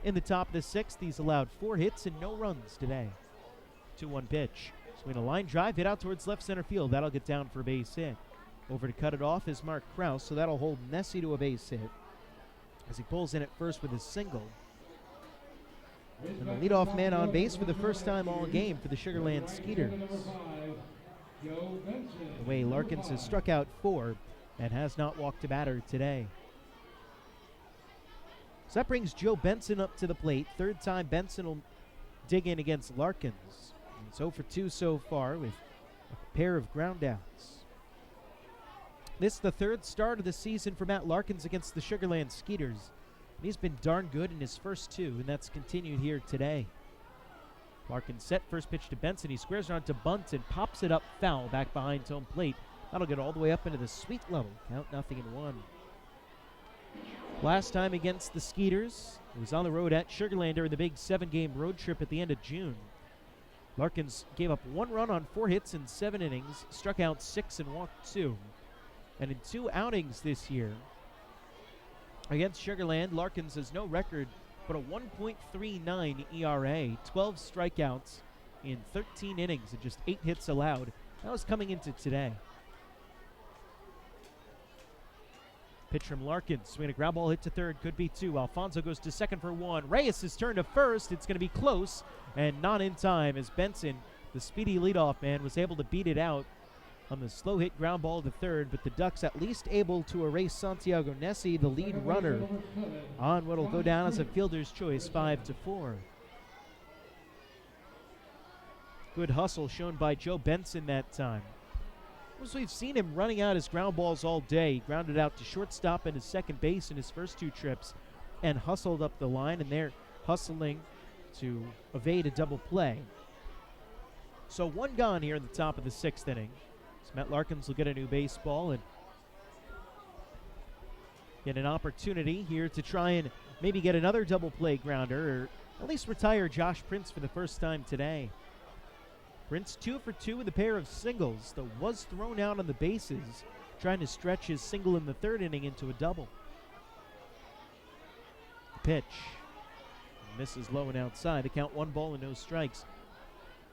in the top of the 6th. He's allowed 4 hits and no runs today. 2-1 pitch. Swing a line drive, hit out towards left center field. That'll get down for a base hit. Over to cut it off is Mark Krause, so that'll hold Nessie to a base hit as he pulls in at first with his single. And the leadoff man on base for the first time all game for the Sugarland Skeeters. The way Larkins has struck out 4 and has not walked a batter today. So that brings Joe Benson up to the plate. Third time Benson will dig in against Larkins. He's 0 for 2 so far with a pair of ground outs. This is the third start of the season for Matt Larkins against the Sugarland Skeeters. And he's been darn good in his first 2, and that's continued here today. Larkins set first pitch to Benson. He squares around to bunt and pops it up foul back behind home plate. That'll get all the way up into the sweet level. Count 0-1. Last time against the Skeeters, it was on the road at Sugarland during the big 7-game road trip at the end of June. Larkins gave up 1 run on 4 hits in 7 innings, struck out 6 and walked 2. And in 2 outings this year against Sugarland, Larkins has no record but a 1.39 ERA, 12 strikeouts in 13 innings and just 8 hits allowed. That was coming into today. Pitch from Larkins, swinging a ground ball hit to third, could be 2. Alfonso goes to second for 1. Reyes' turn to first. It's going to be close and not in time as Benson, the speedy leadoff man, was able to beat it out on the slow hit ground ball to third, but the Ducks at least able to erase Santiago Nessie, the lead runner, on what will go down as a fielder's choice, 5-4. Good hustle shown by Joe Benson that time. As we've seen him running out his ground balls all day. He grounded out to shortstop and his second base in his first 2 trips and hustled up the line, and they're hustling to evade a double play. So 1 gone here in the top of the 6th inning. So Matt Larkins will get a new baseball and get an opportunity here to try and maybe get another double play grounder, or at least retire Josh Prince for the first time today. Prince 2 for 2 with a pair of singles, though was thrown out on the bases, trying to stretch his single in the 3rd inning into a double. The pitch misses low and outside. The count 1 ball and no strikes.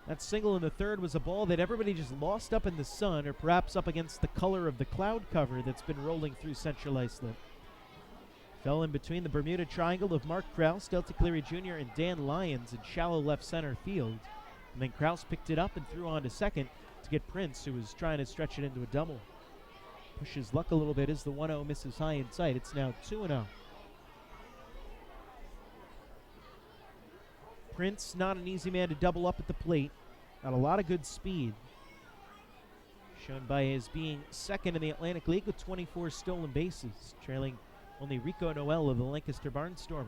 That single in the 3rd was a ball that everybody just lost up in the sun, or perhaps up against the color of the cloud cover that's been rolling through Central Islip. Fell in between the Bermuda Triangle of Mark Krause, Delta Cleary Jr., and Dan Lyons in shallow left center field. And then Krause picked it up and threw on to second to get Prince, who was trying to stretch it into a double. Pushes luck a little bit as the 1-0 misses high in sight. It's now 2-0. Prince, not an easy man to double up at the plate. Got a lot of good speed, shown by his being second in the Atlantic League with 24 stolen bases, trailing only Rico Noel of the Lancaster Barnstormers.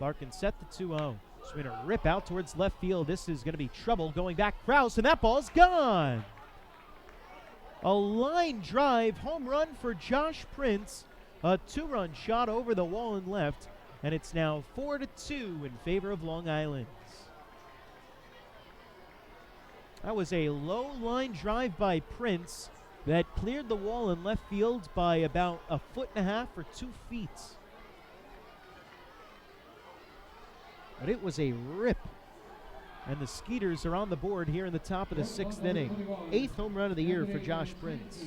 Larkins set the 2-0. Swing a rip out towards left field. This is going to be trouble. Going back, Krause, and that ball's gone. A line drive home run for Josh Prince. A 2-run shot over the wall and left. And it's now 4-2 in favor of Long Island. That was a low line drive by Prince that cleared the wall in left field by about 1.5 or 2 feet. But it was a rip. And the Skeeters are on the board here in the top of the 6th inning. 8th home run of the year for Josh Prince.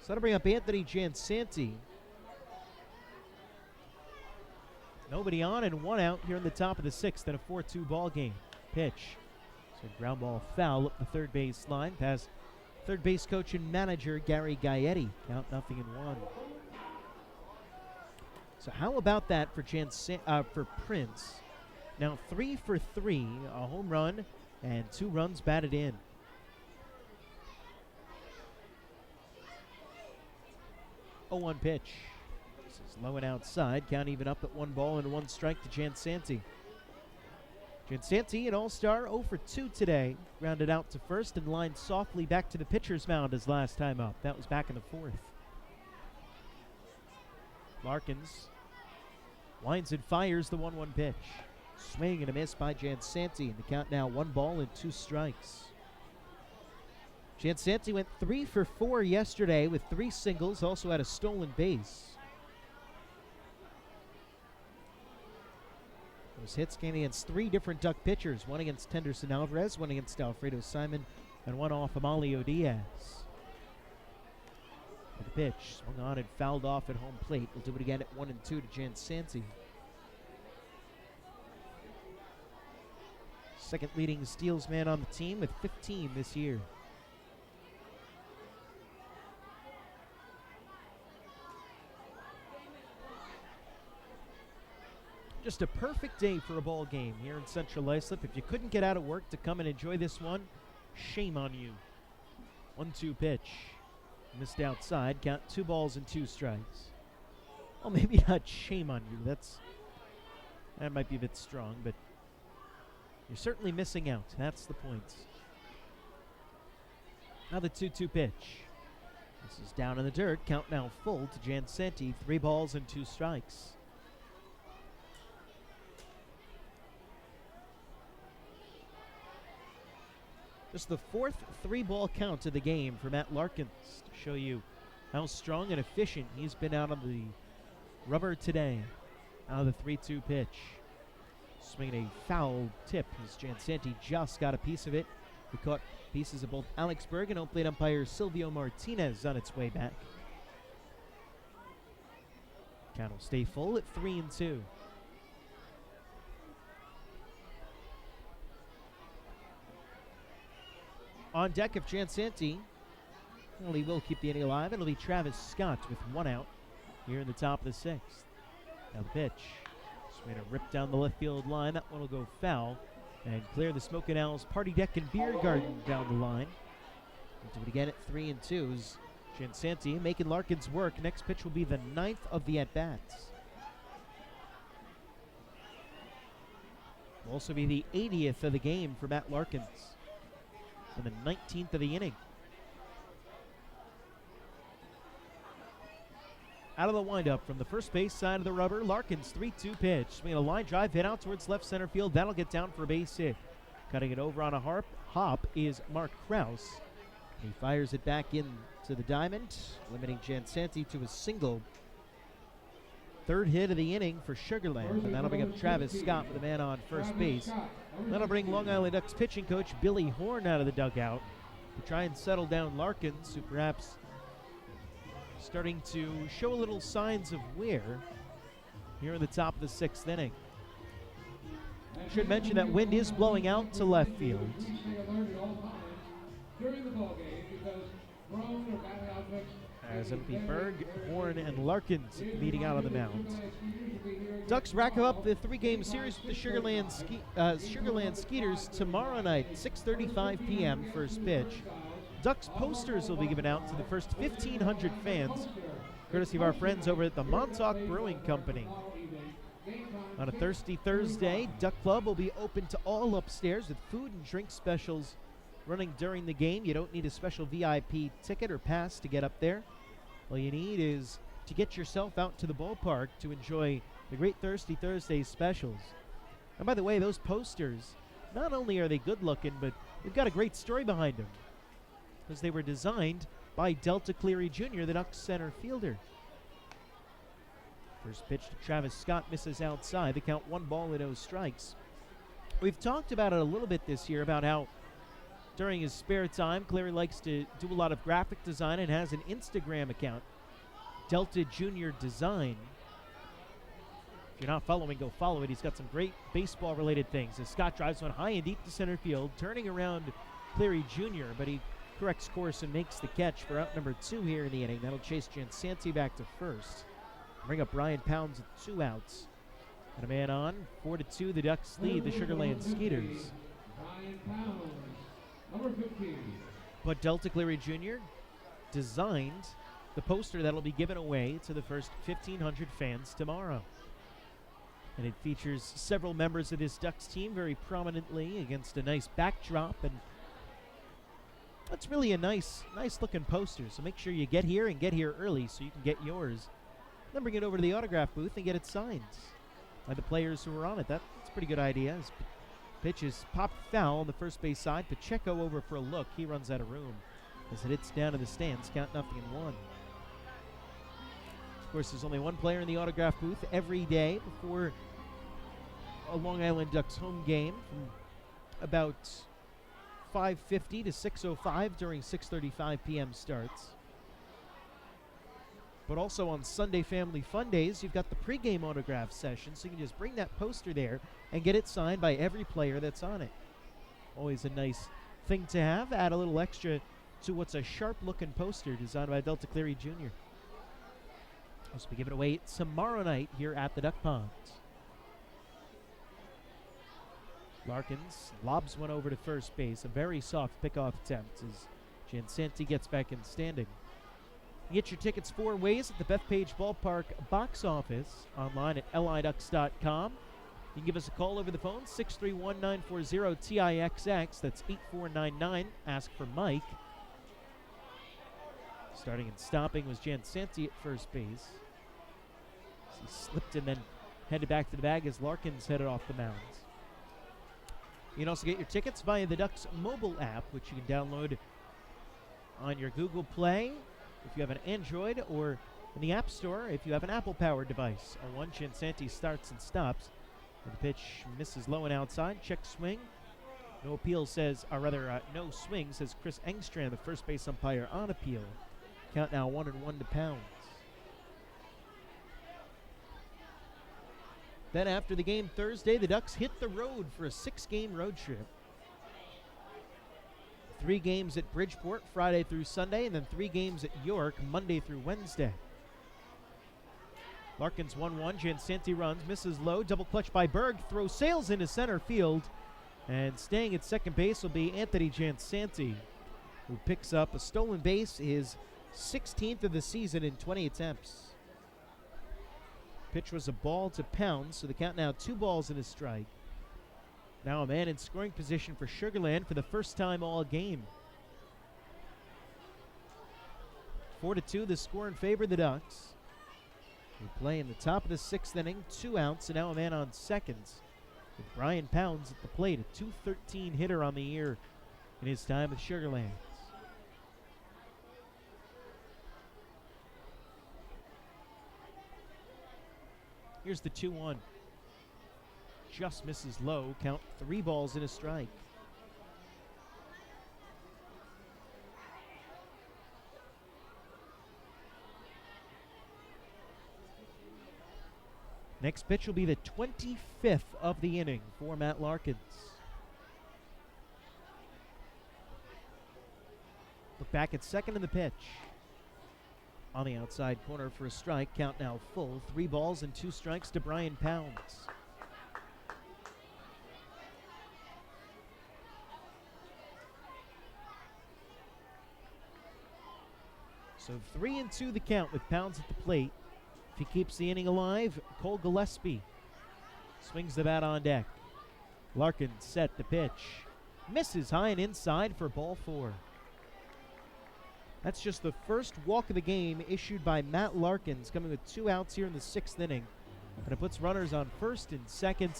So that'll bring up Anthony Jansanti. Nobody on and 1 out here in the top of the 6th in a 4-2 ball game. Pitch. So ground ball foul up the third base line past third base coach and manager Gary Gaetti. Count 0-1. So how about that for for Prince? Now 3 for 3, a home run and 2 runs batted in. Oh, 1 pitch. This is low and outside. Count even up at 1 ball and 1 strike to Jansanti. Jansanti, an all-star, 0 for 2 today. Grounded out to first and lined softly back to the pitcher's mound his last time up. That was back in the 4th. Larkins winds and fires the 1-1 pitch. Swing and a miss by Jansanti, and the count now 1 ball and 2 strikes. Jansanti went 3 for 4 yesterday with 3 singles, also had a stolen base. Those hits came against 3 different Duck pitchers, one against Tenderson Alvarez, one against Alfredo Simon, and one off Amalio Diaz. The pitch swung on and fouled off at home plate. We'll do it again at 1-2 to Jansanti. Second leading steals man on the team with 15 this year. Just a perfect day for a ball game here in Central Islip. If you couldn't get out of work to come and enjoy this one, shame on you. 1-2 pitch. Missed outside. Count 2 balls and 2 strikes. Well, maybe not shame on you. That might be a bit strong, but you're certainly missing out. That's the point. Now the 2-2 pitch. This is down in the dirt. Count now full to Jansanti. 3 balls and 2 strikes. Just the 4th 3-ball count of the game for Matt Larkins to show you how strong and efficient he's been out on the rubber today. Now the 3-2 pitch. Swinging a foul tip as Jansanti just got a piece of it. We caught pieces of both Alex Berg and home plate umpire Silvio Martinez on its way back. Count will stay full at 3-2. On deck of Jansanti, well, he will keep the inning alive. It'll be Travis Scott with 1 out here in the top of the 6th. Now the pitch. Swing a rip down the left field line. That one will go foul and clear the Smokin' Owls party deck and beer garden down the line. We'll do it again at 3-2. Jansanti making Larkins work. Next pitch will be the 9th of the at-bats. Will also be the 80th of the game for Matt Larkins. And the 19th of the inning. Out of the windup from the first base side of the rubber, Larkins 3-2 pitch. Swinging a line drive hit out towards left center field. That'll get down for a base hit. Cutting it over on a hop is Mark Krause. He fires it back into the diamond, limiting Jansanti to a single. 3rd hit of the inning for Sugarland, and that'll bring up Travis Scott with a man on first base. That'll bring Long Island Ducks pitching coach Billy Horn out of the dugout to try and settle down Larkins, who perhaps starting to show a little signs of wear here in the top of the 6th inning. Should mention that wind is blowing out to left field. As it'll be Berg, Horn, and Larkins leading out on the mound. Ducks rack up the 3-game series with the Sugarland Skeeters tomorrow night, 6:35 p.m. first pitch. Ducks posters will be given out to the first 1,500 fans, courtesy of our friends over at the Montauk Brewing Company. On a thirsty Thursday, Duck Club will be open to all upstairs with food and drink specials running during the game. You don't need a special VIP ticket or pass to get up there. All you need is to get yourself out to the ballpark to enjoy the great Thirsty Thursday specials. And by the way, those posters, not only are they good looking, but they've got a great story behind them, because they were designed by Delta Cleary Jr., the Ducks center fielder. First pitch to Travis Scott misses outside. The count 1 ball and 0 strikes. We've talked about it a little bit this year about how during his spare time, Cleary likes to do a lot of graphic design and has an Instagram account, Delta Junior Design. If you're not following, go follow it. He's got some great baseball-related things. As Scott drives one high and deep to center field, turning around Cleary Jr., but he corrects course and makes the catch for out number 2 here in the inning. That'll chase Jansanti back to first. Bring up Brian Pounds with 2 outs. And a man on. 4-2, the Ducks lead the Sugarland Skeeters. But Delta Cleary Jr. designed the poster that'll be given away to the first 1,500 fans tomorrow. And it features several members of this Ducks team very prominently against a nice backdrop. And that's really a nice looking poster. So make sure you get here and get here early so you can get yours. Then bring it over to the autograph booth and get it signed by the players who are on it. That's a pretty good idea. As pitch is popped foul on the first base side. Pacheco over for a look. He runs out of room as it hits down in the stands. Count 0-1. Of course, there's only one player in the autograph booth every day before a Long Island Ducks home game from about 5:50 to 6:05 during 6:35 p.m. starts. But also on Sunday Family Fun Days, you've got the pregame autograph session, so you can just bring that poster there and get it signed by every player that's on it. Always a nice thing to have. Add a little extra to what's a sharp-looking poster designed by Delta Cleary Jr. As we give it away tomorrow night here at the Duck Pond. Larkins lobs one over to first base. A very soft pickoff attempt as Jansanti gets back in standing. You get your tickets 4 ways at the Bethpage Ballpark box office, online at liducks.com. You can give us a call over the phone, 631-940-TIXX. That's 8499. Ask for Mike. Starting and stopping was Jansanti at first base. He slipped and then headed back to the bag as Larkins headed off the mound. You can also get your tickets via the Ducks mobile app, which you can download on your Google Play if you have an Android, or in the App Store if you have an Apple-powered device. On one, Jansanti starts and stops. And the pitch misses low and outside. Check swing. No appeal says, or rather, no swing, says Chris Engstrand, the first base umpire, on appeal. Count now 1-1 to Pounds. Then after the game Thursday, the Ducks hit the road for a 6-game road trip. 3 games at Bridgeport, Friday through Sunday, and then 3 games at York, Monday through Wednesday. Larkins 1-1, Jansanti runs, misses low, double clutch by Berg, throws sails into center field, and staying at second base will be Anthony Jansanti, who picks up a stolen base, his 16th of the season in 20 attempts. Pitch was a ball to Pounds, so the count now 2 balls and a strike. Now a man in scoring position for Sugarland for the first time all game. 4-2, the score in favor of the Ducks. We play in the top of the 6th inning, 2 outs, and now a man on seconds, with Brian Pounds at the plate, a .213 hitter on the year in his time with Sugarlands. Here's the 2-1. Just misses low. Count 3 balls and a strike. Next pitch will be the 25th of the inning for Matt Larkins. Look back at second in the pitch. On the outside corner for a strike. Count now full. 3 balls and 2 strikes to Brian Pounds. So 3-2 the count with Pounds at the plate. If he keeps the inning alive, Cole Gillespie swings the bat on deck. Larkins set the pitch. Misses high and inside for ball 4. That's just the first walk of the game issued by Matt Larkins, coming with 2 outs here in the 6th inning. And it puts runners on first and second.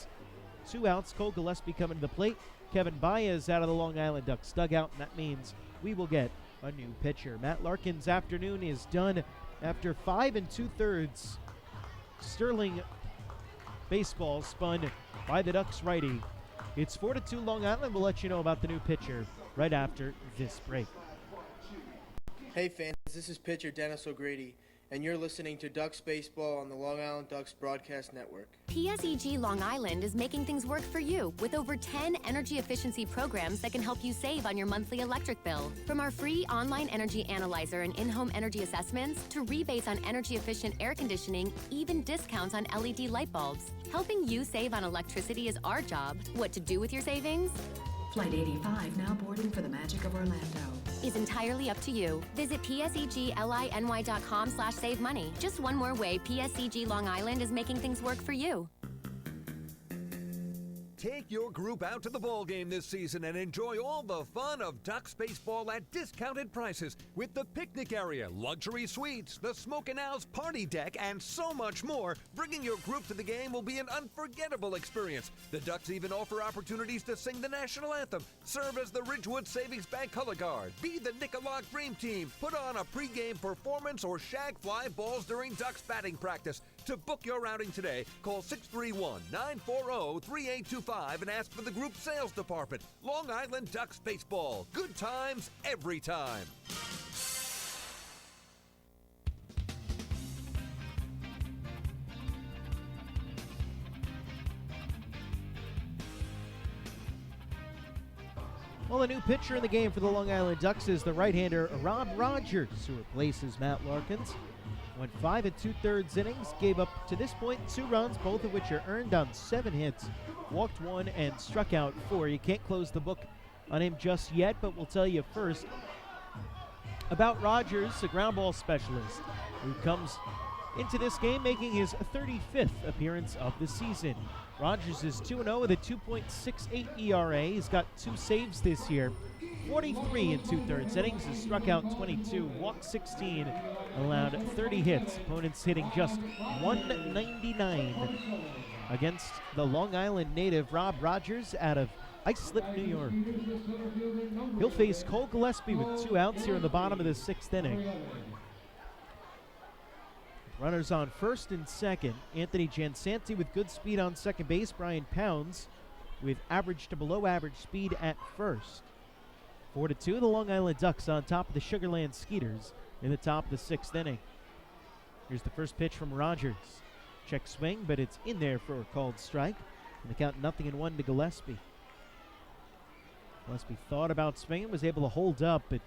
2 outs, Cole Gillespie coming to the plate. Kevin Baez out of the Long Island Ducks dugout, and that means we will get a new pitcher. Matt Larkins' afternoon is done after 5 2/3 sterling baseball spun by the Ducks righty. It's 4-2 Long Island. We'll let you know about the new pitcher right after this break. Hey fans, this is pitcher Dennis O'Grady, and you're listening to Ducks Baseball on the Long Island Ducks Broadcast Network. PSEG Long Island is making things work for you with over 10 energy efficiency programs that can help you save on your monthly electric bill. From our free online energy analyzer and in-home energy assessments to rebates on energy efficient air conditioning, even discounts on LED light bulbs. Helping you save on electricity is our job. What to do with your savings? Flight 85 now boarding for the magic of Orlando. Is entirely up to you. Visit psegly.com/save money. Just one more way PSEG Long Island is making things work for you. Take your group out to the ball game this season and enjoy all the fun of Ducks baseball at discounted prices with the picnic area, luxury suites, the Smokin' Owl's party deck, and so much more. Bringing your group to the game will be an unforgettable experience. The Ducks even offer opportunities to sing the national anthem, serve as the Ridgewood Savings Bank color guard, be the Nickolock Dream Team, put on a pregame performance, or shag fly balls during Ducks batting practice. To book your outing today, call 631-940-3825 and ask for the group sales department. Long Island Ducks Baseball. Good times every time. Well, the new pitcher in the game for the Long Island Ducks is the right-hander Rob Rogers, who replaces Matt Larkins. Went 5 2/3 innings, gave up to this point 2 runs, both of which are earned on 7 hits, walked 1 and struck out 4. You can't close the book on him just yet, but we'll tell you first about Rogers, a ground ball specialist, who comes into this game making his 35th appearance of the season. Rogers is 2-0 with a 2.68 ERA. He's got 2 saves this year. 43 2/3 innings, has struck out 22, walked 16, allowed 30 hits. Opponents hitting just 199 against the Long Island native Rob Rogers out of Islip, New York. He'll face Cole Gillespie with 2 outs here in the bottom of the 6th inning. Runners on first and second. Anthony Jansanti with good speed on second base. Brian Pounds with average to below average speed at first. 4-2, the Long Island Ducks on top of the Sugarland Skeeters in the top of the 6th inning. Here's the first pitch from Rogers. Check swing, but it's in there for a called strike. And the count 0-1 to Gillespie. Gillespie thought about swinging, was able to hold up, but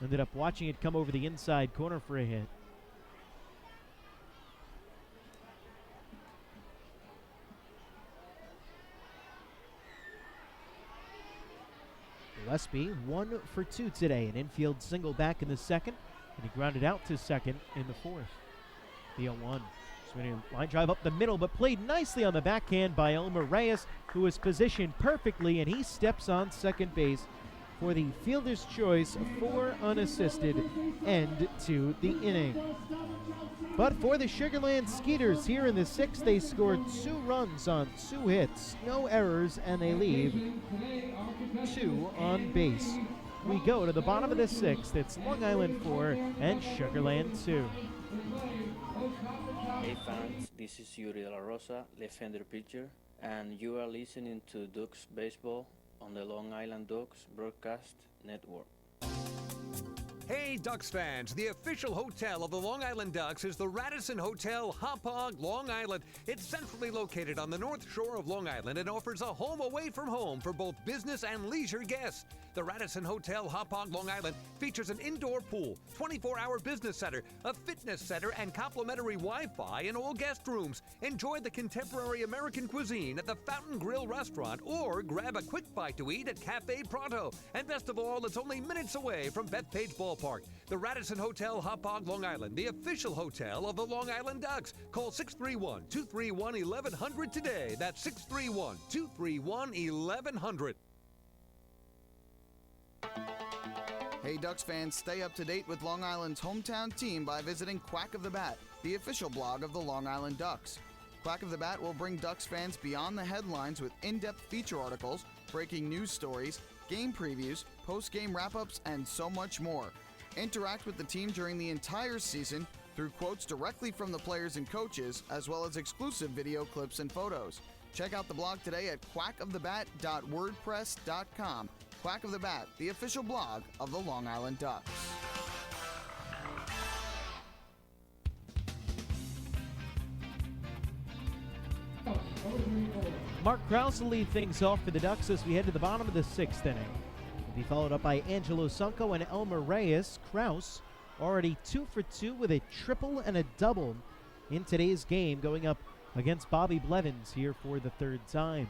ended up watching it come over the inside corner for a hit. Gillespie 1 for 2 today. An infield single back in the second, and he grounded out to second in the 4th. The 0-1. Swinging line drive up the middle, but played nicely on the backhand by Elmer Reyes, who was positioned perfectly, and he steps on second base for the fielder's choice for unassisted end to the inning. But for the Sugarland Skeeters here in the 6th, they scored 2 runs on 2 hits, no errors, and they leave 2 on base. We go to the bottom of the 6th. It's Long Island 4 and Sugarland 2. Hey fans, this is Yuri De La Rosa, left-hander pitcher, and you are listening to Ducks Baseball on the Long Island Ducks Broadcast Network. Hey Ducks fans, the official hotel of the Long Island Ducks is the Radisson Hotel, Hauppauge, Long Island. It's centrally located on the north shore of Long Island and offers a home away from home for both business and leisure guests. The Radisson Hotel, Hauppauge, Long Island features an indoor pool, 24-hour business center, a fitness center, and complimentary Wi-Fi in all guest rooms. Enjoy the contemporary American cuisine at the Fountain Grill restaurant or grab a quick bite to eat at Cafe Pronto. And best of all, it's only minutes away from Bethpage Ballpark. The Radisson Hotel, Hauppauge, Long Island, the official hotel of the Long Island Ducks. Call 631-231-1100 today. That's 631-231-1100. Hey Ducks fans, stay up to date with Long Island's hometown team by visiting Quack of the Bat, the official blog of the Long Island Ducks. Quack of the Bat will bring Ducks fans beyond the headlines with in-depth feature articles, breaking news stories, game previews, post-game wrap-ups, and so much more. Interact with the team during the entire season through quotes directly from the players and coaches, as well as exclusive video clips and photos. Check out the blog today at quackofthebat.wordpress.com. Quack of the Bat, the official blog of the Long Island Ducks. Mark Krause will lead things off for the Ducks as we head to the bottom of the 6th inning. He'll be followed up by Angelo Sunko and Elmer Reyes. Krause already 2 for 2 with a triple and a double in today's game, going up against Bobby Blevins here for the 3rd time.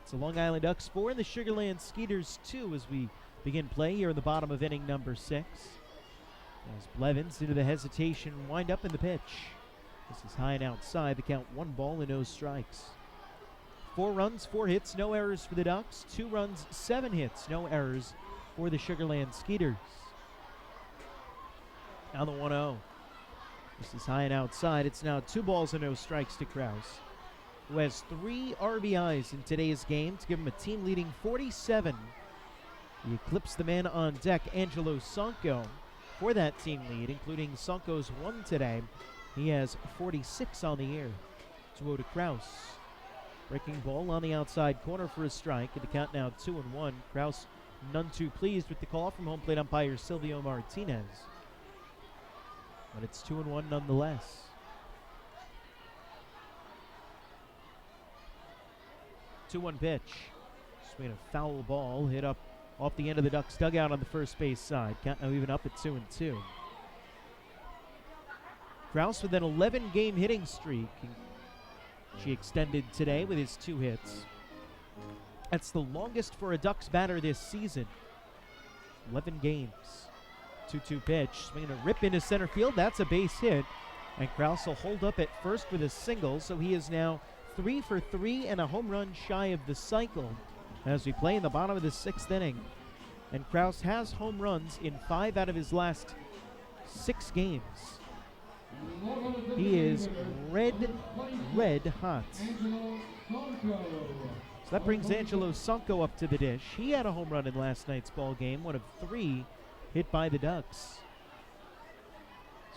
It's the Long Island Ducks 4 and the Sugarland Skeeters 2 as we begin play here in the bottom of inning number 6. As Blevins, due to the hesitation, wind up in the pitch. This is high and outside. The count 1 ball and no strikes. 4 runs, 4 hits, no errors for the Ducks. 2 runs, 7 hits, no errors for the Sugarland Skeeters. Now the 1-0. This is high and outside. It's now 2 balls and no strikes to Krause, who has 3 RBIs in today's game to give him a team-leading 47. He eclipsed the man on deck, Angelo Sonko, for that team lead, including Sonko's 1 today. He has 46 on the year. 2-0 to Kraus. Breaking ball on the outside corner for a strike, and the count now 2-1. Kraus none too pleased with the call from home plate umpire Silvio Martinez. But it's 2-1 nonetheless. Two-one pitch. Swing a foul ball hit up off the end of the Ducks dugout on the first base side. Count now even up at 2-2. Kraus with an 11-game hitting streak. She extended today with his 2 hits. That's the longest for a Ducks batter this season. 11 games. 2-2 pitch. Swinging a rip into center field. That's a base hit. And Kraus will hold up at first with a single, so he is now 3 for 3 and a home run shy of the cycle as we play in the bottom of the 6th inning. And Kraus has home runs in 5 out of his last 6 games. He is red hot. So that brings Angelo Sonko up to the dish. He had a home run in last night's ball game, one of 3 hit by the Ducks.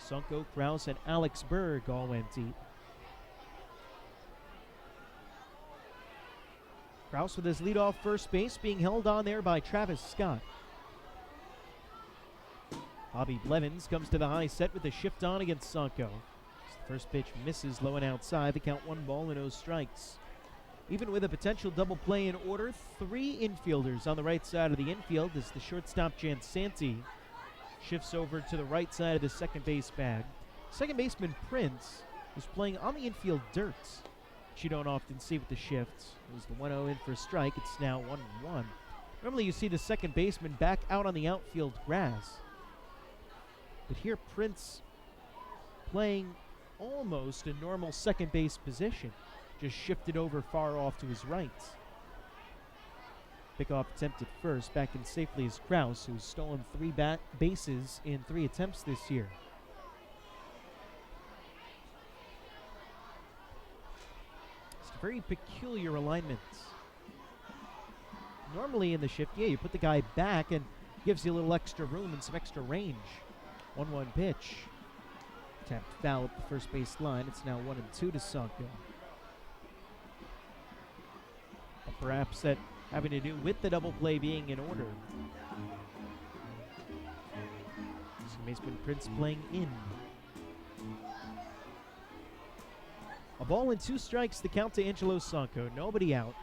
Sonko, Kraus, and Alex Berg all went deep. Kraus with his leadoff first base, being held on there by Travis Scott. Bobby Blevins comes to the high set with a shift on against Sonko. The first pitch misses low and outside. The count 1 ball and no strikes. Even with a potential double play in order, 3 infielders on the right side of the infield as the shortstop Jansanti shifts over to the right side of the second base bag. Second baseman Prince is playing on the infield dirt, which you don't often see with the shift. It was the 1-0 in for a strike. It's now 1-1. Normally you see the second baseman back out on the outfield grass. But here Prince playing almost a normal second base position. Just shifted over far off to his right. Pickoff attempt at first. Back in safely is Kraus, who's stolen 3 bases in 3 attempts this year. It's a very peculiar alignment. Normally in the shift, you put the guy back and gives you a little extra room and some extra range. 1-1 pitch. Tapped foul at the first base line. It's now 1-2 to Sonko. Perhaps that having to do with the double play being in order. Second baseman Prince playing in. A ball and 2 strikes, the count to Angelo Sonko. Nobody out.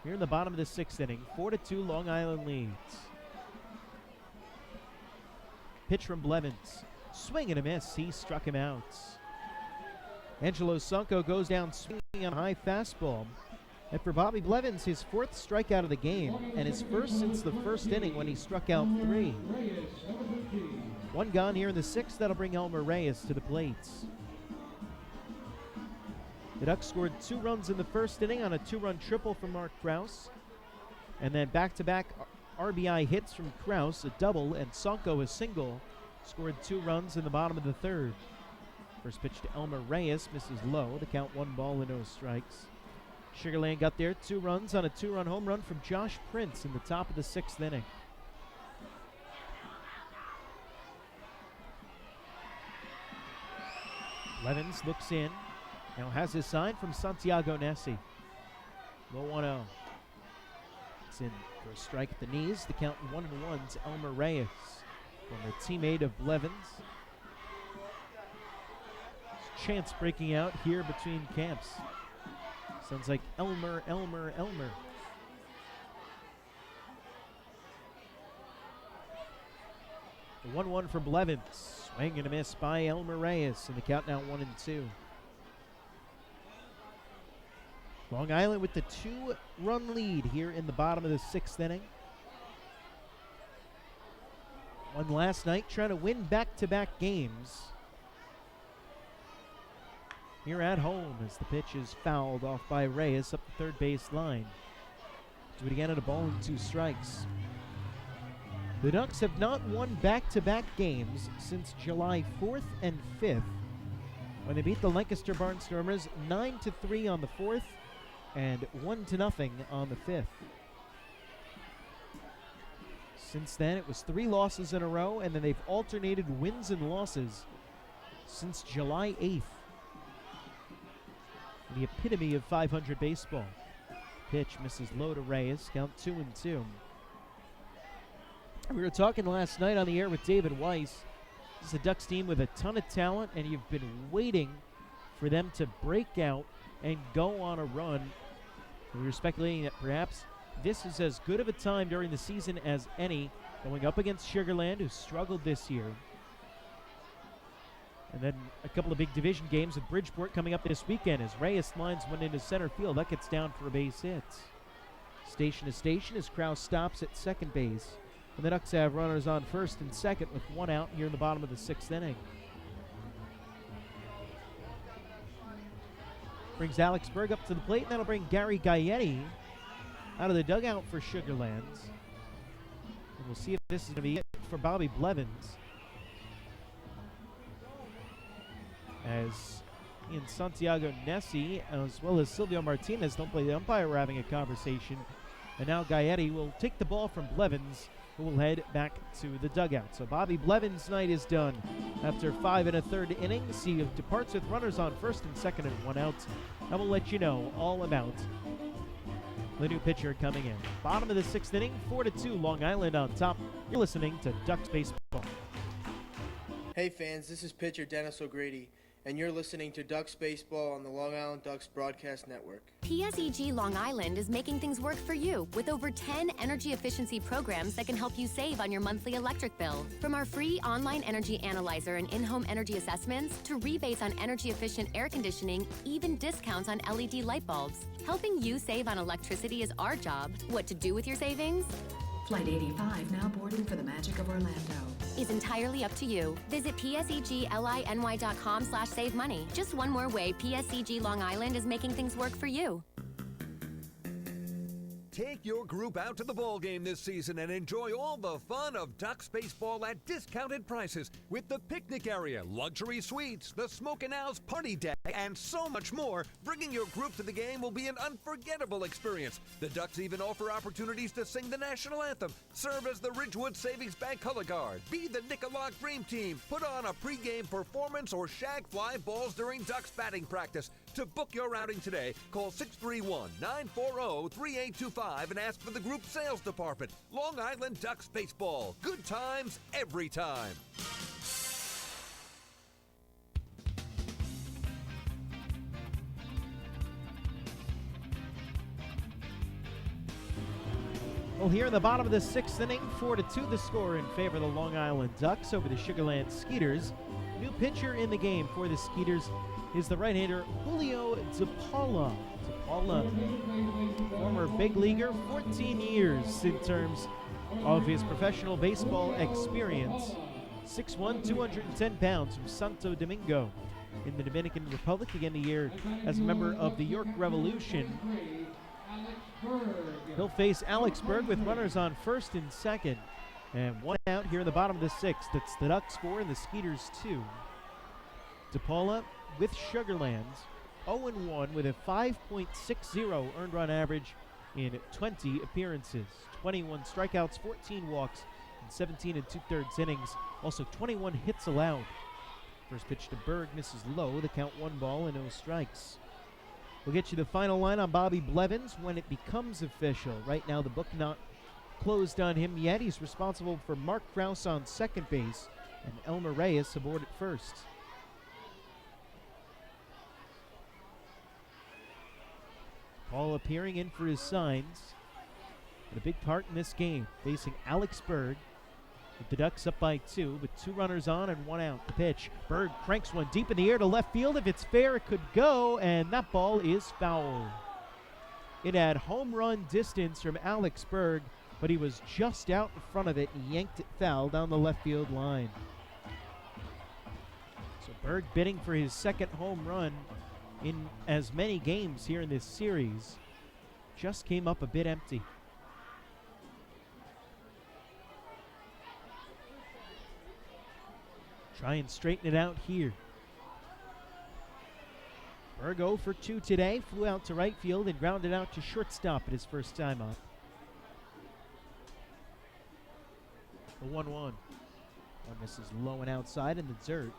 Here in the bottom of the 6th inning. 4-2 Long Island leads. Pitch from Blevins. Swing and a miss. He struck him out. Angelo Sonko goes down swinging on a high fastball. And for Bobby Blevins, his 4th strikeout of the game, and his first since the first inning when he struck out 3. 1 gone here in the 6th. That'll bring Elmer Reyes to the plate. The Ducks scored 2 runs in the first inning on a 2-run triple from Mark Kraus. And then back-to-back RBI hits from Kraus, a double, and Sonko a single. Scored 2 runs in the bottom of the 3rd. First pitch to Elmer Reyes, misses low. The count 1 ball and no strikes. Sugar Land got there, 2 runs on a 2-run home run from Josh Prince in the top of the 6th inning. Blevins looks in. Now has his sign from Santiago Nessi. Low 1-0. It's in for a strike at the knees. The count 1-1 to Elmer Reyes, former teammate of Blevins. Chants breaking out here between camps. Sounds like Elmer, Elmer, Elmer. The 1-1 for Blevins. Swing and a miss by Elmer Reyes, and the count now 1-2. Long Island with the 2-run lead here in the bottom of the 6th inning. Won last night, trying to win back-to-back games here at home as the pitch is fouled off by Reyes up the 3rd base line. Do it again at a ball and 2 strikes. The Ducks have not won back-to-back games since July 4th and 5th when they beat the Lancaster Barnstormers 9-3 on the 4th and 1-0 on the 5th. Since then, it was 3 losses in a row, and then they've alternated wins and losses since July 8th. the epitome of 500 baseball. Pitch misses low to Reyes, count 2-2. We were talking last night on the air with David Weiss. This is a Ducks team with a ton of talent, and you've been waiting for them to break out and go on a run. And we were speculating that perhaps this is as good of a time during the season as any, going up against Sugar Land, who struggled this year. And then a couple of big division games with Bridgeport coming up this weekend as Reyes lines one into center field. That gets down for a base hit. Station to station as Krause stops at second base. And the Ducks have runners on first and second with one out here in the bottom of the sixth inning. Brings Alex Berg up to the plate, and that'll bring Gary Gaetti out of the dugout for Sugar Lands. And we'll see if this is going to be it for Bobby Blevins, as he and Santiago Nessi, as well as Silvio Martinez, don't play the umpire, we're having a conversation. And now Gaetti will take the ball from Blevins, who will head back to the dugout. So Bobby Blevins' night is done. After 5 1/3 innings, he departs with runners on first and second and one out. And we'll let you know all about the new pitcher coming in. Bottom of the sixth inning, 4-2, Long Island on top. You're listening to Ducks Baseball. Hey fans, this is pitcher Dennis O'Grady, and you're listening to Ducks Baseball on the Long Island Ducks Broadcast Network. PSEG Long Island is making things work for you with over 10 energy efficiency programs that can help you save on your monthly electric bill. From our free online energy analyzer and in-home energy assessments to rebates on energy efficient air conditioning, even discounts on LED light bulbs. Helping you save on electricity is our job. What to do with your savings? Flight 85 now boarding for the magic of Orlando. Is entirely up to you. Visit psegly.com/save money. Just one more way PSEG Long Island is making things work for you. Take your group out to the ball game this season and enjoy all the fun of Ducks baseball at discounted prices with the picnic area, luxury suites, the Smokin' Owl's party deck, and so much more. Bringing your group to the game will be an unforgettable experience. The Ducks even offer opportunities to sing the national anthem, serve as the Ridgewood Savings Bank color guard, be the Nicolak Dream Team, put on a pregame performance, or shag fly balls during Ducks batting practice. To book your outing today, call 631-940-3825 and ask for the group sales department. Long Island Ducks Baseball. Good times every time. Well, here in the bottom of the sixth inning, 4-2 the score in favor of the Long Island Ducks over the Sugar Land Skeeters. New pitcher in the game for the Skeeters is the right-hander Julio DePaula. DePaula, former big leaguer, 14 years in terms of his professional baseball experience. 6'1", 210 pounds from Santo Domingo in the Dominican Republic. Began the year as a member of the York Revolution. He'll face Alex Berg with runners on first and second. And one out here in the bottom of the sixth. It's the Ducks 4 and the Skeeters 2. DePaula with Sugar Lands, 0-1 with a 5.60 earned run average in 20 appearances. 21 strikeouts, 14 walks, and 17 2/3 innings. Also 21 hits allowed. First pitch to Berg misses low. The count 1 ball and no strikes. We'll get you the final line on Bobby Blevins when it becomes official. Right now the book not closed on him yet. He's responsible for Mark Krause on second base and Elmer Reyes aboard at first. Paul appearing in for his signs. And a big part in this game, facing Alex Berg. With the Ducks up by 2, with 2 runners on and 1 out. The pitch, Berg cranks one deep in the air to left field. If it's fair, it could go, and that ball is foul. It had home run distance from Alex Berg, but he was just out in front of it and yanked it foul down the left field line. So Berg bidding for his second home run in as many games here in this series just came up a bit empty. Try and straighten it out here. Berg 0 for 2 today, flew out to right field and grounded out to shortstop at his first time up. The 1-1. One misses low and outside in the dirt.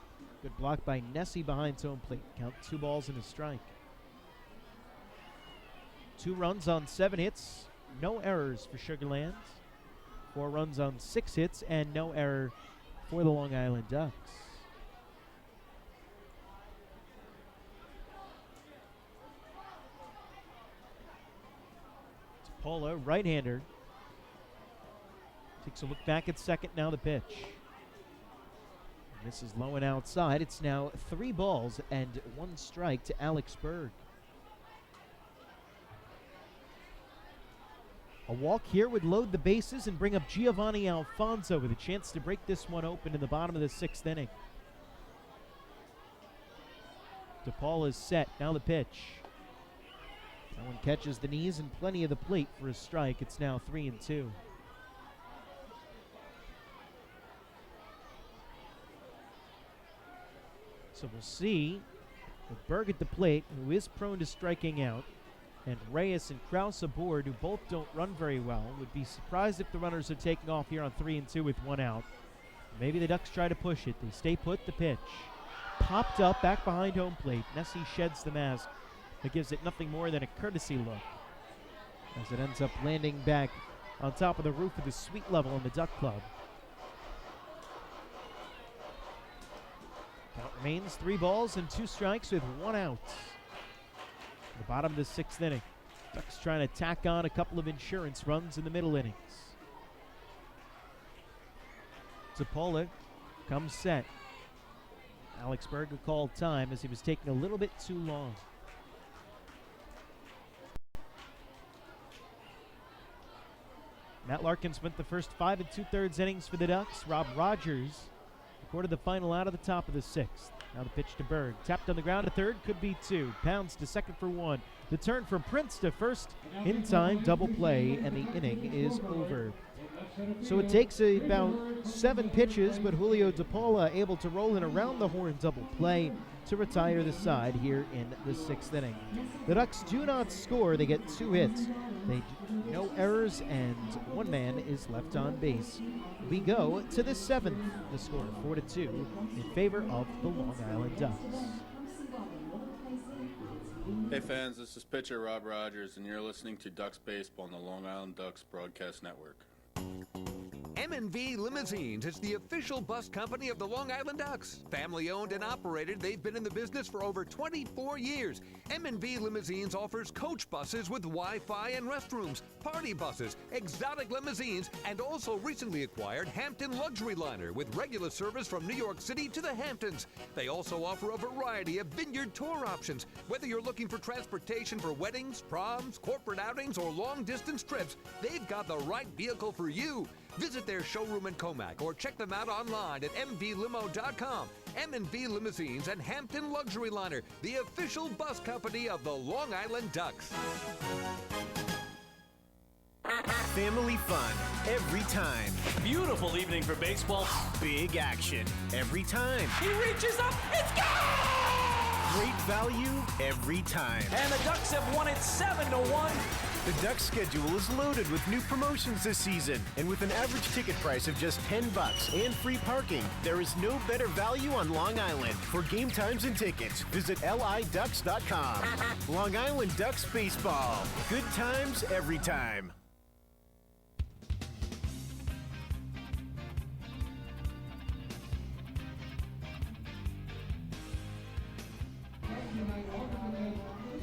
Good block by Nessie behind home plate. Count 2 balls and a strike. 2 runs on 7 hits, no errors for Sugarlands. 4 runs on 6 hits and no error for the Long Island Ducks. Paula, right-hander. Takes a look back at second, now the pitch. This is low and outside. It's now 3 balls and 1 strike to Alex Berg. A walk here would load the bases and bring up Giovanni Alfonso with a chance to break this one open in the bottom of the 6th inning. DePaul is set. Now the pitch. That one catches the knees and plenty of the plate for a strike. It's now 3-2. So we'll see with Berg at the plate, who is prone to striking out, and Reyes and Krause aboard, who both don't run very well. Would be surprised if the runners are taking off here on 3-2 with 1 out. Maybe the Ducks try to push it. They stay put. The pitch popped up back behind home plate. Nessie sheds the mask. That gives it nothing more than a courtesy look, as it ends up landing back on top of the roof of the suite level in the Duck Club. Count remains 3 balls and 2 strikes with 1 out. The bottom of the 6th inning. Ducks trying to tack on a couple of insurance runs in the middle innings. Zapola comes set. Alex Berg called time as he was taking a little bit too long. Matt Larkin spent the first 5 2/3 innings for the Ducks. Rob Rogers recorded the final out of the top of the 6th. Now the pitch to Berg. Tapped on the ground to third, could be 2. Pounds to second for 1. The turn from Prince to first in time, double play, and the inning is over. So it takes about 7 pitches, but Julio DePaula able to roll in around the horn double play to retire the side here in the 6th inning. The Ducks do not score. They get 2 hits. No errors, and 1 man is left on base. We go to the 7th. The score 4-2 in favor of the Long Island Ducks. Hey fans, this is pitcher Rob Rogers, and you're listening to Ducks Baseball on the Long Island Ducks Broadcast Network. M&V Limousines is the official bus company of the Long Island Ducks. Family owned and operated, they've been in the business for over 24 years. M&V Limousines offers coach buses with Wi-Fi and restrooms, party buses, exotic limousines, and also recently acquired Hampton Luxury Liner with regular service from New York City to the Hamptons. They also offer a variety of vineyard tour options. Whether you're looking for transportation for weddings, proms, corporate outings, or long-distance trips, they've got the right vehicle for you. Visit their showroom in Comac or check them out online at mvlimo.com. M&V Limousines and Hampton Luxury Liner, the official bus company of the Long Island Ducks. Family fun every time. Beautiful evening for baseball. Big action every time. He reaches up, it's gone! Great value every time. And the Ducks have won it 7-1. The Ducks schedule is loaded with new promotions this season, and with an average ticket price of just $10 and free parking, there is no better value on Long Island. For game times and tickets, visit liducks.com. Long Island Ducks Baseball. Good times every time.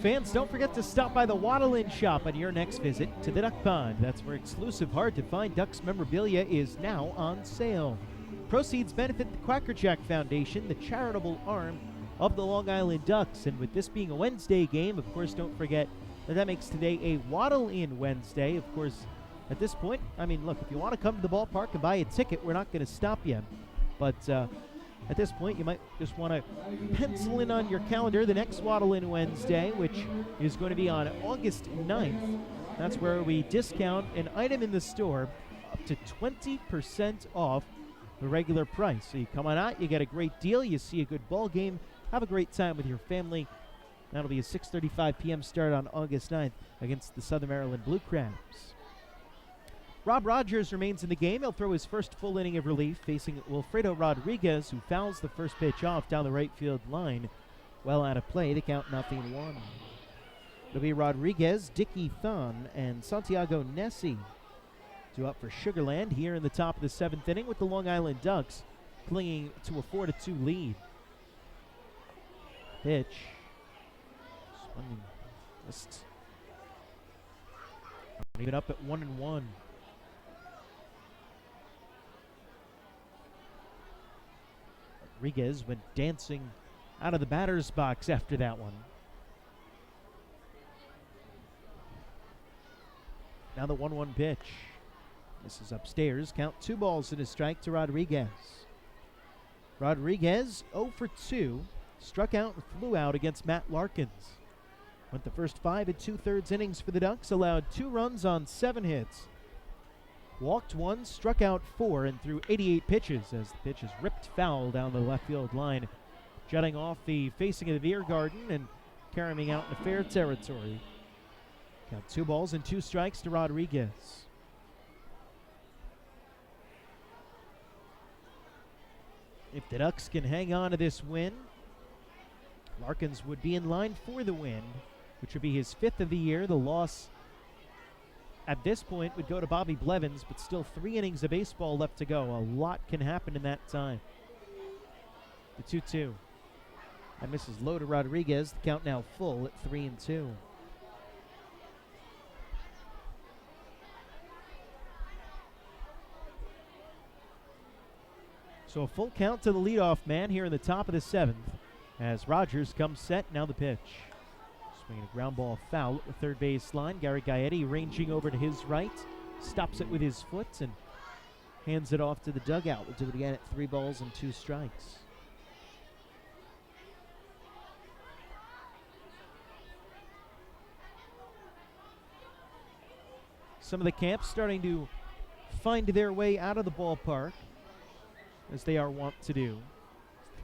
Fans, don't forget to stop by the Waddle Inn shop on your next visit to the Duck Pond. That's where exclusive, hard-to-find Ducks memorabilia is now on sale. Proceeds benefit the Quacker Jack Foundation, the charitable arm of the Long Island Ducks. And with this being a Wednesday game, of course, don't forget that makes today a Waddle Inn Wednesday. Of course, at this point, I mean, look, if you want to come to the ballpark and buy a ticket, we're not going to stop you. But at this point, you might just want to pencil in on your calendar the next Waddle In Wednesday, which is going to be on August 9th. That's where we discount an item in the store up to 20% off the regular price. So you come on out, you get a great deal, you see a good ball game, have a great time with your family. That'll be a 6:35 p.m. start on August 9th against the Southern Maryland Blue Crabs. Rob Rogers remains in the game. He'll throw his first full inning of relief, facing Wilfredo Rodriguez, who fouls the first pitch off down the right field line. Well out of play, the count 0-1. It'll be Rodriguez, Dickey Thon, and Santiago Nessie due up for Sugarland here in the top of the 7th inning with the Long Island Ducks clinging to a 4-2 lead. Pitch. Swung and missed. Even up at 1-1. Rodriguez went dancing out of the batter's box after that one. Now the 1-1 pitch. This is upstairs. Count 2 balls and a strike to Rodriguez. Rodriguez 0 for 2. Struck out and flew out against Matt Larkins. Went the first 5 2/3 innings for the Ducks. Allowed 2 runs on 7 hits. Walked 1, struck out 4, and threw 88 pitches as the pitch is ripped foul down the left field line, jutting off the facing of the beer garden and carrying out into fair territory. Count 2 balls and 2 strikes to Rodriguez. If the Ducks can hang on to this win, Larkins would be in line for the win, which would be his 5th of the year. The loss at this point would go to Bobby Blevins, but still 3 innings of baseball left to go. A lot can happen in that time. The 2-2. That misses low to Rodriguez. The count now full at 3-2. So a full count to the leadoff man here in the top of the 7th as Rogers comes set. Now the pitch. Swinging a ground ball foul at the third base line. Gary Gaetti ranging over to his right. Stops it with his foot and hands it off to the dugout. We'll do it again at 3 balls and 2 strikes. Some of the camps starting to find their way out of the ballpark, as they are wont to do.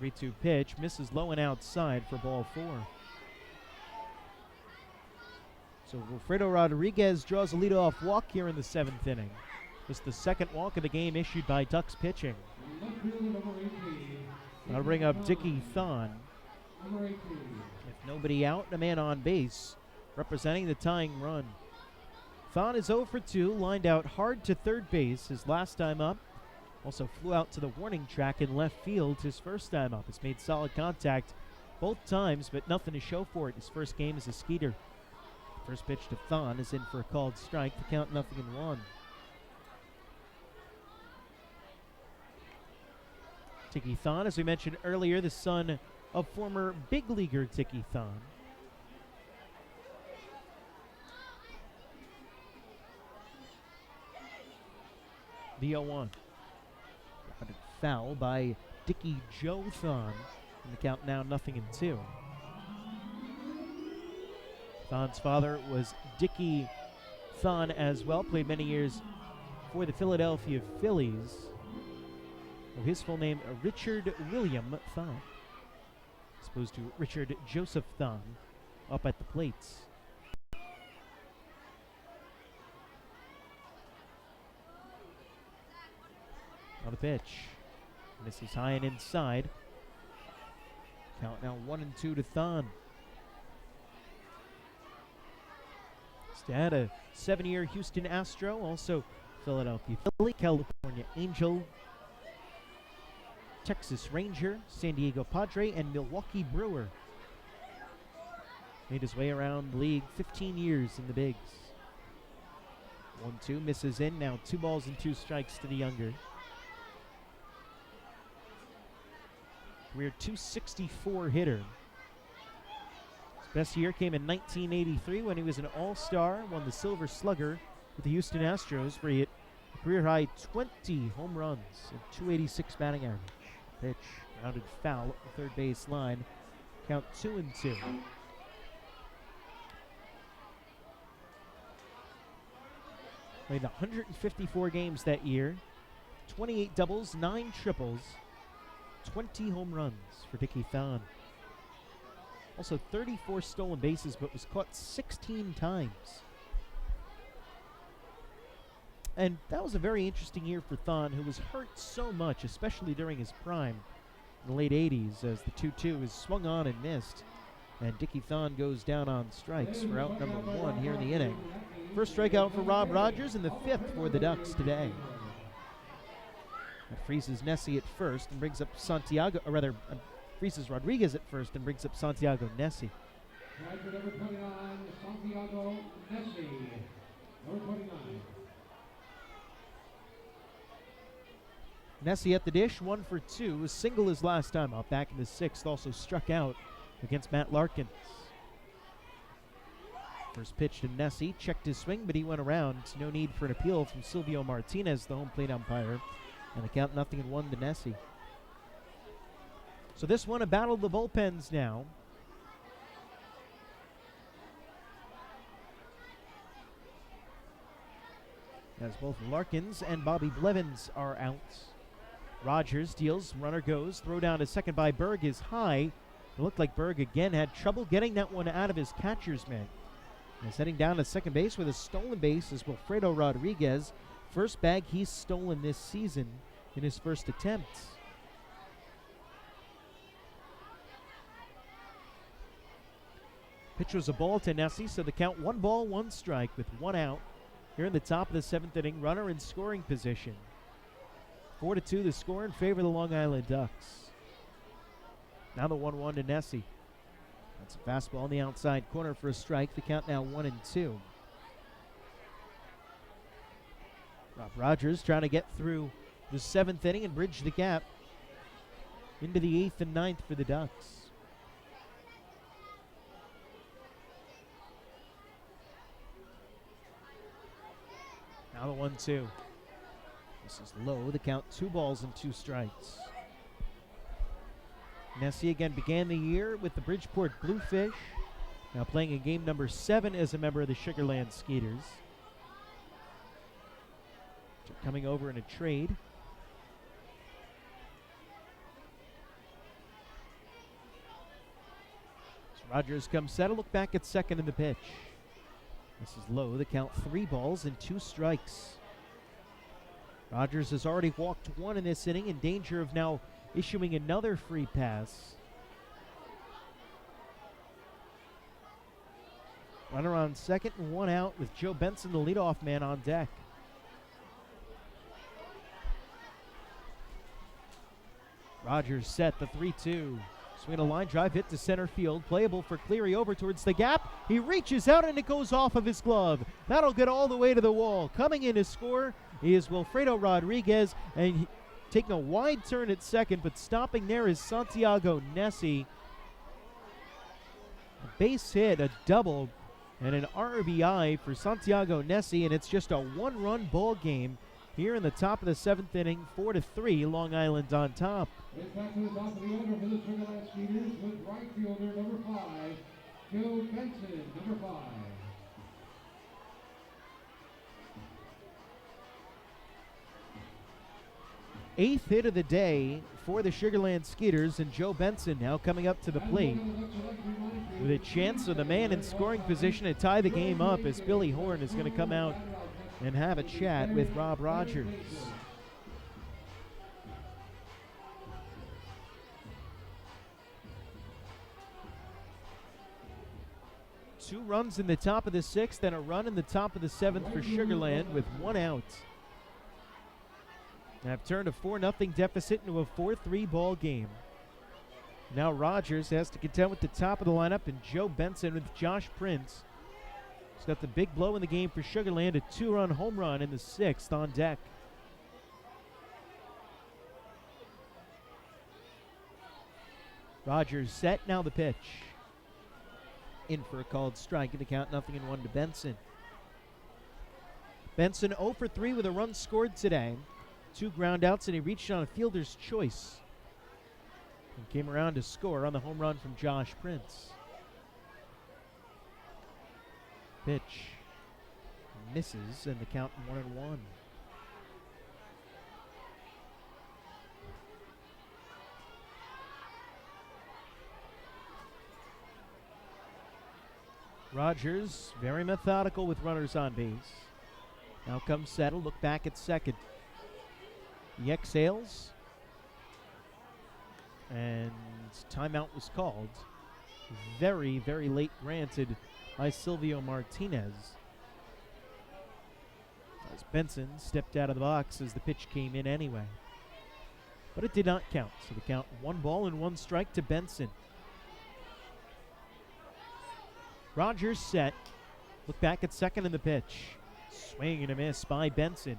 3-2 pitch misses low and outside for ball 4. So Wilfredo Rodriguez draws a leadoff walk here in the 7th inning. This is the 2nd walk of the game issued by Ducks pitching. I'll bring up Dickey Thon. If nobody out, a man on base, representing the tying run. Thon is 0 for 2, lined out hard to third base his last time up. Also flew out to the warning track in left field his first time up. Has made solid contact both times, but nothing to show for it. His first game as a Skeeter. First pitch to Thon is in for a called strike. The count 0-1. Dickey Thon, as we mentioned earlier, the son of former big leaguer Dickey Thon. The 0-1. Foul by Dickey Joe Thon. And the count now 0-2. Thon's father was Dickey Thon as well. Played many years for the Philadelphia Phillies. Well, his full name, Richard William Thon, as opposed to Richard Joseph Thon up at the plates. On the pitch. Misses high and inside. Count now 1-2 to Thon. His dad, a 7-year Houston Astro, also Philadelphia Philly, California Angel, Texas Ranger, San Diego Padre, and Milwaukee Brewer. Made his way around the league, 15 years in the bigs. 1-2, misses in, now 2 balls and 2 strikes to the younger. Career .264 hitter. His best year came in 1983 when he was an all-star, won the Silver Slugger with the Houston Astros, where he hit a career-high 20 home runs and .286 batting average. Pitch grounded foul at the third base line. Count 2-2. Played 154 games that year, 28 doubles, 9 triples, 20 home runs for Dickey Thon. Also 34 stolen bases, but was caught 16 times. And that was a very interesting year for Thon, who was hurt so much, especially during his prime in the late 80s, as the 2-2 is swung on and missed. And Dickie Thon goes down on strikes for out number 1 here in the inning. First strikeout for Rob Rogers and the 5th for the Ducks today. That freezes Nessie at first and brings up Santiago, or rather, freezes Rodriguez at first and brings up Santiago Nessie. Number 29, Santiago Nessie. Number 29. Nessie at the dish, 1 for 2. A single his last time up, back in the 6th. Also struck out against Matt Larkins. First pitch to Nessie, checked his swing, but he went around. No need for an appeal from Silvio Martinez, the home plate umpire. And the count 0-1 to Nessie. So this one, a battle of the bullpens now. As both Larkins and Bobby Blevins are out. Rogers deals, runner goes, throw down to second by Berg is high. It looked like Berg again had trouble getting that one out of his catcher's mitt. He's heading down to second base with a stolen base is Wilfredo Rodriguez. First bag he's stolen this season in his first attempt. Pitch was a ball to Nessie, so the count 1 ball, 1 strike with 1 out. Here in the top of the 7th inning, runner in scoring position. 4-2 the score in favor of the Long Island Ducks. Now the 1-1 to Nessie. That's a fastball on the outside corner for a strike. The count now 1-2. Rob Rogers trying to get through the 7th inning and bridge the gap into the 8th and 9th for the Ducks. Now the 1-2. This is low. The count 2 balls and 2 strikes. Nessie again began the year with the Bridgeport Bluefish. Now playing in game number 7 as a member of the Sugarland Skeeters. Coming over in a trade. As Rogers comes set, a look back at second in the pitch. This is low. The count 3 balls and 2 strikes. Rogers has already walked 1 in this inning, in danger of now issuing another free pass. Runner on second and 1 out with Joe Benson, the leadoff man, on deck. Rogers set the 3-2. Swing a line drive hit to center field. Playable for Cleary over towards the gap. He reaches out and it goes off of his glove. That'll get all the way to the wall. Coming in to score is Wilfredo Rodriguez, and taking a wide turn at second, but stopping there is Santiago Nessie. A base hit, a double, and an RBI for Santiago Nessie, and it's just a 1-run ball game here in the top of the 7th inning. 4-3, Long Island on top. It's back to the top of the order for the Sugarland Skeeters with right fielder number 5, Joe Benson, number 5. Eighth hit of the day for the Sugarland Skeeters, and Joe Benson now coming up to the plate with a chance of the man in scoring position to tie the game up, as Billy Horn is going to come out and have a chat with Rob Rogers. Two runs in the top of the 6th and a run in the top of the 7th for Sugarland with 1 out. And have turned a 4-0 deficit into a 4-3 ball game. Now Rogers has to contend with the top of the lineup, and Joe Benson with Josh Prince. He's got the big blow in the game for Sugarland, a 2-run home run in the 6th on deck. Rogers set, now the pitch. In for a called strike, and the count 0-1 to Benson. Benson 0 for 3 with a run scored today. 2 groundouts, and he reached on a fielder's choice and came around to score on the home run from Josh Prince. Pitch misses, and the count 1-1. Rogers very methodical with runners on base. Now comes Settle, look back at second. He exhales, and timeout was called. very, very late granted by Silvio Martinez. As Benson stepped out of the box as the pitch came in anyway. But it did not count, so the count 1 ball and 1 strike to Benson. Rogers set. Look back at second in the pitch. Swing and a miss by Benson.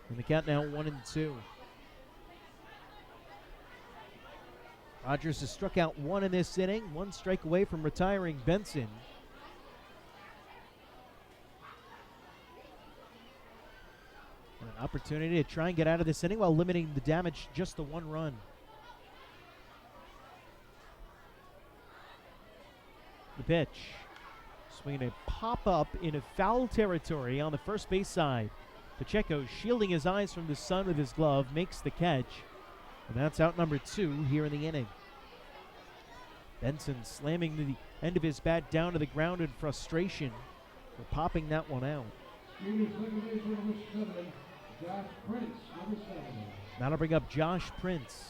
And the count now 1-2. Rogers has struck out 1 in this inning, 1 strike away from retiring Benson. And an opportunity to try and get out of this inning while limiting the damage to just the 1 run. The pitch. Swinging a pop-up into foul territory on the first base side. Pacheco shielding his eyes from the sun with his glove, makes the catch. And that's out number 2 here in the inning. Benson slamming the end of his bat down to the ground in frustration for popping that one out. That'll bring up Josh Prince.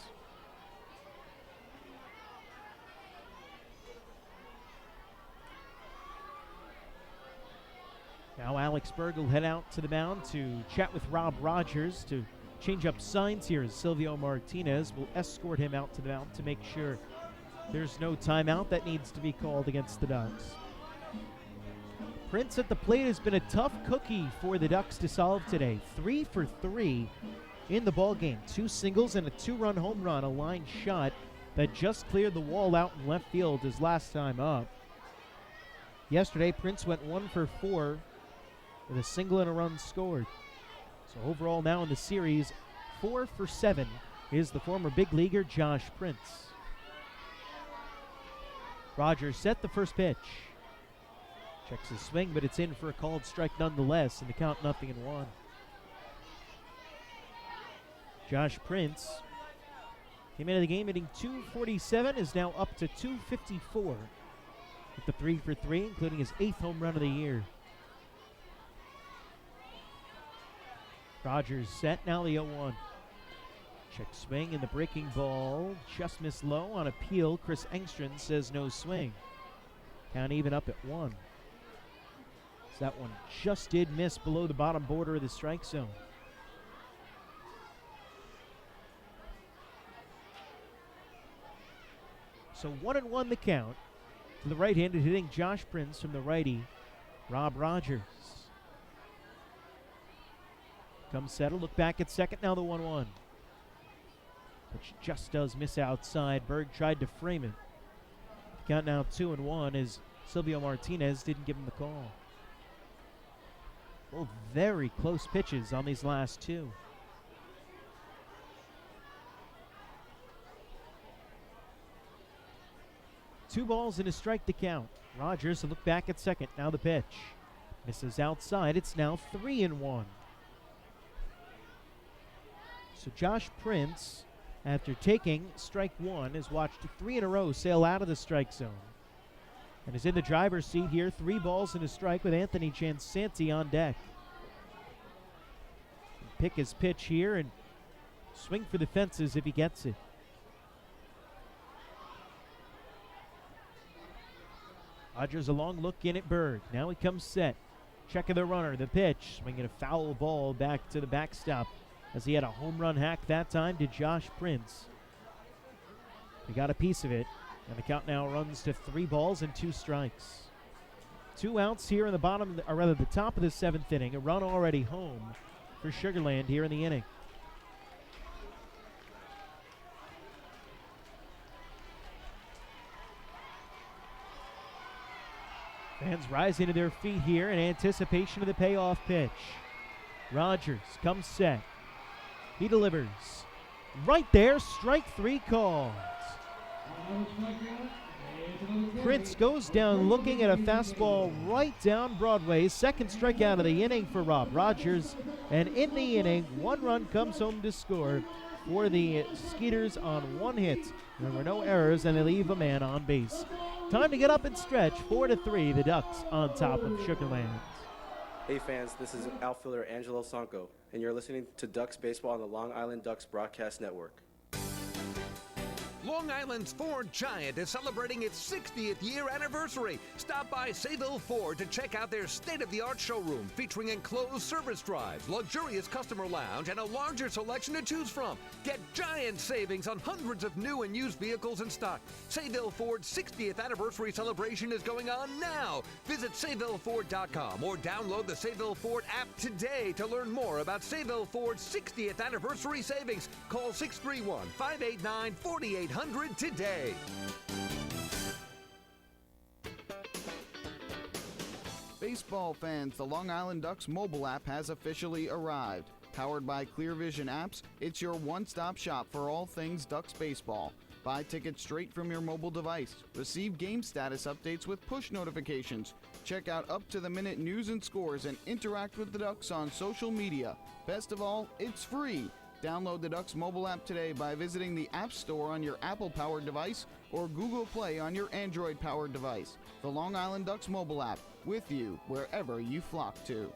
Now Alex Berg will head out to the mound to chat with Rob Rogers to change up signs here as Silvio Martinez will escort him out to the mound to make sure there's no timeout that needs to be called against the Ducks. Prince at the plate has been a tough cookie for the Ducks to solve today. 3 for 3 in the ballgame. 2 singles and a 2-run home run, a line shot that just cleared the wall out in left field his last time up. Yesterday, Prince went 1 for 4 with a single and a run scored. So overall now in the series, 4 for 7 is the former big leaguer Josh Prince. Rogers set the first pitch. Checks his swing, but it's in for a called strike nonetheless, and the count 0-1. Josh Prince came into the game hitting .247, is now up to .254 with the 3 for 3, including his 8th home run of the year. Rogers set, now the 0-1. Check swing and the breaking ball just missed low on appeal. Chris Engstrand says no swing. Count even up at 1. So that one just did miss below the bottom border of the strike zone. So 1-1 the count to the right-handed hitting Josh Prince from the righty, Rob Rogers. Comes settle, look back at second, now the 1-1. Which just does miss outside. Berg tried to frame it. Count now 2-1 as Silvio Martinez didn't give him the call. Both very close pitches on these last 2. Two balls and a strike to count. Rogers to look back at second, now the pitch. Misses outside, it's now 3-1. So Josh Prince, after taking strike 1, has watched 3 in a row sail out of the strike zone. And is in the driver's seat here, 3 balls and a strike with Anthony Jansanti on deck. Pick his pitch here and swing for the fences if he gets it. Rogers a long look in at Berg. Now he comes set. Check of the runner, the pitch. Swinging a foul ball back to the backstop as he had a home run hack that time to Josh Prince. He got a piece of it, and the count now runs to 3 balls and 2 strikes. 2 outs here in the bottom, or rather the top of the 7th inning. A run already home for Sugarland here in the inning. Fans rising to their feet here in anticipation of the payoff pitch. Rogers comes set. He delivers. Right there, strike 3 called. Prince goes down looking at a fastball right down Broadway. Second strikeout of the inning for Rob Rogers. And in the inning, 1 run comes home to score for the Skeeters on 1 hit. There were no errors, and they leave a man on base. Time to get up and stretch. 4-3, the Ducks on top of Sugarland. Hey fans, this is outfielder Angelo Sanco, and you're listening to Ducks Baseball on the Long Island Ducks Broadcast Network. Long Island's Ford Giant is celebrating its 60th year anniversary. Stop by Sayville Ford to check out their state-of-the-art showroom featuring enclosed service drives, luxurious customer lounge, and a larger selection to choose from. Get giant savings on hundreds of new and used vehicles in stock. Sayville Ford's 60th anniversary celebration is going on now. Visit SayvilleFord.com or download the Sayville Ford app today to learn more about Sayville Ford's 60th anniversary savings. Call 631-589-4800 today. Baseball fans, the Long Island Ducks mobile app has officially arrived. Powered by Clear Vision Apps, it's your one-stop shop for all things Ducks baseball. Buy tickets straight from your mobile device. Receive game status updates with push notifications. Check out up-to-the-minute news and scores and interact with the Ducks on social media. Best of all, it's free. Download the Ducks mobile app today by visiting the App Store on your Apple-powered device or Google Play on your Android-powered device. The Long Island Ducks mobile app, with you wherever you flock to.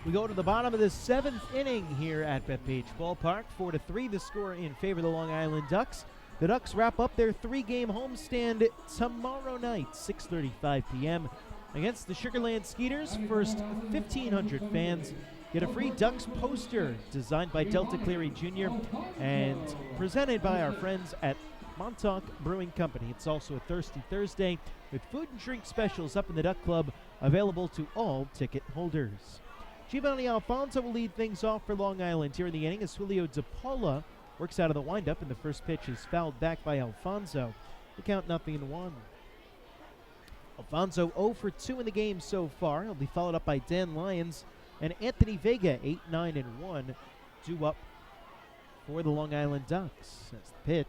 We go to the bottom of the 7th inning here at Bethpage Ballpark. 4-3 the score in favor of the Long Island Ducks. The Ducks wrap up their 3-game homestand tomorrow night, 6:35 p.m. against the Sugarland Skeeters. First 1,500 fans get a free Ducks poster designed by Delta Cleary Jr. and presented by our friends at Montauk Brewing Company. It's also a Thirsty Thursday with food and drink specials up in the Duck Club available to all ticket holders. Giovanni Alfonso will lead things off for Long Island here in the inning as Julio DePaula works out of the windup, and the first pitch is fouled back by Alfonso. The count 0-1. Alfonso 0 for 2 in the game so far. He'll be followed up by Dan Lyons and Anthony Vega, 8-9-1, due up for the Long Island Ducks. As the pitch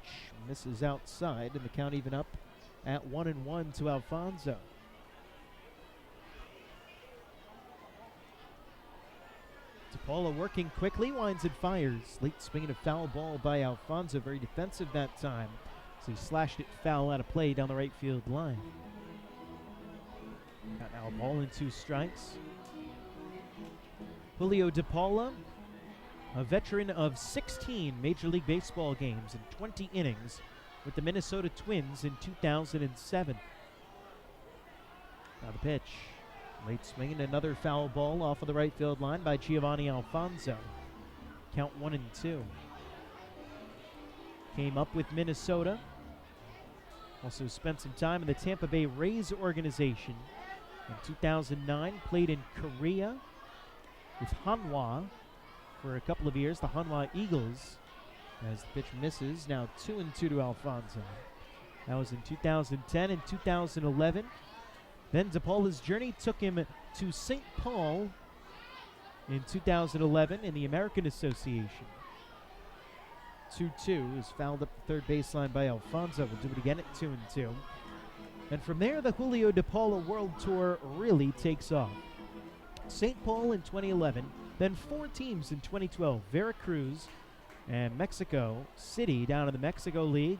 misses outside, and the count even up at 1-1 to Alfonso. DePaula working quickly, winds and fires. Late swing and a foul ball by Alfonso. Very defensive that time. So he slashed it foul out of play down the right field line. Got now a ball and 2 strikes. Julio DePaula, a veteran of 16 Major League Baseball games and 20 innings with the Minnesota Twins in 2007. Now the pitch. Late swing and another foul ball off of the right field line by Giovanni Alfonso. Count 1-2. Came up with Minnesota. Also spent some time in the Tampa Bay Rays organization. In 2009, played in Korea with Hanwha for a couple of years, the Hanwha Eagles. As the pitch misses, now 2-2 to Alfonso. That was in 2010 and 2011. Then DePaula's journey took him to St. Paul in 2011 in the American Association. 2-2 is fouled up the third baseline by Alfonso. We'll do it again at 2-2. And from there, the Julio DePaula World Tour really takes off. St. Paul in 2011, then 4 teams in 2012, Veracruz and Mexico City down in the Mexico League.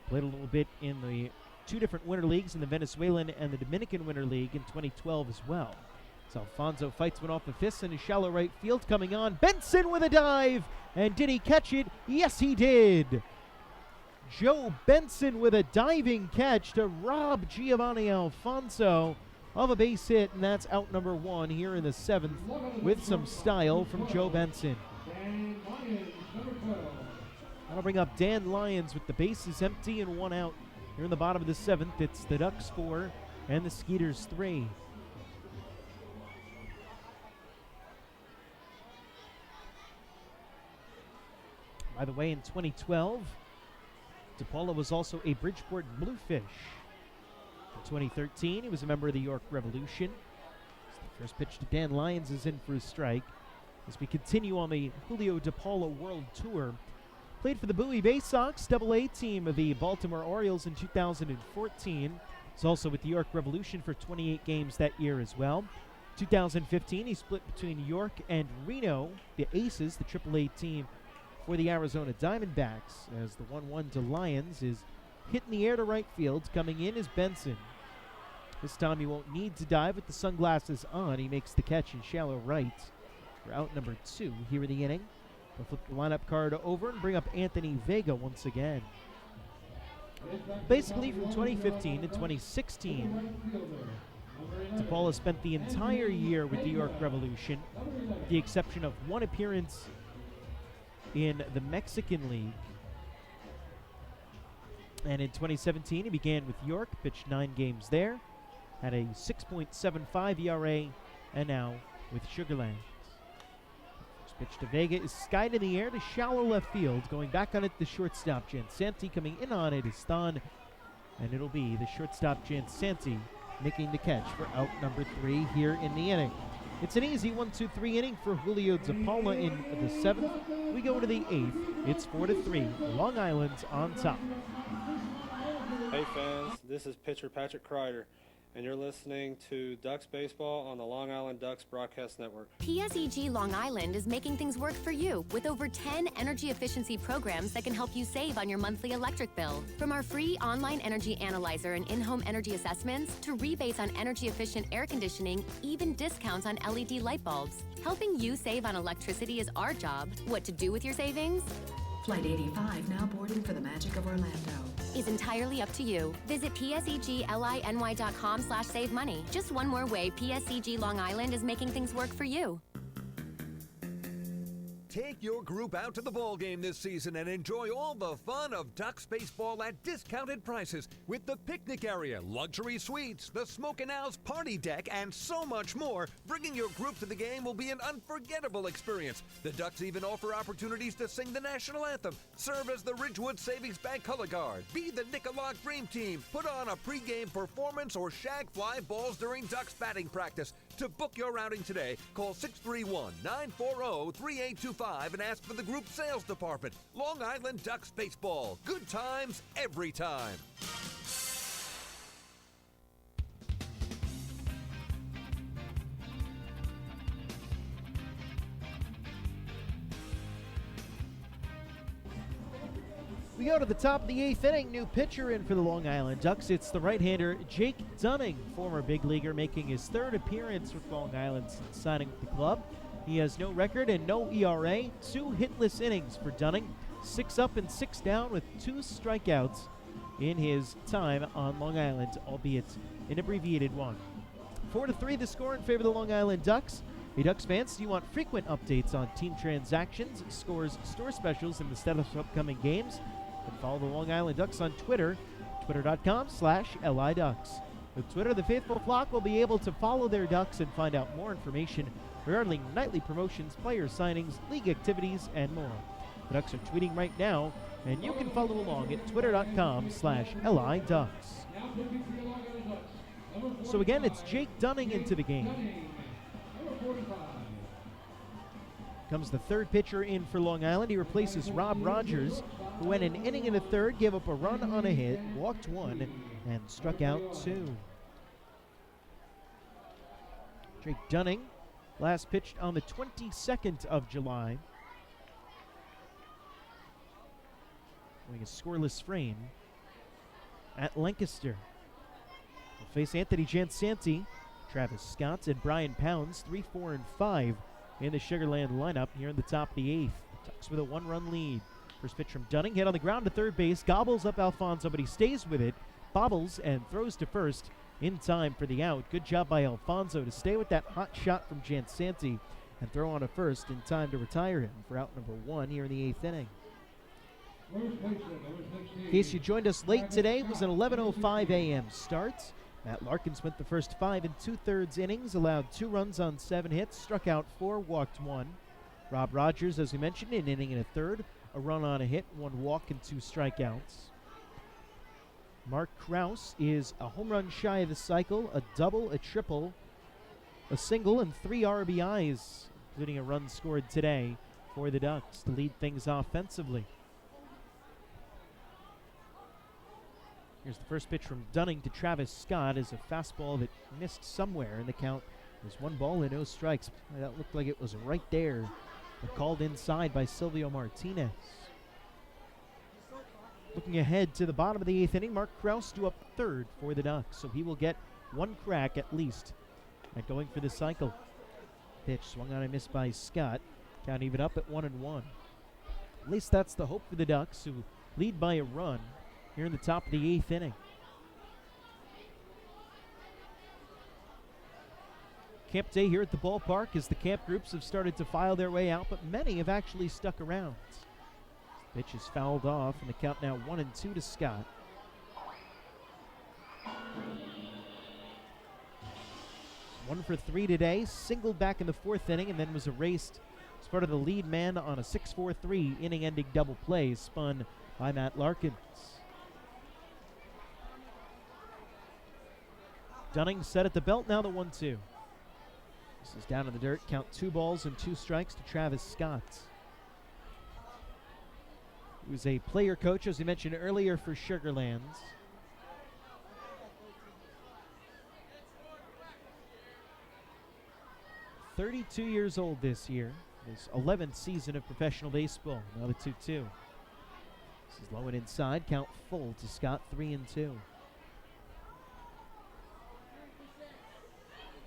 Played a little bit in the 2 different winter leagues in the Venezuelan and the Dominican Winter League in 2012 as well. So Alfonso fights one off the fist in his shallow right field. Coming on, Benson with a dive. And did he catch it? Yes, he did. Joe Benson with a diving catch to rob Giovanni Alfonso of a base hit, and that's out number 1 here in the 7th with some style from Joe Benson. That'll bring up Dan Lyons with the bases empty and 1 out. Here in the bottom of the 7th, it's the Ducks 4 and the Skeeters 3. By the way, in 2012, DePaula was also a Bridgeport Bluefish. In 2013, he was a member of the York Revolution. The first pitch to Dan Lyons is in for a strike. As we continue on the Julio DePaula World Tour, played for the Bowie Bay Sox AA team of the Baltimore Orioles in 2014. He's also with the York Revolution for 28 games that year as well. 2015, he split between York and Reno, the Aces, the AAA team for the Arizona Diamondbacks, as the 1-1 to Lyons is hit in the air to right field. Coming in is Benson. This time he won't need to dive with the sunglasses on. He makes the catch in shallow right for out number 2 here in the inning. We'll flip the lineup card over and bring up Anthony Vega once again. Basically from 2015 to 2016, DePaula spent the entire year with the York Revolution, with the exception of one appearance in the Mexican League. And in 2017, he began with York, pitched 9 games there, had a 6.75 ERA, and now with Sugarland. First pitch to Vega is skied in the air to shallow left field. Going back on it, the shortstop Jansanti. Coming in on it is Stan, and it'll be the shortstop Jansanti making the catch for out number 3 here in the inning. It's an easy 1-2-3 inning for Julio DePaula in the 7th. We go to the 8th. It's 4-3. Long Island's on top. Hey fans, this is pitcher Patrick Kreider, and you're listening to Ducks Baseball on the Long Island Ducks Broadcast Network. PSEG Long Island is making things work for you with over 10 energy efficiency programs that can help you save on your monthly electric bill. From our free online energy analyzer and in-home energy assessments to rebates on energy efficient air conditioning, even discounts on LED light bulbs. Helping you save on electricity is our job. What to do with your savings? Flight 85 now boarding for the magic of Orlando. Is entirely up to you. Visit pseglyny.com/save money. Just one more way PSEG Long Island is making things work for you. Take your group out to the ball game this season and enjoy all the fun of Ducks baseball at discounted prices with the picnic area, luxury suites, the Smokin' Owls party deck, and so much more. Bringing your group to the game will be an unforgettable experience. The Ducks even offer opportunities to sing the national anthem, serve as the Ridgewood Savings Bank color guard, be the Nicolak Dream Team, put on a pregame performance, or shag fly balls during Ducks batting practice. To book your outing today, call 631-940-3825 and ask for the group sales department. Long Island Ducks Baseball. Good times every time. We go to the top of the 8th inning. New pitcher in for the Long Island Ducks. It's the right-hander Jake Dunning, former big leaguer, making his 3rd appearance with Long Island since signing with the club. He has no record and no ERA. 2 hitless innings for Dunning. 6 up and 6 down with 2 strikeouts in his time on Long Island, albeit an abbreviated one. 4-3 the score in favor of the Long Island Ducks. Hey Ducks fans, do you want frequent updates on team transactions, scores, store specials, and the status of upcoming games? And follow the Long Island Ducks on Twitter, twitter.com/LIDucks. With Twitter, the faithful flock will be able to follow their Ducks and find out more information regarding nightly promotions, player signings, league activities, and more. The Ducks are tweeting right now, and you can follow along at twitter.com/LIDucks. So again, it's Jake Dunning into the game. Comes the 3rd pitcher in for Long Island. He replaces Rob Rogers, who went an inning and a third, gave up a run on a hit, walked 1, and struck out 2. Jake Dunning last pitched on the 22nd of July. Going a scoreless frame at Lancaster. We'll face Anthony Jansanti, Travis Scott, and Brian Pounds, 3, 4, and 5 in the Sugarland lineup here in the top of the 8th. Ducks with a 1-run lead. First pitch from Dunning, hit on the ground to third base, gobbles up Alfonso, but he stays with it, bobbles, and throws to first in time for the out. Good job by Alfonso to stay with that hot shot from Jansanti and throw on to first in time to retire him for out number 1 here in the 8th inning. In case you joined us late today, it was an 11:05 a.m. start. Matt Larkin spent the first 5 2/3 innings, allowed 2 runs on 7 hits, struck out 4, walked 1. Rob Rogers, as we mentioned, an inning and a third, a run on a hit, 1 walk, and 2 strikeouts. Mark Krause is a home run shy of the cycle, a double, a triple, a single, and 3 RBIs, including a run scored today for the Ducks to lead things offensively. Here's the first pitch from Dunning to Travis Scott is a fastball that missed somewhere in the count. There's 1 ball and no strikes. That looked like it was right there, but called inside by Silvio Martinez. Looking ahead to the bottom of the 8th inning, Mark Krause due up 3rd for the Ducks, so he will get one crack at least at going for the cycle. Pitch swung on and missed by Scott. Count even up at 1-1. At least that's the hope for the Ducks, who lead by a run here in the top of the 8th inning. Camp day here at the ballpark as the camp groups have started to file their way out, but many have actually stuck around. Pitch is fouled off, and the count now 1-2 to Scott. One for 3 today, singled back in the 4th inning, and then was erased as part of the lead man on a 6-4-3 inning-ending double play spun by Matt Larkins. Dunning set at the belt, now the 1-2. This is down in the dirt, count 2 balls and 2 strikes to Travis Scott. He was a player coach, as we mentioned earlier, for Sugarlands. "32 years old this year. His 11th season of professional baseball. Now the 2-2. This is low and inside. Count full to Scott, 3-2.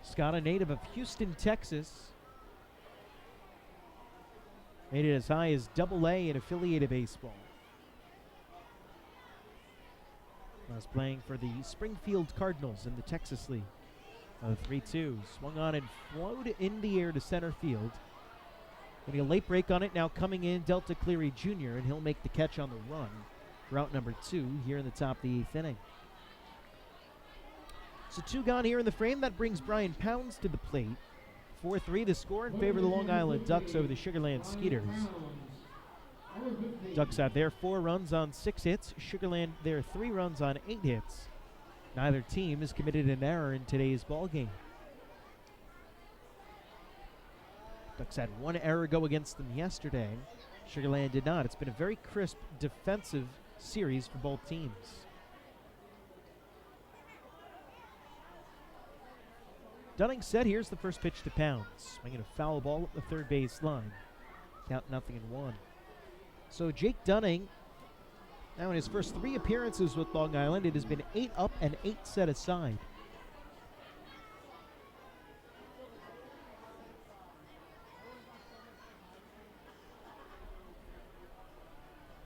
Scott, a native of Houston, Texas. Made it as high as Double-A in affiliated baseball. Was playing for the Springfield Cardinals in the Texas League. 3-2. Swung on and floated in the air to center field. Getting a late break on it, now coming in Delta Cleary Jr., and he'll make the catch on the run for out number 2 here in the top of the 8th inning. So 2 gone here in the frame. That brings Brian Pounds to the plate. 4-3 the score in favor of the Long Island Ducks over the Sugarland Skeeters. Ducks have their 4 runs on 6 hits. Sugarland their 3 runs on 8 hits. Neither team has committed an error in today's ball game. Ducks had 1 error go against them yesterday. Sugarland did not. It's been a very crisp defensive series for both teams. Dunning set. Here's the first pitch to Pounds. Swinging a foul ball up the third base line. Count 0-1. So Jake Dunning, now in his first 3 appearances with Long Island, it has been 8 up and 8 set aside.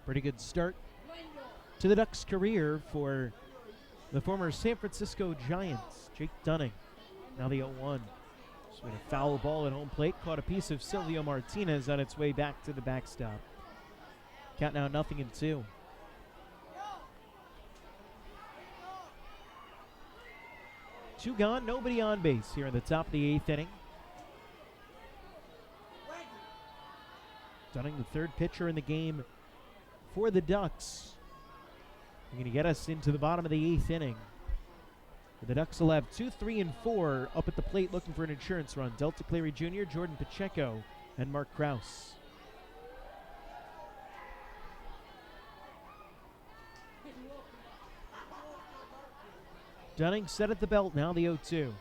Pretty good start to the Ducks' career for the former San Francisco Giants, Jake Dunning. Now the 0-1. Swing a foul ball at home plate. Caught a piece of Silvio Martinez on its way back to the backstop. Count now 0-2. Two gone, nobody on base here in the top of the 8th inning. Dunning, the third pitcher in the game for the Ducks. They're going to get us into the bottom of the 8th inning. The Ducks will have 2, 3, and 4 up at the plate looking for an insurance run. Delta Cleary Jr., Jordan Pacheco, and Mark Krause. Dunning set at the belt, now the 0-2.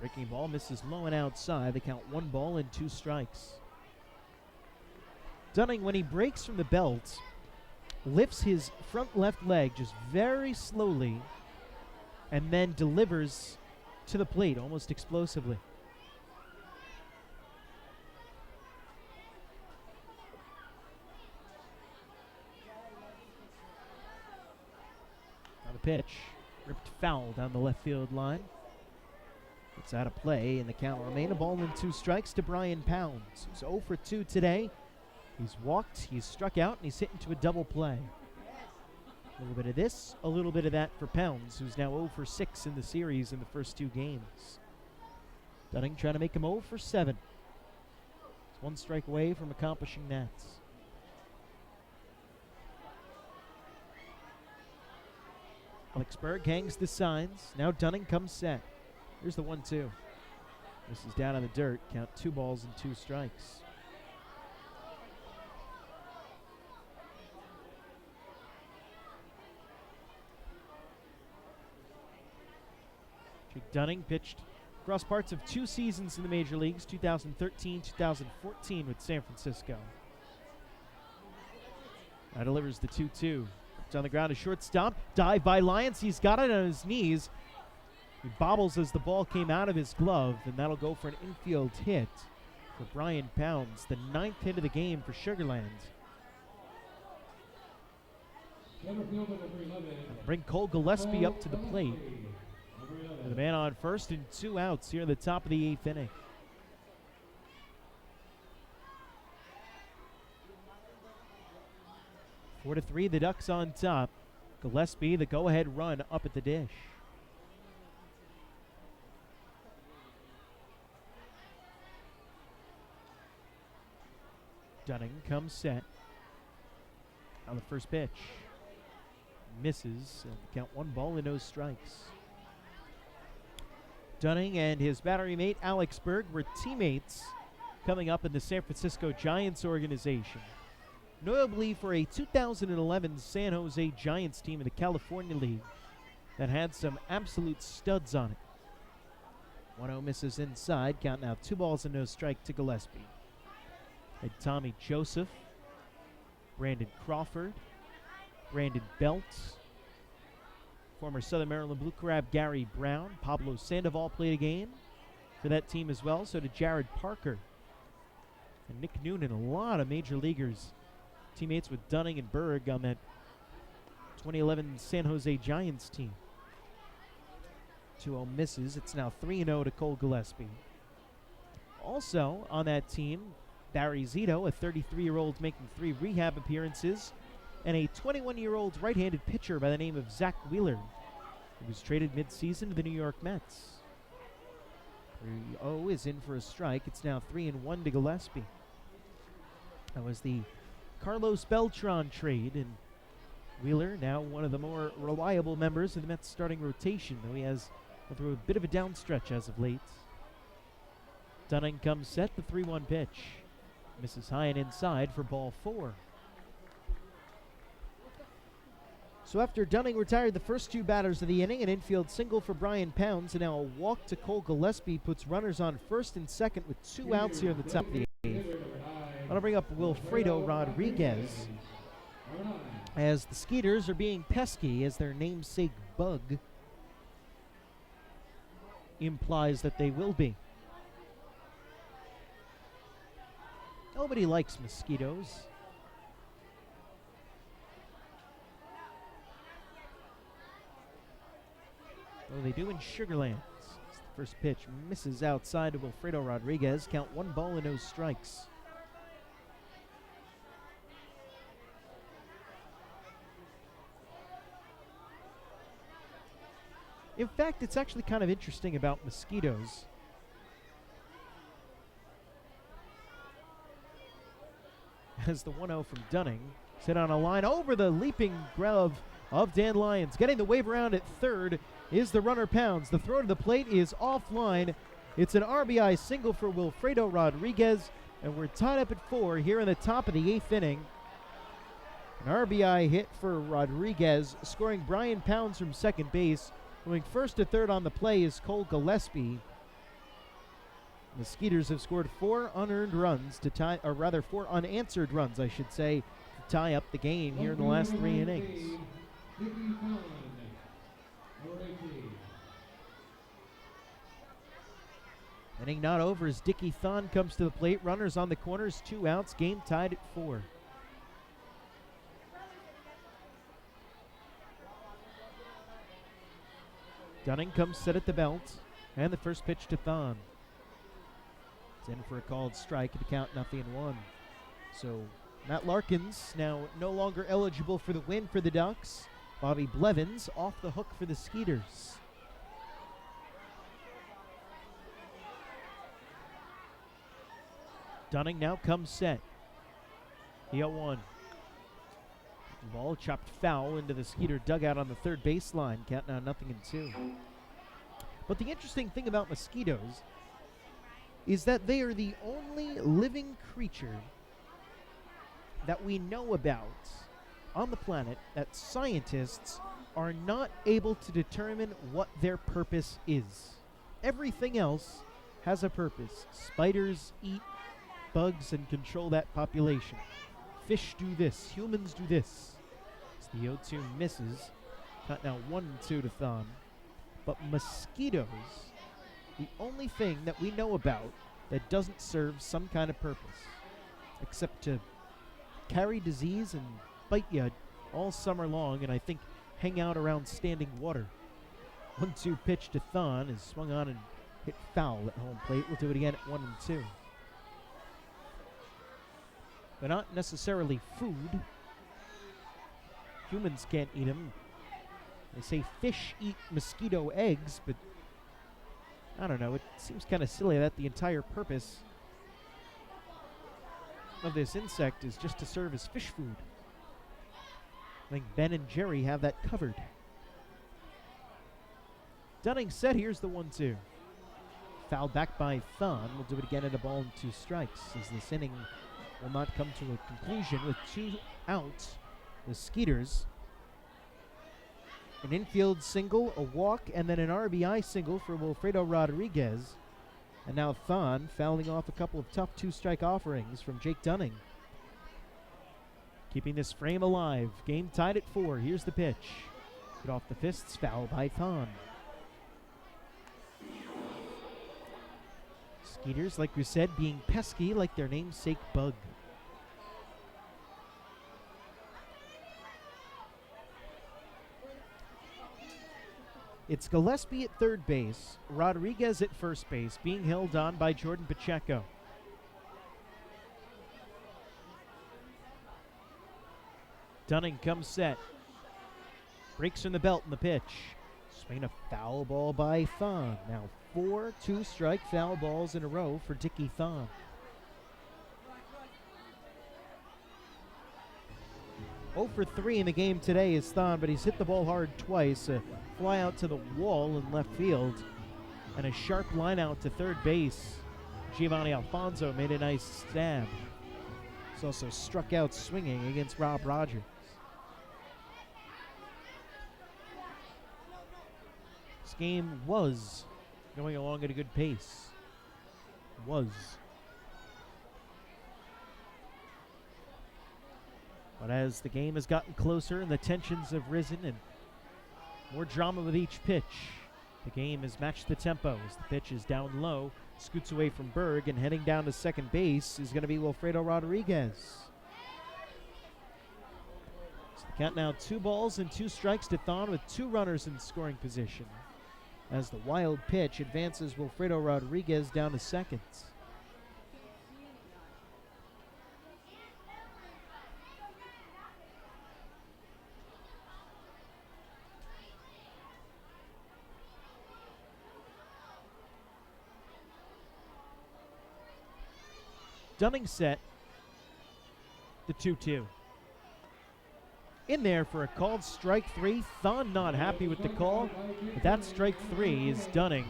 Breaking ball misses low and outside. They count 1 ball and 2 strikes. Dunning, when he breaks from the belt, lifts his front left leg just very slowly and then delivers to the plate almost explosively. Now the pitch, ripped foul down the left field line. It's out of play, and the count will remain a ball and 2 strikes to Brian Pounds, who's 0 for 2 today. He's walked, he's struck out, and he's hit into a double play. A little bit of this, a little bit of that for Pounds, who's now 0 for 6 in the series in the first 2 games. Dunning trying to make him 0 for 7. He's 1 strike away from accomplishing that. Alex Berg hangs the signs. Now Dunning comes set. Here's the 1-2. This is down on the dirt. Count 2 balls and 2 strikes. Jake Dunning pitched across parts of 2 seasons in the major leagues, 2013, 2014 with San Francisco. Now delivers the 2-2. It's on the ground, a shortstop. Dive by Lyons. He's got it on his knees. He bobbles as the ball came out of his glove, and that'll go for an infield hit for Brian Pounds, the 9th hit of the game for Sugar Land. Bring Cole Gillespie up to the plate. With a man on first and 2 outs here at the top of the 8th inning. Four to 3, the Ducks on top. Gillespie, the go-ahead run up at the dish. Dunning comes set. On the first pitch. Misses. And count 1 ball and no strikes. Dunning and his battery mate Alex Berg were teammates coming up in the San Francisco Giants organization. Notably for a 2011 San Jose Giants team in the California League that had some absolute studs on it. 1-0 misses inside, count now 2 balls and no strike to Gillespie. Had Tommy Joseph, Brandon Crawford, Brandon Belt, former Southern Maryland Blue Crab Gary Brown, Pablo Sandoval played a game for that team as well. So did Jared Parker and Nick Noonan, a lot of major leaguers, teammates with Dunning and Berg on that 2011 San Jose Giants team. 2-0 misses. It's now 3-0 to Cole Gillespie. Also on that team, Barry Zito, a 33-year-old making 3 rehab appearances, and a 21-year-old right-handed pitcher by the name of Zach Wheeler, who was traded mid-season to the New York Mets. 3-0 is in for a strike. It's now 3-1 to Gillespie. That was the Carlos Beltran trade, and Wheeler now one of the more reliable members of the Mets starting rotation, though he has gone through a bit of a down stretch as of late. Dunning comes set, the 3-1 pitch. Misses high and inside for ball 4. So after Dunning retired the first 2 batters of the inning, an infield single for Brian Pounds, and now a walk to Cole Gillespie puts runners on first and second with 2 outs here in the top of the 8th. I'll bring up Wilfredo Rodriguez as the Skeeters are being pesky, as their namesake bug implies that they will be. Nobody likes mosquitoes. Well, they do in Sugar Land. The first pitch misses outside to Wilfredo Rodriguez. Count 1 ball and no strikes. In fact, it's actually kind of interesting about mosquitoes. As the 1-0 from Dunning set on a line over the leaping glove of Dan Lyons. Getting the wave around at third is the runner Pounds. The throw to the plate is offline. It's an RBI single for Wilfredo Rodriguez, and we're tied up at 4 here in the top of the 8th inning. An RBI hit for Rodriguez, scoring Brian Pounds from second base. Going first to third on the play is Cole Gillespie. The Skeeters have scored 4 unearned runs to tie, or rather 4 unanswered runs, I should say, to tie up the game here in the last 3 innings. Inning not over as Dickie Thon comes to the plate. Runners on the corners, 2 outs. Game tied at 4. Dunning comes set at the belt, and the first pitch to Thon. It's in for a called strike at the count 0-1. So Matt Larkins now no longer eligible for the win for the Ducks. Bobby Blevins off the hook for the Skeeters. Dunning now comes set. The 0-1. Ball chopped foul into the Skeeter dugout on the third baseline. Count now 0-2. But the interesting thing about mosquitoes is that they are the only living creature that we know about on the planet that scientists are not able to determine what their purpose is. Everything else has a purpose. Spiders eat bugs and control that population. Fish do this. Humans do this. As the 0-2 misses. Cut now 1-2 to Thon. But mosquitoes, the only thing that we know about that doesn't serve some kind of purpose, except to carry disease and bite you all summer long, and I think hang out around standing water. 1-2 pitch to Thon is swung on and hit foul at home plate. We'll do it again at 1-2. But not necessarily food. Humans can't eat them. They say fish eat mosquito eggs, but I don't know. It seems kind of silly that the entire purpose of this insect is just to serve as fish food. I think Ben and Jerry have that covered. Dunning set. Here's the 1-2. Fouled back by Thon. We'll do it again at a ball and 2 strikes as this inning will not come to a conclusion with 2 outs. The Skeeters, an infield single, a walk, and then an RBI single for Wilfredo Rodriguez. And now Thon fouling off a couple of tough 2-strike offerings from Jake Dunning. Keeping this frame alive. Game tied at 4. Here's the pitch. Get off the fists. Foul by Thon. Skeeters, like we said, being pesky like their namesake bug. It's Gillespie at third base, Rodriguez at first base, being held on by Jordan Pacheco. Dunning comes set. Breaks from the belt in the pitch. Swing a foul ball by Thon. Now 4 2-strike foul balls in a row for Dickie Thon. Oh for 3 in the game today is Thon, but he's hit the ball hard twice. A fly out to the wall in left field, and a sharp line out to third base. Giovanni Alfonso made a nice stab. He's also struck out swinging against Rob Rogers. This game was going along at a good pace. But as the game has gotten closer and the tensions have risen and more drama with each pitch, the game has matched the tempo as the pitch is down low, scoots away from Berg, and heading down to second base is going to be Wilfredo Rodriguez. So the count now 2 balls and 2 strikes to Thon with 2 runners in scoring position. As the wild pitch advances Wilfredo Rodriguez down to second. Dunning set, the 2-2. In there for a called strike 3. Thon not happy with the call, but that strike 3 is Dunning.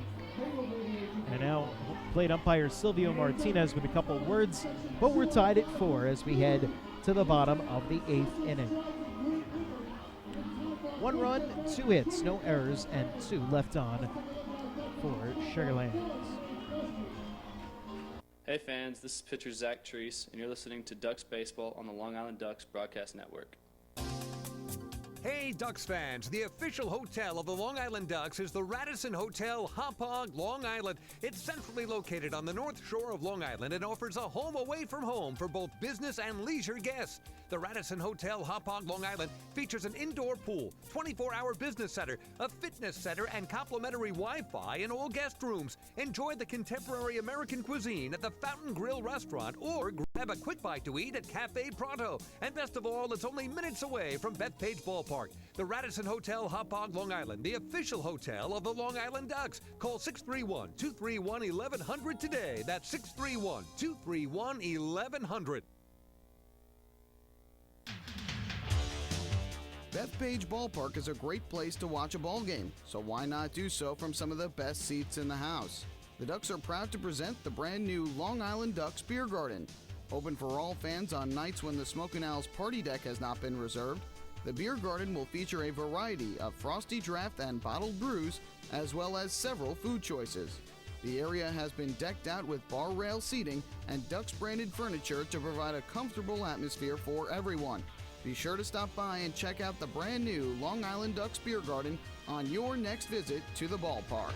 And now plate umpire Silvio Martinez with a couple words, but we're tied at 4 as we head to the bottom of the 8th inning. 1 run, 2 hits, no errors, and 2 left on for Sugarlands. Hey fans, this is pitcher Zach Treese, and you're listening to Ducks Baseball on the Long Island Ducks Broadcast Network. Hey Ducks fans, the official hotel of the Long Island Ducks is the Radisson Hotel Hauppauge, Long Island. It's centrally located on the north shore of Long Island and offers a home away from home for both business and leisure guests. The Radisson Hotel Hauppauge, Long Island features an indoor pool, 24-hour business center, a fitness center, and complimentary Wi-Fi in all guest rooms. Enjoy the contemporary American cuisine at the Fountain Grill restaurant or grab a quick bite to eat at Cafe Pronto. And best of all, it's only minutes away from Bethpage Ballpark. The Radisson Hotel Hauppauge, Long Island, the official hotel of the Long Island Ducks. Call 631-231-1100 today. That's 631-231-1100. Bethpage Ballpark is a great place to watch a ball game, so why not do so from some of the best seats in the house? The Ducks are proud to present the brand new Long Island Ducks Beer Garden. Open for all fans on nights when the Smokin' Owl's party deck has not been reserved, the Beer Garden will feature a variety of frosty draft and bottled brews, as well as several food choices. The area has been decked out with bar rail seating and Ducks branded furniture to provide a comfortable atmosphere for everyone. Be sure to stop by and check out the brand new Long Island Ducks Beer Garden on your next visit to the ballpark.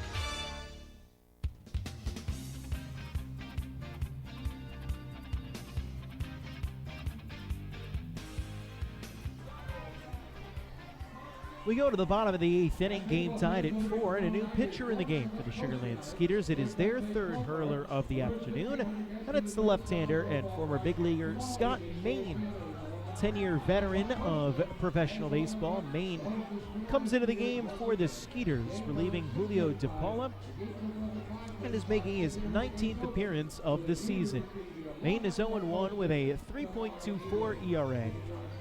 We go to the bottom of the 8th inning, game tied at 4, and a new pitcher in the game for the Sugarland Skeeters. It is their third hurler of the afternoon, and it's the left-hander and former big leaguer Scott Main. 10-year veteran of professional baseball, Main comes into the game for the Skeeters, relieving Julio DePaula, and is making his 19th appearance of the season. Main is 0-1 with a 3.24 ERA.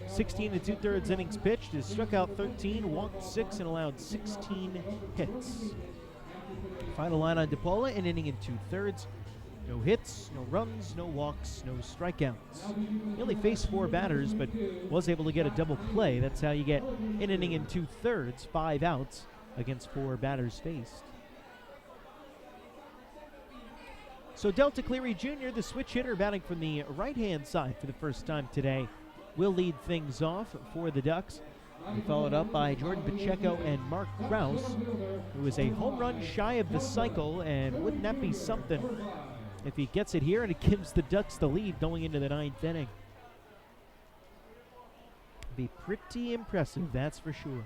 16 2/3 innings pitched, has struck out 13, walked 6, and allowed 16 hits. Final line on DePaula, an inning and 2/3. No hits, no runs, no walks, no strikeouts. He only faced 4 batters, but was able to get a double play. That's how you get an inning and 2/3, 5 outs against 4 batters faced. So Delta Cleary Jr., the switch hitter, batting from the right-hand side for the first time today, will lead things off for the Ducks. Followed up by Jordan Pacheco and Mark Krause, who is a home run shy of the cycle, and wouldn't that be something if he gets it here and it gives the Ducks the lead going into the 9th inning. Be pretty impressive, that's for sure.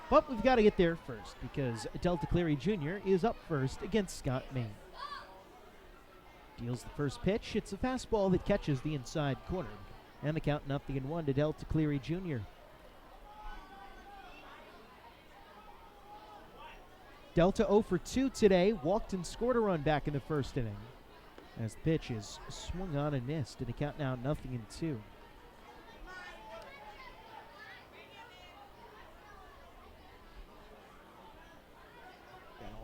But we've got to get there first, because Delta Cleary Jr. is up first against Scott Main. Deals the first pitch. It's a fastball that catches the inside corner. And the count 0-1 to Delta Cleary Jr. Delta 0 for 2 today. Walked and scored a run back in the first inning, as the pitch is swung on and missed. And the count now 0-2.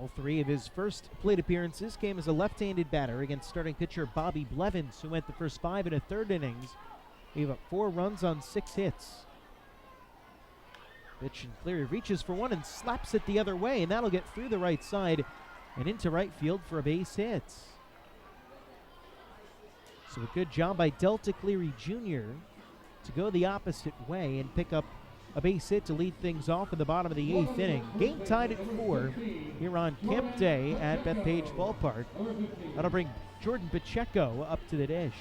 All 3 of his first plate appearances came as a left-handed batter against starting pitcher Bobby Blevins, who went the first 5 1/3 innings. Gave up 4 runs on 6 hits. Pitch, and Cleary reaches for one and slaps it the other way, and that'll get through the right side and into right field for a base hit. So a good job by Delta Cleary Jr. to go the opposite way and pick up a base hit to lead things off in the bottom of the 8th inning. Game tied at 4 here on Camp Day at Bethpage Ballpark. That'll bring Jordan Pacheco up to the dish.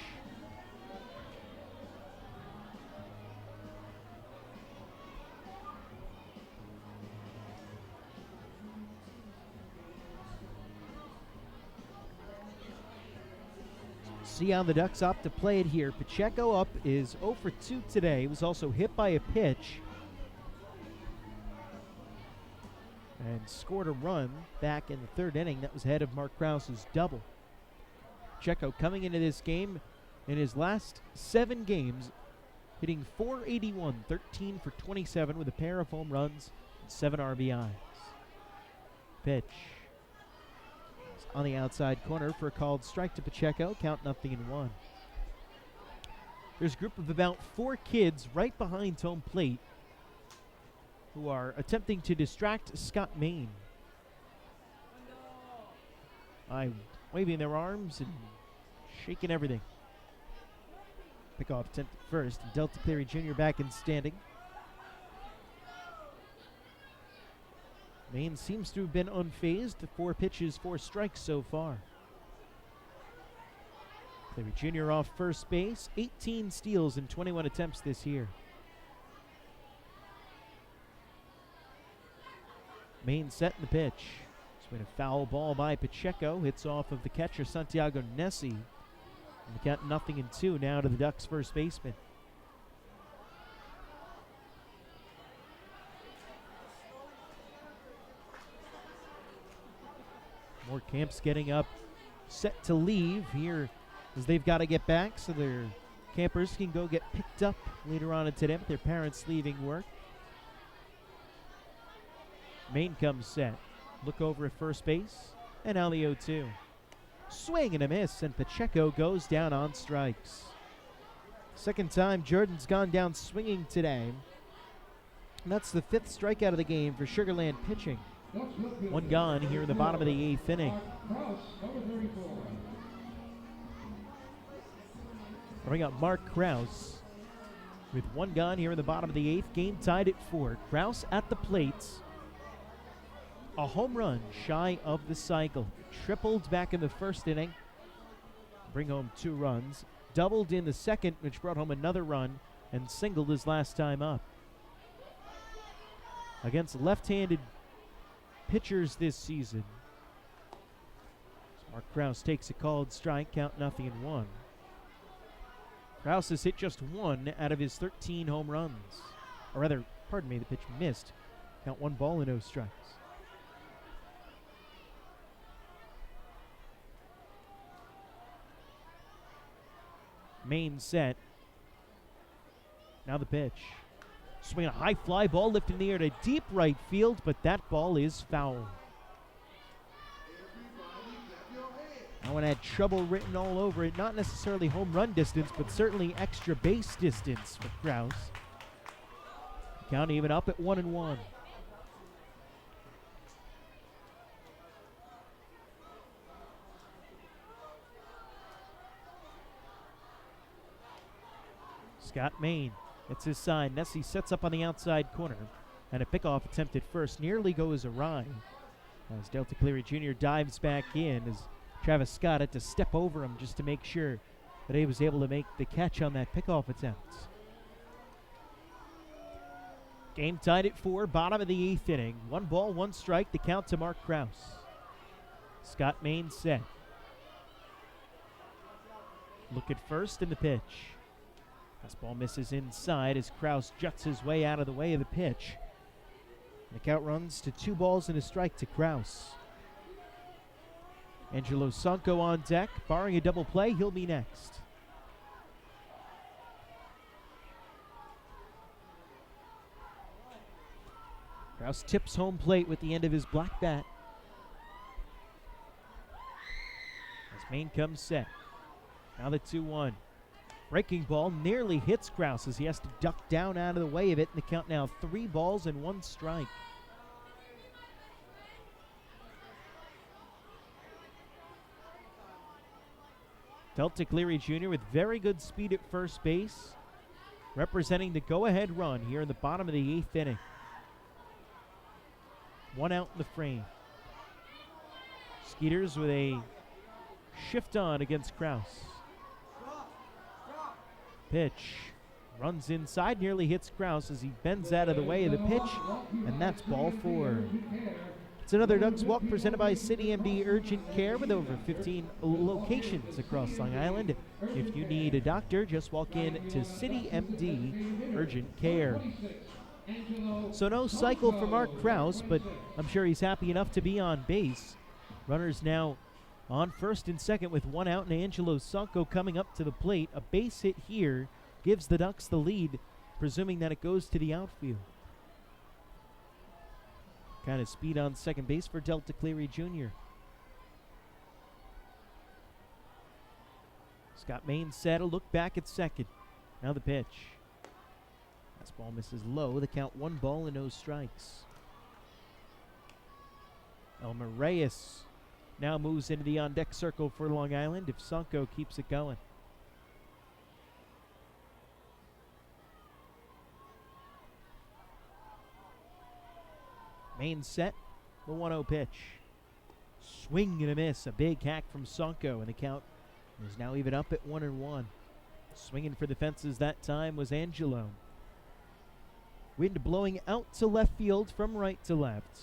See how the Ducks opt to play it here. Pacheco up is 0 for 2 today. He was also hit by a pitch and scored a run back in the 3rd inning. That was ahead of Mark Krause's double. Pacheco coming into this game in his last 7 games, hitting .481, 13 for 27 with a pair of home runs and 7 RBIs. Pitch on the outside corner for a called strike to Pacheco, count 0-1. There's a group of about 4 kids right behind home plate who are attempting to distract Scott Main by waving their arms and shaking everything. Pickoff attempt at first, and Delta Cleary Jr. back in standing. Main seems to have been unfazed. 4 pitches, 4 strikes so far. Cleary Jr. off first base, 18 steals in 21 attempts this year. Main set in the pitch. It's been a foul ball by Pacheco. Hits off of the catcher, Santiago Nessie. And the count 0-2 now to the Ducks' first baseman. More camps getting up, set to leave here as they've got to get back so their campers can go get picked up later on in today with their parents leaving work. Main comes set. Look over at first base, and now the 0-2. Swing and a miss, and Pacheco goes down on strikes. Second time Jordan's gone down swinging today. And that's the 5th strikeout of the game for Sugarland pitching. 1 gone here in the bottom of the 8th inning. Bring up Mark Krause. With one gone here in the bottom of the 8th, game tied at 4. Kraus at the plate. A home run shy of the cycle. Tripled back in the first inning. Bring home 2 runs. Doubled in the second, which brought home another run, and singled his last time up. Against left-handed pitchers this season, Mark Kraus takes a called strike, count 0-1. Kraus has hit just 1 out of his 13 home runs. Or rather, pardon me, the pitch missed. Count 1 ball and no strikes. Main set. Now the pitch. Swinging a high fly ball lifted in the air to deep right field, but that ball is foul. That one had trouble written all over it. Not necessarily home run distance, but certainly extra base distance for Kraus. Count even up at 1-1. Scott Main, it's his side. Nessie sets up on the outside corner, and a pickoff attempt at first nearly goes awry as Delta Cleary Jr. dives back in as Travis Scott had to step over him just to make sure that he was able to make the catch on that pickoff attempt. Game tied at 4, bottom of the 8th inning. 1 ball, 1 strike, the count to Mark Kraus. Scott Main set. Look at first in the pitch. Fastball misses inside as Kraus juts his way out of the way of the pitch. The count runs to 2 balls and a strike to Kraus. Angelo Sanko on deck. Barring a double play, he'll be next. Kraus tips home plate with the end of his black bat. As Main comes set. Now the 2-1. Breaking ball nearly hits Kraus as he has to duck down out of the way of it. And the count now 3 balls and 1 strike. Delta Cleary Jr. with very good speed at first base, representing the go-ahead run here in the bottom of the 8th inning. 1 out in the frame. Skeeters with a shift on against Kraus. Pitch runs inside, nearly hits Kraus as he bends out of the way of the pitch, and that's ball 4. It's another Ducks Walk presented by City MD Urgent Care with over 15 locations across Long Island. If you need a doctor, just walk in to City MD Urgent Care. So no cycle for Mark Kraus, but I'm sure he's happy enough to be on base. Runners now on first and second with 1 out, and Angelo Sanko coming up to the plate. A base hit here gives the Ducks the lead, presuming that it goes to the outfield. Kind of speed on second base for Delta Cleary Jr. Scott Main set, a look back at second. Now the pitch. Fastball misses low. The count 1 ball and no strikes. Elmer Reyes now moves into the on-deck circle for Long Island if Sanko keeps it going. Main set, the 1-0 pitch. Swing and a miss, a big hack from Sanko, and the count is now even up at 1-1. Swinging for the fences that time was Angelo. Wind blowing out to left field from right to left.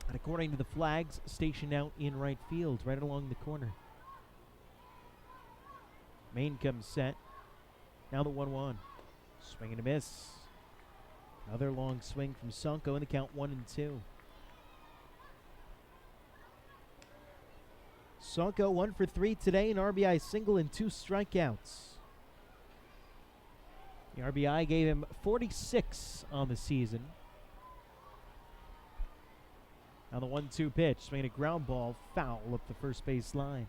And according to the flags stationed out in right field, right along the corner. Main comes set. Now the 1-1. Swing and a miss. Another long swing from Sanko in the count 1-2. Sanko 1 for 3 today, an RBI single and 2 strikeouts. The RBI gave him 46 on the season. Now the 1-2 pitch, swinging a ground ball, foul up the first base line.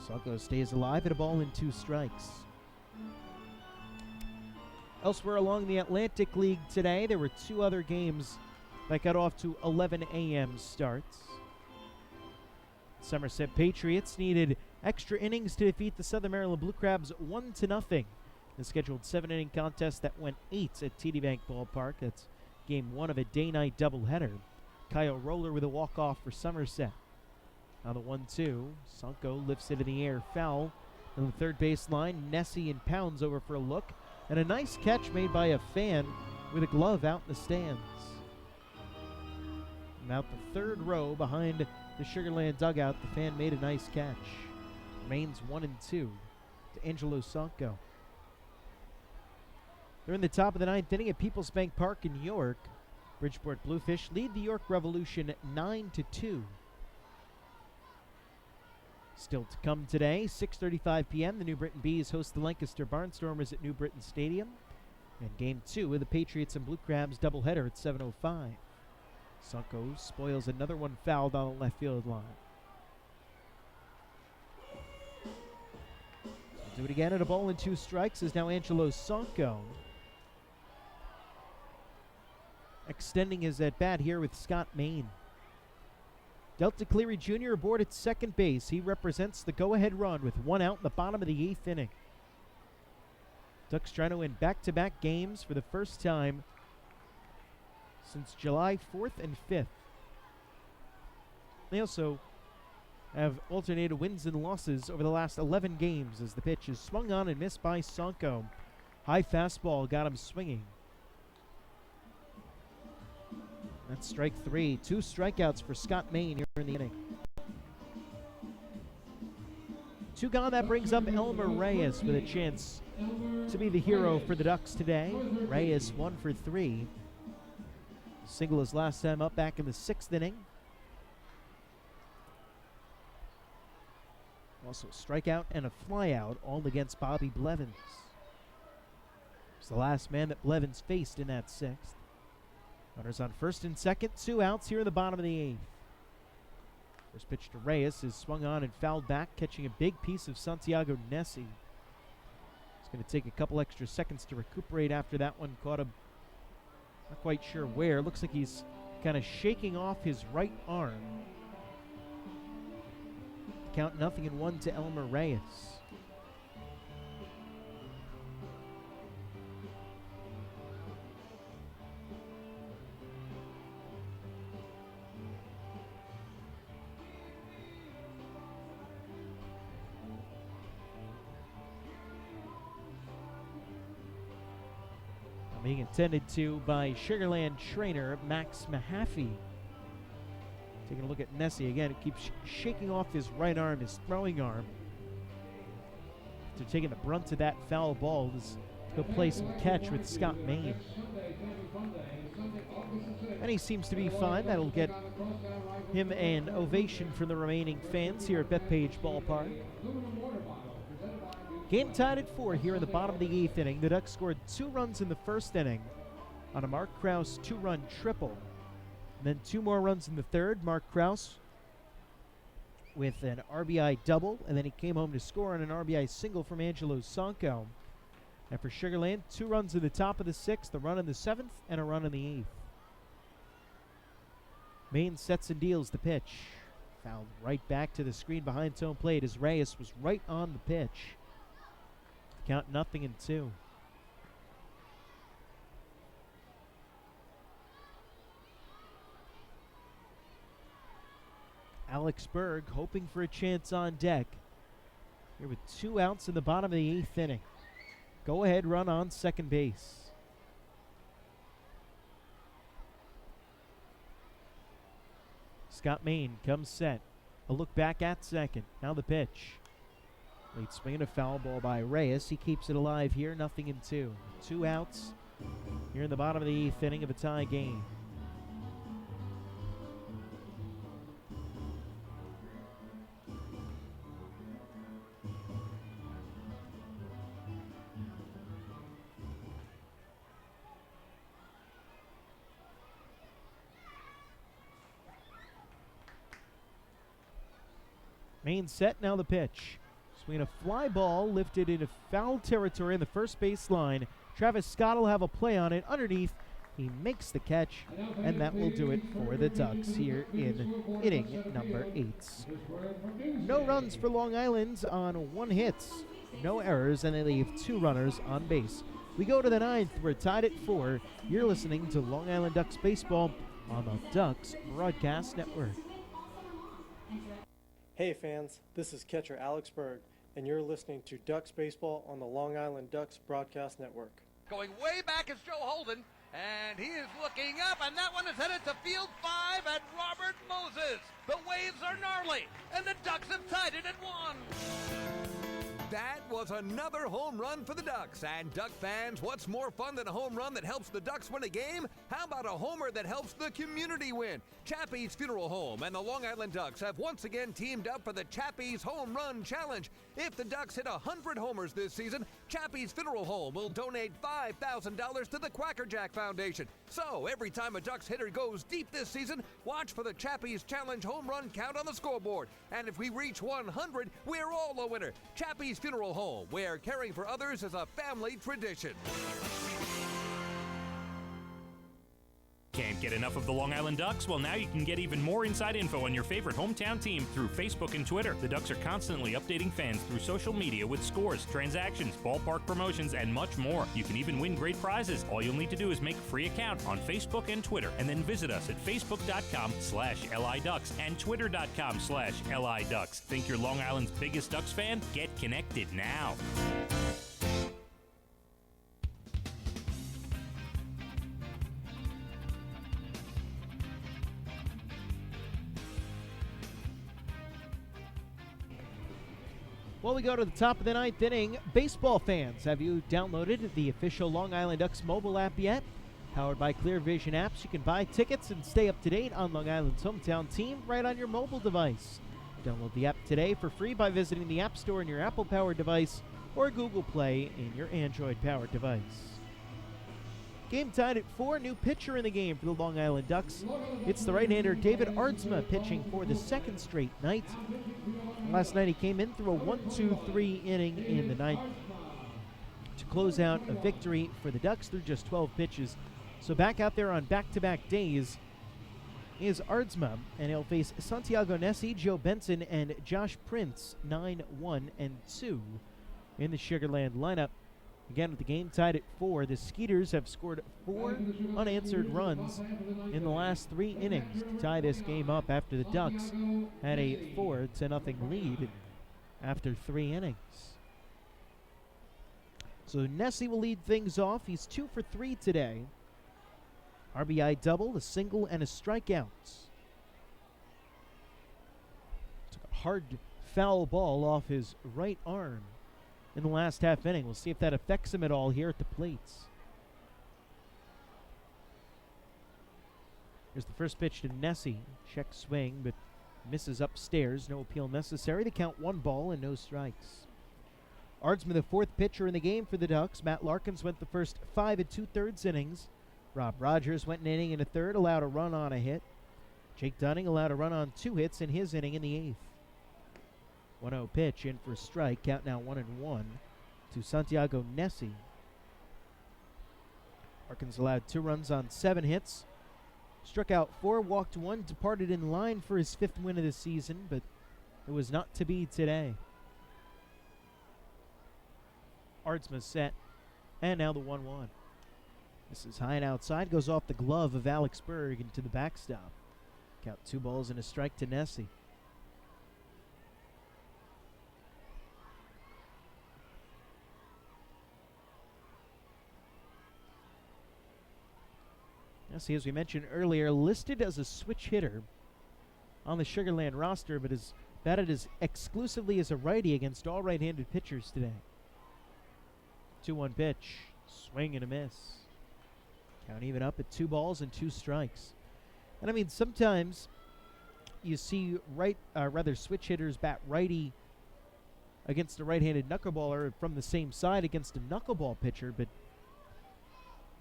Sanko stays alive at a ball and 2 strikes. Elsewhere along the Atlantic League today, there were 2 other games that got off to 11 a.m. starts. Somerset Patriots needed extra innings to defeat the Southern Maryland Blue Crabs 1-0. The scheduled 7-inning contest that went 8 at TD Bank Ballpark. That's game 1 of a day-night doubleheader. Kyle Roller with a walk-off for Somerset. On the 1-2, Sonko lifts it in the air, foul. On the third base line, Nessie and Pounds over for a look. And a nice catch made by a fan with a glove out in the stands. And out the third row behind the Sugarland dugout, the fan made a nice catch. Remains 1-2 to Angelo Sonko. They're in the top of the 9th inning at Peoples Bank Park in York. Bridgeport Bluefish lead the York Revolution 9-2. Still to come today, 6:35 p.m., the New Britain Bees host the Lancaster Barnstormers at New Britain Stadium. And Game 2 of the Patriots and Blue Crabs doubleheader at 7:05. Sonko spoils another one fouled on the left field line. Do it again at a ball and 2 strikes is now Angelo Sonko. Extending his at-bat here with Scott Main. Delta Cleary Jr. aboard at second base. He represents the go-ahead run with 1 out in the bottom of the 8th inning. Ducks trying to win back-to-back games for the first time since July 4th and 5th. They also have alternated wins and losses over the last 11 games as the pitch is swung on and missed by Sonko. High fastball got him swinging. That's strike 3. 2 strikeouts for Scott Main here in the inning. 2 gone. That brings up Elmer Reyes with a chance to be the hero for the Ducks today. Reyes 1 for 3. Single his last time up back in the 6th inning. Also a strikeout and a flyout, all against Bobby Blevins. It's the last man that Blevins faced in that 6th. Runners on first and second, 2 outs here in the bottom of the 8th. First pitch to Reyes is swung on and fouled back, catching a big piece of Santiago Nessie. It's going to take a couple extra seconds to recuperate after that one. Caught him, not quite sure where. Looks like he's kind of shaking off his right arm. Count 0-1 to Elmer Reyes. Being intended to by Sugarland trainer Max Mahaffey. Taking a look at Nessie again. It keeps shaking off his right arm, his throwing arm. After taking the brunt of that foul ball, this go play some catch with Scott Main. And he seems to be fine. That'll get him an ovation from the remaining fans here at Bethpage Ballpark. Game tied at 4 here in the bottom of the 8th inning. The Ducks scored 2 runs in the first inning on a Mark Krause 2-run triple. And then 2 more runs in the third. Mark Krause with an RBI double, and then he came home to score on an RBI single from Angelo Sonko. And for Sugarland, 2 runs in the top of the 6th, a run in the 7th, and a run in the 8th. Main sets and deals the pitch. Fouled right back to the screen behind home plate as Reyes was right on the pitch. Count 0-2. Alex Berg hoping for a chance on deck. Here with 2 outs in the bottom of the 8th inning. Go ahead run on second base. Scott Main comes set. A look back at second. Now the pitch. Late swing and a foul ball by Reyes. He keeps it alive here, 0-2. 2 outs here in the bottom of the 8th inning of a tie game. Main set, now the pitch. Swinging a fly ball lifted into foul territory in the first base line. Travis Scott will have a play on it underneath. He makes the catch, and that will do it for the Ducks here in inning number 8. No runs for Long Island on 1 hit no errors, and they leave 2 runners on base. We go to the 9th. We're tied at 4. You're listening to Long Island Ducks baseball on the Ducks Broadcast Network. Hey fans, this is catcher Alex Berg, and you're listening to Ducks baseball on the Long Island Ducks Broadcast Network. Going way back is Joe Holden, and he is looking up, and that one is headed to field 5 at Robert Moses. The waves are gnarly, and the Ducks have tied it at 1. That was another home run for the Ducks. And Duck fans, what's more fun than a home run that helps the Ducks win a game? How about a homer that helps the community win? Chappie's Funeral Home and the Long Island Ducks have once again teamed up for the Chappie's Home Run Challenge. If the Ducks hit 100 homers this season, Chappie's Funeral Home will donate $5,000 to the Quackerjack Foundation. So every time a Ducks hitter goes deep this season, watch for the Chappie's Challenge home run count on the scoreboard. And if we reach 100, we're all a winner. Chappie's Funeral Home, where caring for others is a family tradition. Can't get enough of the Long Island Ducks? Well, now you can get even more inside info on your favorite hometown team through Facebook and Twitter. The Ducks are constantly updating fans through social media with scores, transactions, ballpark promotions, and much more. You can even win great prizes. All you'll need to do is make a free account on Facebook and Twitter, and then visit us at facebook.com/LIDucks and twitter.com/LIDucks. Think you're Long Island's biggest Ducks fan? Get connected now. Well, we go to the top of the 9th inning. Baseball fans, have you downloaded the official Long Island Ducks mobile app yet? Powered by Clear Vision Apps, you can buy tickets and stay up to date on Long Island's hometown team right on your mobile device. Download the app today for free by visiting the App Store in your Apple-powered device or Google Play in your Android-powered device. Game tied at 4. New pitcher in the game for the Long Island Ducks. It's the right-hander David Ardsma pitching for the 2nd straight night. Last night he came in through a 1-2-3 inning in the 9th to close out a victory for the Ducks through just 12 pitches. So back out there on back-to-back days is Ardsma, and he'll face Santiago Nessie, Joe Benson, and Josh Prince, 9-1-2 in the Sugarland lineup. Again, with the game tied at 4, the Skeeters have scored 4 unanswered runs in the last 3 innings to tie this game up after the Ducks had a 4-0 lead after 3 innings. So Nessie will lead things off. He's 2 for 3 today. RBI double, a single, and a strikeout. Took a hard foul ball off his right arm in the last half inning. We'll see if that affects him at all here at the plates. Here's the first pitch to Nessie. Check swing, but misses upstairs. No appeal necessary. The count 1 ball and no strikes. Ardsma, the 4th pitcher in the game for the Ducks. Matt Larkins went the first 5 2/3 innings. Rob Rogers went an inning and a third, allowed a run on a hit. Jake Dunning allowed a run on 2 hits in his inning in the 8th. 1-0 pitch in for a strike. Count now 1-1 to Santiago Nessie. Larkins allowed 2 runs on 7 hits. Struck out 4, walked 1, departed in line for his 5th win of the season, but it was not to be today. Ardsma set, and now the 1-1. This is high and outside, goes off the glove of Alex Berg into the backstop. Count 2 balls and a strike to Nessie. Nessie, as we mentioned earlier, listed as a switch hitter on the Sugarland roster, but is batted as exclusively as a righty against all right-handed pitchers today. 2-1 pitch, swing and a miss. Count even up at 2 balls and 2 strikes. And I mean, sometimes you see switch hitters bat righty against a right-handed knuckleballer from the same side against a knuckleball pitcher, but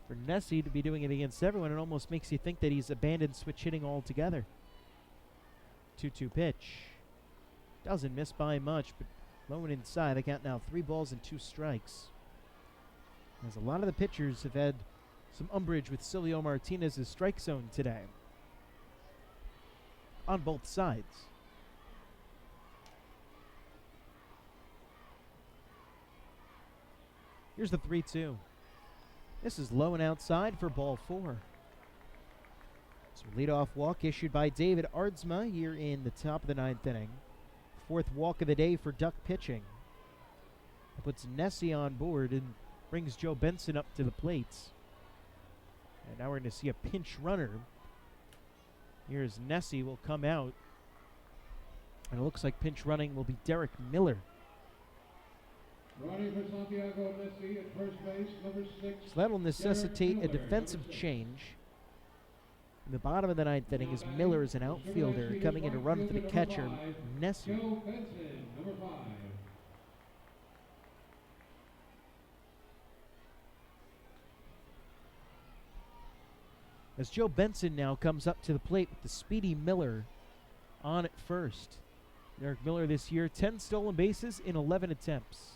for Nessie to be doing it against everyone, it almost makes you think that he's abandoned switch hitting altogether. 2-2 pitch. Doesn't miss by much, but low and inside. The count now 3 balls and 2 strikes. As a lot of the pitchers have had some umbrage with Silvio Martinez's strike zone today. On both sides. Here's the 3-2. This is low and outside for ball 4. So leadoff walk issued by David Ardsma here in the top of the 9th inning. 4th walk of the day for Duck pitching. That puts Nessie on board and brings Joe Benson up to the plate. And now we're going to see a pinch runner. Here's Nessie will come out. And it looks like pinch running will be Derek Miller. Running for Santiago Nessie at first base, number 6. So that'll necessitate a defensive change. In the bottom of the 9th inning is Miller as an outfielder coming in to run for the catcher, Nessie. Joe Benson, number 5. As Joe Benson now comes up to the plate with the speedy Miller on at first. Derek Miller this year, 10 stolen bases in 11 attempts.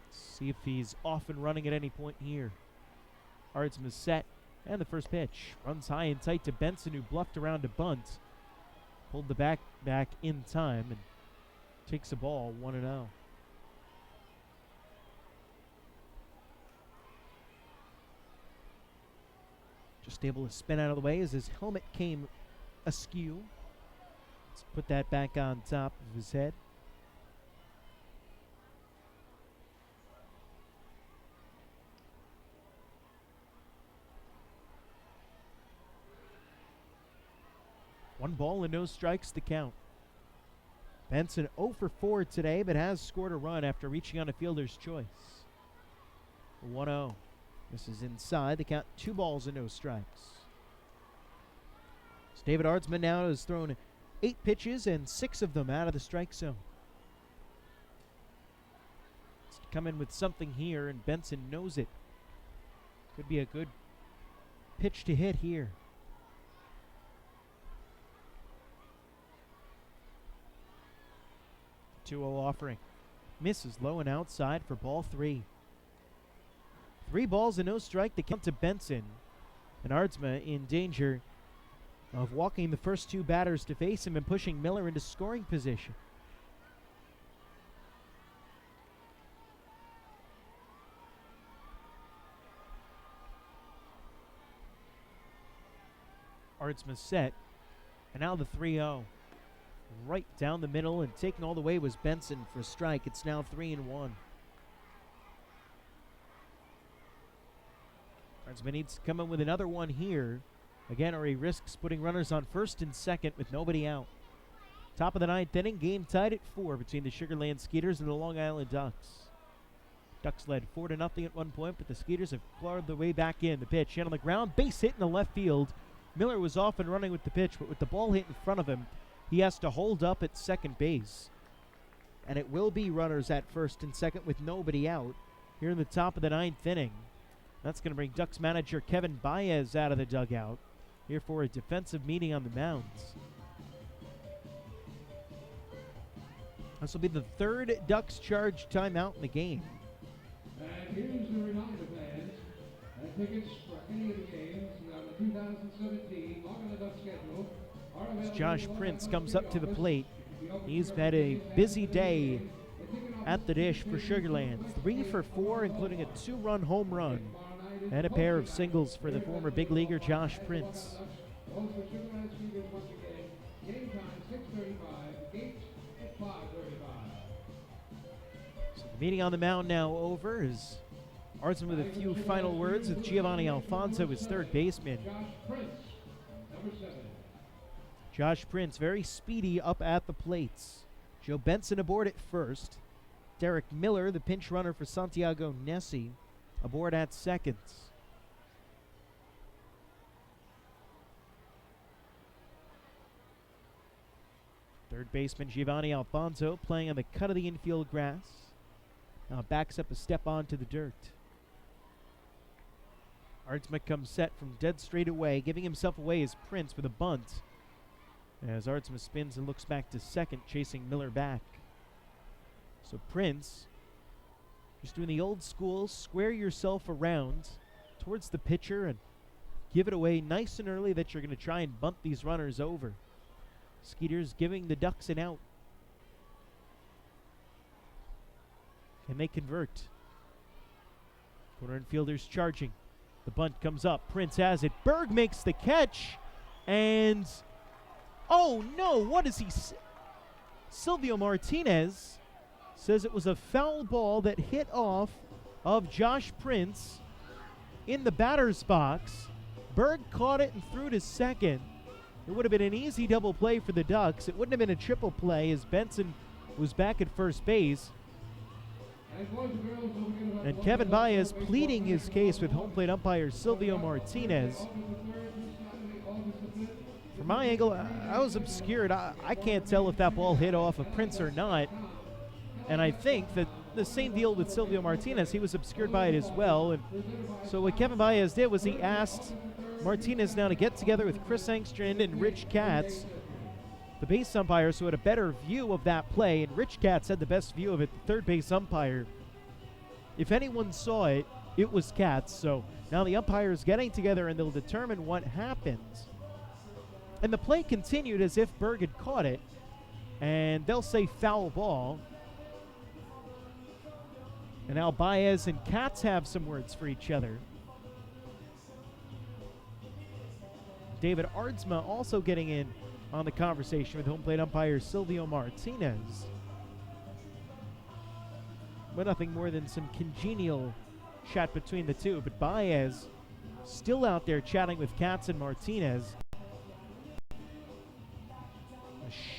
Let's see if he's off and running at any point here. Ardsma set, and the first pitch. Runs high and tight to Benson, who bluffed around a bunt. Pulled the back in time and takes the ball 1-0. Just able to spin out of the way as his helmet came askew. Let's put that back on top of his head. One ball and no strikes to count. Benson 0 for 4 today, but has scored a run after reaching on a fielder's choice. 1-0. This is inside. The count 2 balls and no strikes. So David Ardsma now has thrown 8 pitches and 6 of them out of the strike zone. Let's come in with something here, and Benson knows it. Could be a good pitch to hit here. 2-0 offering. Misses low and outside for ball 3. 3 balls and no strike to count to Benson. And Ardsma in danger of walking the first 2 batters to face him and pushing Miller into scoring position. Ardsma set. And now the 3-0. Right down the middle, and taking all the way was Benson for a strike. It's now 3-1. Ardsma needs to come in with another one here. Again, or he risks putting runners on first and second with nobody out. Top of the 9th inning, game tied at 4 between the Sugar Land Skeeters and the Long Island Ducks. Ducks led 4-0 at one point, but the Skeeters have clawed their way back in. The pitch in on the ground, base hit in the left field. Miller was off and running with the pitch, but with the ball hit in front of him, he has to hold up at second base. And it will be runners at first and second with nobody out here in the top of the 9th inning. That's going to bring Ducks manager Kevin Baez out of the dugout here for a defensive meeting on the mounds. This will be the 3rd Ducks charge timeout in the game. And here's the reminder, fans, that tickets for any of the games on the 2017 Long Island Ducks schedule are available. As Josh Prince comes up to the plate, he's had a busy day at the dish for Sugarland. 3 for 4, including a 2-run home run and a pair of singles for the former big leaguer Josh Prince. Host the Sugarland Skeeters once again. Game time 6:35. Gates at 5:35. So the meeting on the mound now over as Ardsma with a few final words with Giovanni Alfonso, his third baseman. Josh Prince, number 7. Josh Prince very speedy up at the plates. Joe Benson aboard at first. Derek Miller, the pinch runner for Santiago Nessie, aboard at second. Third baseman Giovanni Alfonso playing on the cut of the infield grass. Now backs up a step onto the dirt. Ardsma comes set from dead straight away, giving himself away as Prince with a bunt. As Ardsma spins and looks back to second, chasing Miller back. So Prince, just doing the old school, square yourself around towards the pitcher and give it away nice and early that you're going to try and bunt these runners over. Skeeters giving the Ducks an out. Can they convert? Corner infielders charging. The bunt comes up. Prince has it. Berg makes the catch. And, oh no, what is he? Silvio Martinez says it was a foul ball that hit off of Josh Prince in the batter's box. Berg caught it and threw to second. It would have been an easy double play for the Ducks. It wouldn't have been a triple play as Benson was back at first base. And Kevin Baez pleading his case with home plate umpire Silvio Martinez. From my angle, I was obscured. I can't tell if that ball hit off of Prince or not. And I think that the same deal with Silvio Martinez. He was obscured by it as well. And so what Kevin Baez did was he asked Martinez now to get together with Chris Engstrand and Rich Katz, the base umpires, who had a better view of that play. And Rich Katz had the best view of it, the third base umpire. If anyone saw it, it was Katz. So now the umpires getting together and they'll determine what happens. And the play continued as if Berg had caught it. And they'll say foul ball. And now Baez and Katz have some words for each other. David Aardsma also getting in on the conversation with home plate umpire Silvio Martinez. But nothing more than some congenial chat between the two. But Baez still out there chatting with Katz and Martinez.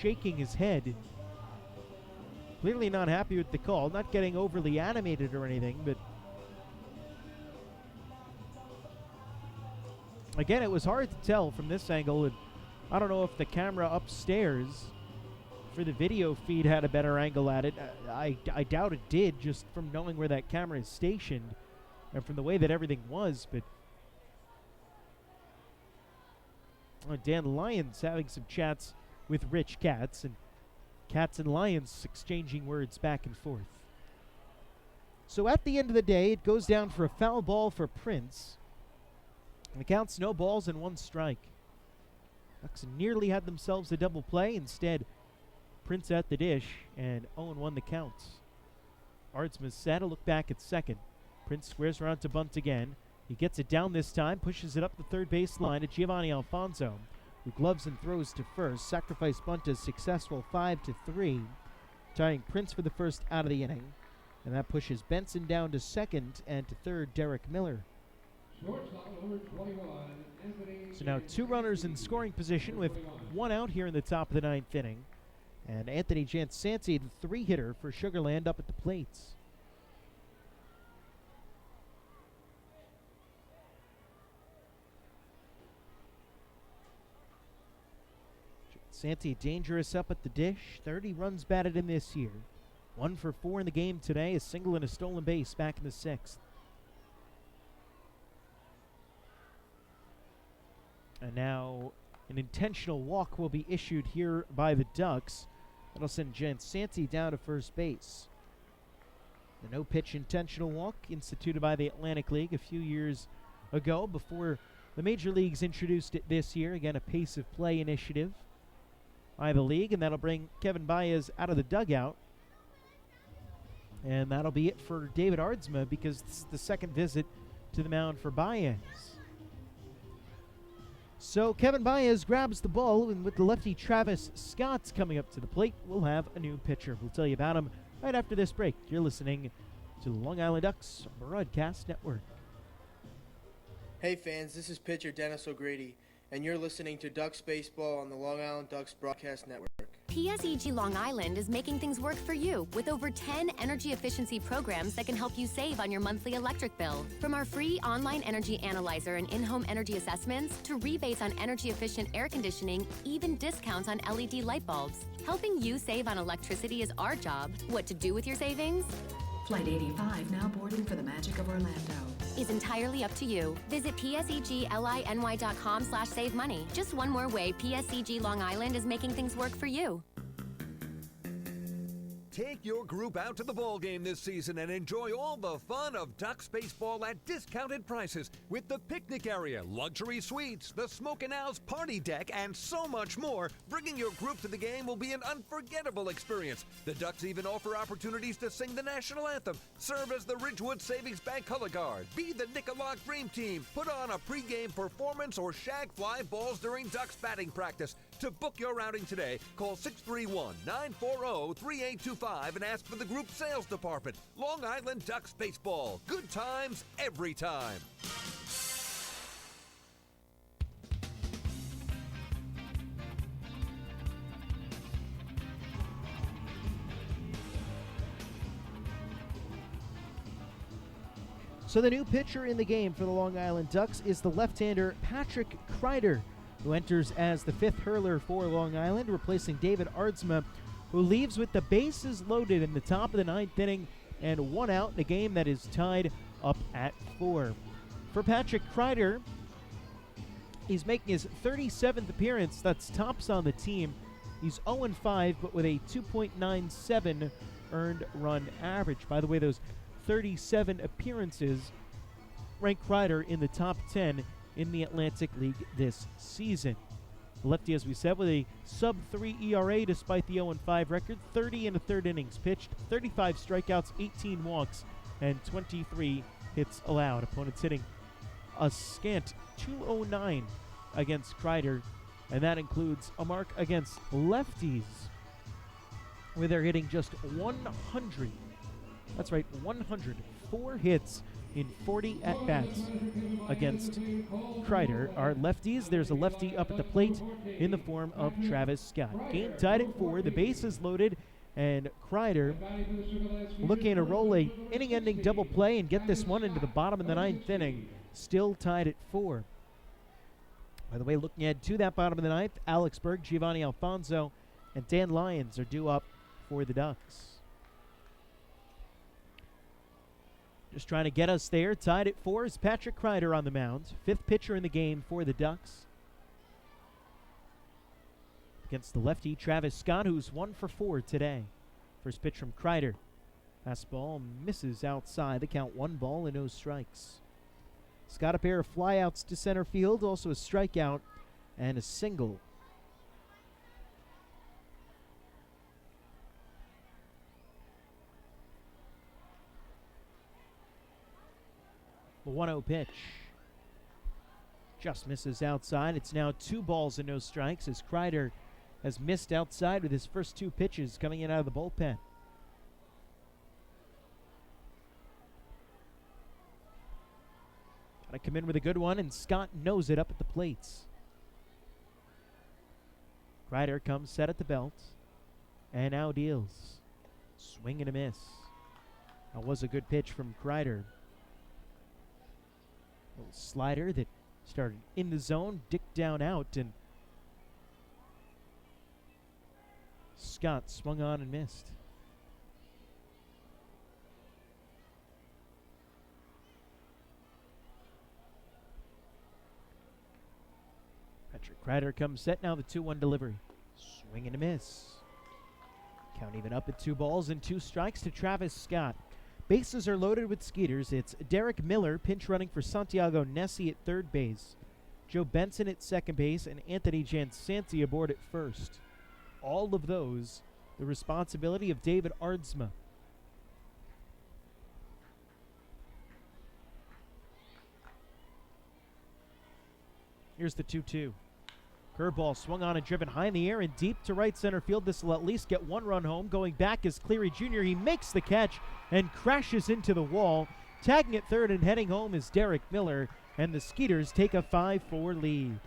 Shaking his head. Clearly not happy with the call. Not getting overly animated or anything, but again, it was hard to tell from this angle. And I don't know if the camera upstairs for the video feed had a better angle at it. I doubt it did, just from knowing where that camera is stationed and from the way that everything was. But Dan Lyons having some chats with Rich Katz, and Katz and Lyons exchanging words back and forth. So at the end of the day, it goes down for a foul ball for Prince. And the count's no balls and 1 strike. Ducks nearly had themselves a double play. Instead, Prince at the dish, and 0-1 the count. Aardsma set a look back at second. Prince squares around to bunt again. He gets it down this time, pushes it up the third base line to Giovanni Alfonso, who gloves and throws to first. Sacrifice bunt is successful, 5-3, tying Prince for the first out of the inning. And that pushes Benson down to second, and to third, Derek Miller. So now 2 runners in scoring position with 1 out here in the top of the 9th inning. And Anthony Jansanti, the 3-hitter for Sugarland, up at the plates. Santi dangerous up at the dish. 30 runs batted in this year. 1 for 4 in the game today. A single and a stolen base back in the 6th. And now an intentional walk will be issued here by the Ducks. That'll send Jansanti down to first base. The no-pitch intentional walk instituted by the Atlantic League a few years ago before the Major Leagues introduced it this year. Again, a pace of play initiative by the league, and that'll bring Kevin Baez out of the dugout. And that'll be it for David Aardsma, because this is the second visit to the mound for Baez. So Kevin Baez grabs the ball, and with the lefty Travis Scott coming up to the plate, we'll have a new pitcher. We'll tell you about him right after this break. You're listening to the Long Island Ducks Broadcast Network. Hey fans, this is pitcher Dennis O'Grady, and you're listening to Ducks Baseball on the Long Island Ducks Broadcast Network. PSEG Long Island is making things work for you with over 10 energy efficiency programs that can help you save on your monthly electric bill. From our free online energy analyzer and in-home energy assessments to rebates on energy efficient air conditioning, even discounts on LED light bulbs. Helping you save on electricity is our job. What to do with your savings? Flight 85 now boarding for the magic of Orlando. Is entirely up to you. Visit pseglyny.com/save money. Just one more way PSEG Long Island is making things work for you. Take your group out to the ball game this season and enjoy all the fun of Ducks baseball at discounted prices with the picnic area, luxury suites, the Smokin' Owl's party deck, and so much more. Bringing your group to the game will be an unforgettable experience. The Ducks even offer opportunities to sing the national anthem, serve as the Ridgewood Savings Bank color guard, be the Nickalock Dream Team, put on a pregame performance, or shag fly balls during Ducks batting practice. To book your outing today, call 631-940-3825 and ask for the group sales department. Long Island Ducks Baseball. Good times every time. So the new pitcher in the game for the Long Island Ducks is the left-hander Patrick Kreider, who enters as the fifth hurler for Long Island, replacing David Aardsma, who leaves with the bases loaded in the top of the ninth inning and one out in a game that is tied up at 4. For Patrick Kreider, he's making his 37th appearance. That's tops on the team. He's 0-5, but with a 2.97 earned run average. By the way, those 37 appearances rank Kreider in the top 10 in the Atlantic League this season. The lefty, as we said, with a sub-3 ERA despite the 0-5 record, 30 1/3 innings pitched, 35 strikeouts, 18 walks, and 23 hits allowed. Opponents hitting a scant 209 against Kreider, and that includes a mark against lefties, where they're hitting just 100. That's right, 104 hits in 40 at-bats against Kreider. Our lefties, there's a lefty up at the plate in the form of Travis Scott. Game tied at 4, the bases loaded, and Kreider looking to roll a inning-ending double play and get this one into the bottom of the ninth inning, still tied at 4. By the way, looking ahead to that bottom of the ninth, Alex Berg, Giovanni Alfonso, and Dan Lyons are due up for the Ducks. Just trying to get us there. Tied at 4 is Patrick Kreider on the mound. Fifth pitcher in the game for the Ducks. Against the lefty, Travis Scott, who's 1 for 4 today. First pitch from Kreider. Fastball misses outside. The count 1 ball and no strikes. Scott a pair of flyouts to center field. Also a strikeout and a single. The 1-0 pitch just misses outside. It's now 2 balls and no strikes as Kreider has missed outside with his first 2 pitches coming in out of the bullpen. Gotta come in with a good one, and Scott knows it up at the plates. Kreider comes set at the belt and now deals. Swing and a miss. That was a good pitch from Kreider. Little slider that started in the zone, dicked down out, and Scott swung on and missed. Patrick Kreider comes set, now the 2-1 delivery. Swing and a miss. Count even up at 2 balls and 2 strikes to Travis Scott. Bases are loaded with Skeeters. It's Derek Miller pinch running for Santiago Nessie at third base, Joe Benson at second base, and Anthony Jansanti aboard at first. All of those the responsibility of David Aardsma. Here's the 2-2. Curveball swung on and driven high in the air and deep to right center field. This will at least get 1 run home. Going back is Cleary Jr. He makes the catch and crashes into the wall. Tagging at third and heading home is Derek Miller, and the Skeeters take a 5-4 lead.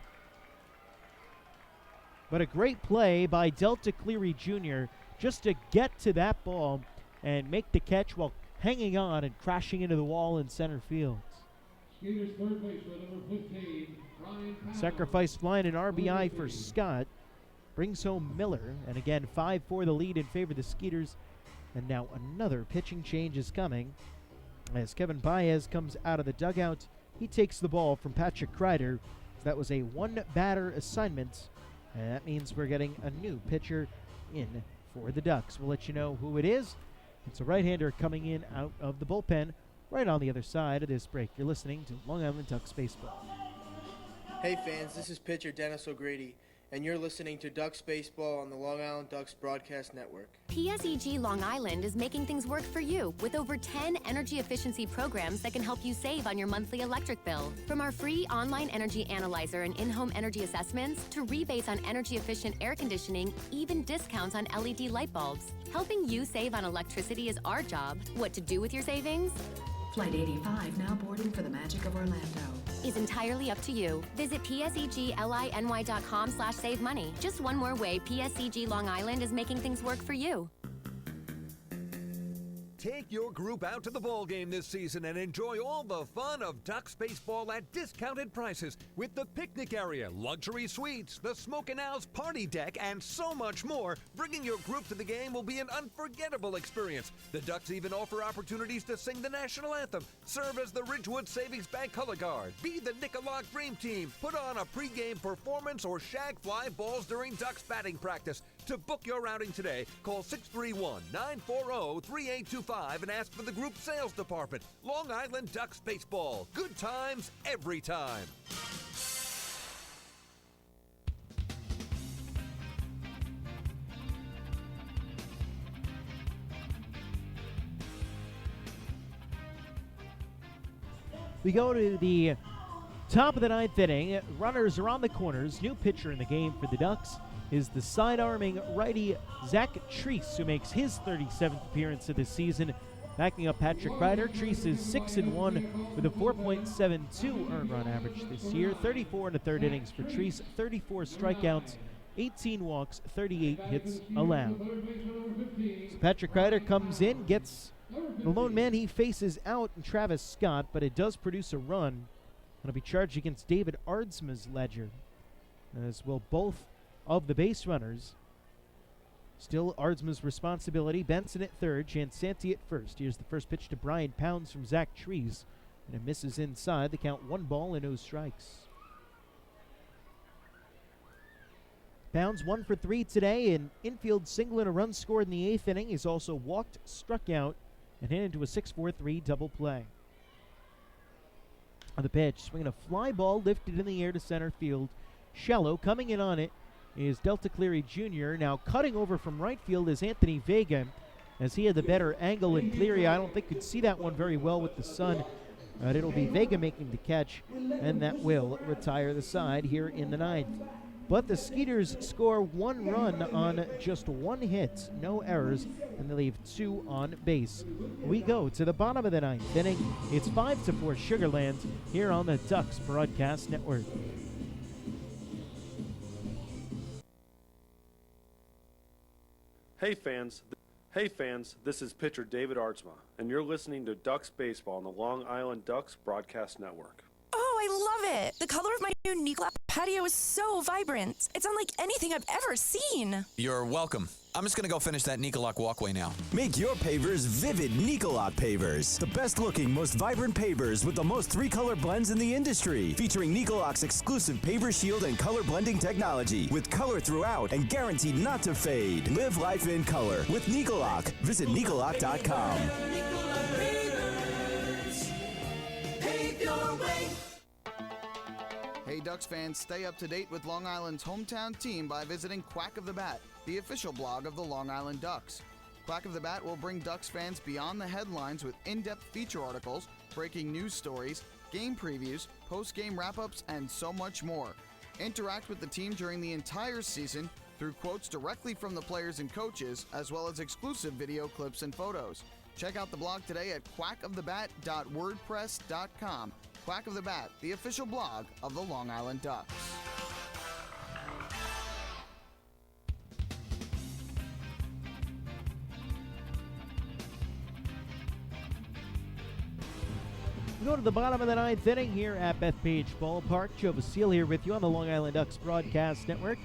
But a great play by Delta Cleary Jr. just to get to that ball and make the catch while hanging on and crashing into the wall in center field. Skeeters third baseman, number 15, Ryan Powell. Sacrifice fly and an RBI for Scott. Brings home Miller. And again, 5-4 the lead in favor of the Skeeters. And now another pitching change is coming. As Kevin Baez comes out of the dugout, he takes the ball from Patrick Kreider. That was a 1-batter assignment. And that means we're getting a new pitcher in for the Ducks. We'll let you know who it is. It's a right-hander coming in out of the bullpen right on the other side of this break. You're listening to Long Island Ducks Baseball. Hey fans, this is pitcher Dennis O'Grady, and you're listening to Ducks Baseball on the Long Island Ducks Broadcast Network. PSEG Long Island is making things work for you with over 10 energy efficiency programs that can help you save on your monthly electric bill. From our free online energy analyzer and in-home energy assessments to rebates on energy efficient air conditioning, even discounts on LED light bulbs. Helping you save on electricity is our job. What to do with your savings? Flight 85 now boarding for the magic of Orlando. Is entirely up to you. Visit psegly.com/save money. Just one more way PSEG Long Island is making things work for you. Take your group out to the ball game this season and enjoy all the fun of Ducks baseball at discounted prices with the picnic area, luxury suites, the Smokin' Owl's party deck, and so much more. Bringing your group to the game will be an unforgettable experience. The Ducks even offer opportunities to sing the national anthem, serve as the Ridgewood Savings Bank color guard, be the Nickolock Dream Team, put on a pregame performance, or shag fly balls during Ducks batting practice. To book your outing today, call 631-940-3825 and ask for the group sales department. Long Island Ducks Baseball. Good times every time. We go to the top of the ninth inning. Runners are on the corners. New pitcher in the game for the Ducks is the side-arming righty Zach Treese, who makes his 37th appearance of the season. Backing up Patrick Ryder, Treese is 6-1 with a 4.72 earned run average this year. 34 and a third innings for Treese, 34 strikeouts, 18 walks, 38 hits allowed. So Patrick Ryder comes in, gets the lone man he faces out in Travis Scott, but it does produce a run. It'll be charged against David Ardsma's ledger, as will both of the base runners. Still Ardsma's responsibility. Benson at third, Jansanti at first. Here's the first pitch to Brian Pounds from Zach Treese, and it misses inside. The count 1 ball and no strikes. Pounds 1 for 3 today, an infield single and a run scored in the 8th inning. He's also walked, struck out, and hit into a 6-4-3 double play. On the pitch, swinging a fly ball lifted in the air to center field. Shallow coming in on it is Delta Cleary Jr. Now cutting over from right field is Anthony Vega, as he had the better angle, and Cleary I don't think could see that one very well with the sun. But it'll be Vega making the catch, and that will retire the side here in the 9th. But the Skeeters score 1 run on just 1 hit, no errors, and they leave 2 on base. We go to the bottom of the 9th inning. It's 5-4 Sugarland here on the Ducks Broadcast Network. Hey fans, this is pitcher David Ardsma, and you're listening to Ducks Baseball on the Long Island Ducks Broadcast Network. Oh, I love it. The color of my new Nicolap patio is so vibrant. It's unlike anything I've ever seen. You're welcome. I'm just going to go finish that Nicolak walkway now. Make your pavers vivid Nicolak pavers. The best looking, most vibrant pavers with the most 3-color blends in the industry. Featuring Nicolak's exclusive paver shield and color blending technology. With color throughout and guaranteed not to fade. Live life in color with Nicolak. Visit Nicolak.com. Hey Ducks fans, stay up to date with Long Island's hometown team by visiting Quack of the Bat, the official blog of the Long Island Ducks. Quack of the Bat will bring Ducks fans beyond the headlines with in-depth feature articles, breaking news stories, game previews, post-game wrap-ups, and so much more. Interact with the team during the entire season through quotes directly from the players and coaches, as well as exclusive video clips and photos. Check out the blog today at quackofthebat.wordpress.com. Quack of the Bat, the official blog of the Long Island Ducks. We go to the bottom of the 9th inning here at Bethpage Ballpark. Joe Basile here with you on the Long Island Ducks Broadcast Network.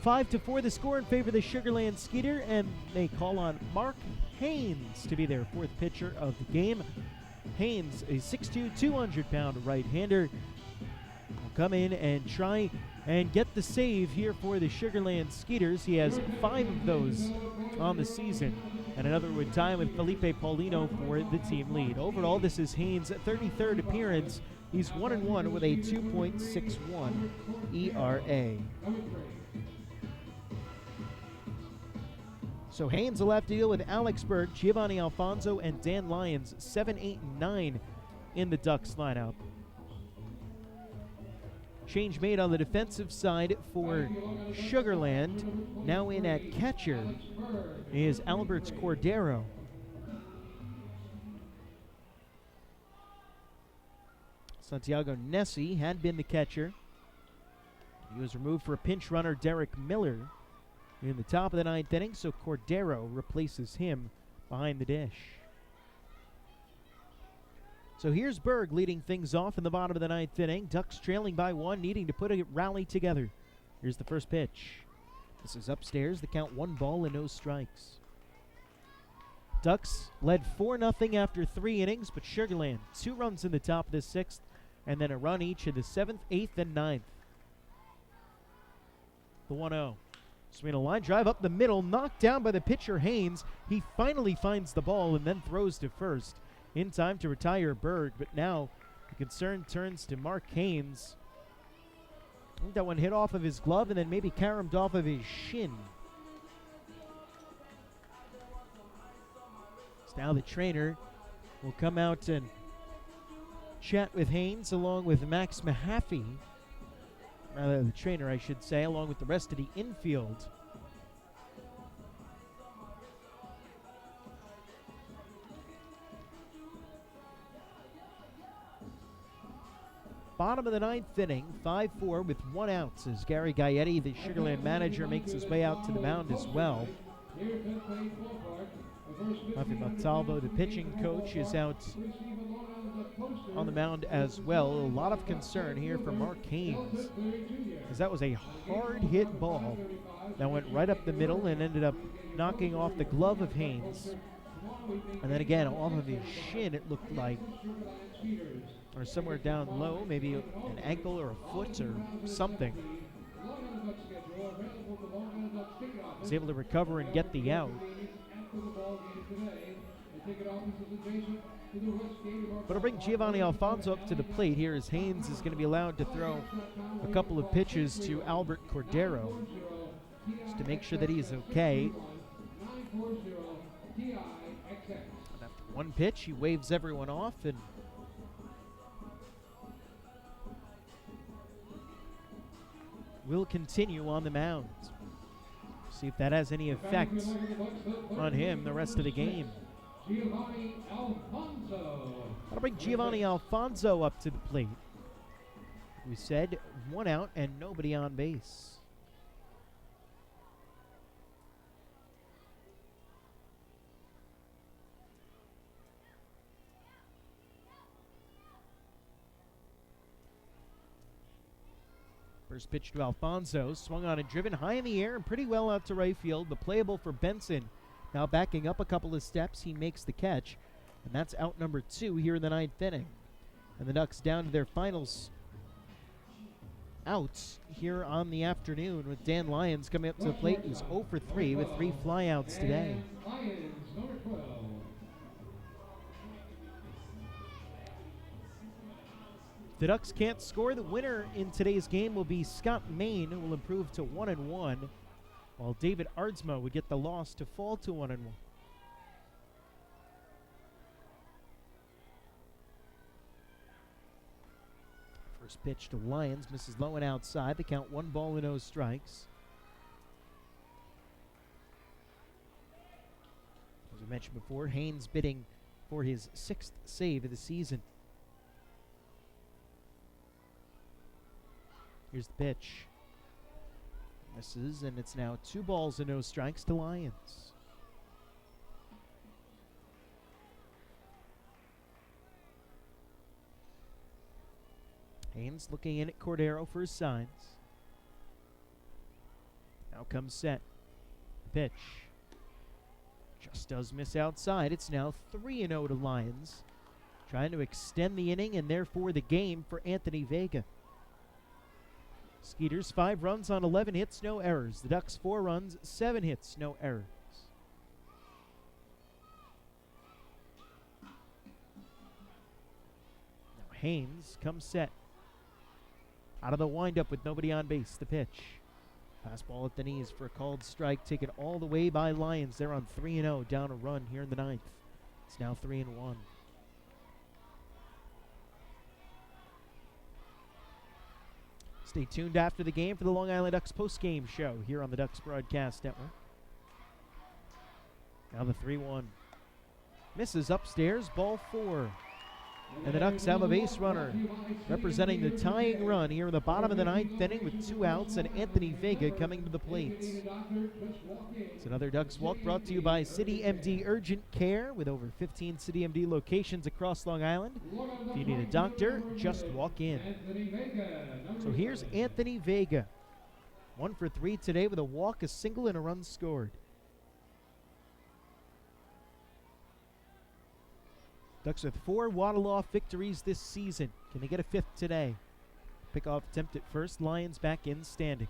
5-4 the score in favor of the Sugarland Skeeter, and they call on Mark Haynes to be their 4th pitcher of the game. Haynes, a 6'2", 200-pound right-hander, will come in and try and get the save here for the Sugarland Skeeters. He has 5 of those on the season, and another would tie with Felipe Paulino for the team lead. Overall, this is Haynes' 33rd appearance. He's 1-1 with a 2.61 ERA. So Haynes will have to deal with Alex Berg, Giovanni Alfonso, and Dan Lyons, 7, 8, and 9 in the Ducks lineup. Change made on the defensive side for Sugarland. Now in at catcher is Alberts Cordero. Santiago Nessie had been the catcher. He was removed for a pinch runner, Derek Miller, in the top of the 9th inning, so Cordero replaces him behind the dish. So here's Berg leading things off in the bottom of the 9th inning. Ducks trailing by 1, needing to put a rally together. Here's the first pitch. This is upstairs. The count 1 ball and no strikes. Ducks led 4-0 after 3 innings, but Sugarland 2 runs in the top of the 6th, and then a run each in the 7th, 8th, and 9th. The 1-0. Swing a line drive up the middle, knocked down by the pitcher Haynes. He finally finds the ball and then throws to first in time to retire Berg, but now the concern turns to Mark Haynes. I think that one hit off of his glove and then maybe caromed off of his shin. So now the trainer will come out and chat with Haynes along with Max Mahaffey. Rather, the trainer, I should say, along with the rest of the infield. Bottom of the 9th inning, 5-4 with 1 out as Gary Gaetti, the Sugarland manager, makes his way out to the mound as well. Rafi Montalvo, the pitching coach, is out on the mound as well. A lot of concern here for Mark Haynes, as that was a hard hit ball that went right up the middle and ended up knocking off the glove of Haynes. And then again, off of his shin, it looked like, or somewhere down low, maybe an ankle or a foot or something. Was able to recover and get the out. But I'll bring Giovanni Alfonso up to the plate here as Haynes is going to be allowed to throw a couple of pitches to Albert Cordero just to make sure that he's okay. And after one pitch, he waves everyone off and will continue on the mound. See if that has any effect on him the rest of the game. I'll bring Giovanni Alfonso up to the plate. We said 1 out and nobody on base. First pitch to Alfonso, swung on and driven high in the air and pretty well out to right field, but playable for Benson. Now backing up a couple of steps, he makes the catch, and that's out number 2 here in the 9th inning. And the Ducks down to their finals outs here on the afternoon, with Dan Lyons coming up to the plate, who's 0 for 3 with 3 flyouts today. If the Ducks can't score, the winner in today's game will be Scott Main, who will improve to 1-1, while David Ardsma would get the loss to fall to 1-1. First pitch to Lyons, misses low and outside. The count 1 ball and no strikes. As we mentioned before, Haynes bidding for his 6th save of the season. Here's the pitch. Misses, and it's now 2 balls and no strikes to Lyons. Haynes looking in at Cordero for his signs. Now comes set. Pitch. Just does miss outside. It's now 3-0 to Lyons. Trying to extend the inning and therefore the game for Anthony Vega. Skeeters 5 runs on 11 hits, no errors. The Ducks 4 runs, 7 hits, no errors. Haynes comes set. Out of the windup with nobody on base. The pitch. Pass ball at the knees for a called strike. Taken all the way by Lions. They're on 3-0. Down a run here in the ninth. It's now 3-1. Stay tuned after the game for the Long Island Ducks post-game show here on the Ducks Broadcast Network. Now the 3-1. Misses upstairs, ball 4. And the Ducks have a base runner representing the tying run here in the bottom of the ninth inning with 2 outs and Anthony Vega coming to the plate. It's another Ducks walk brought to you by City MD Urgent Care with over 15 City MD locations across Long Island. If you need a doctor, just walk in. So here's Anthony Vega. 1 for 3 today with a walk, a single, and a run scored. Ducks with 4 waddle-off victories this season. Can they get a 5th today? Pickoff attempt at first. Lions back in standing.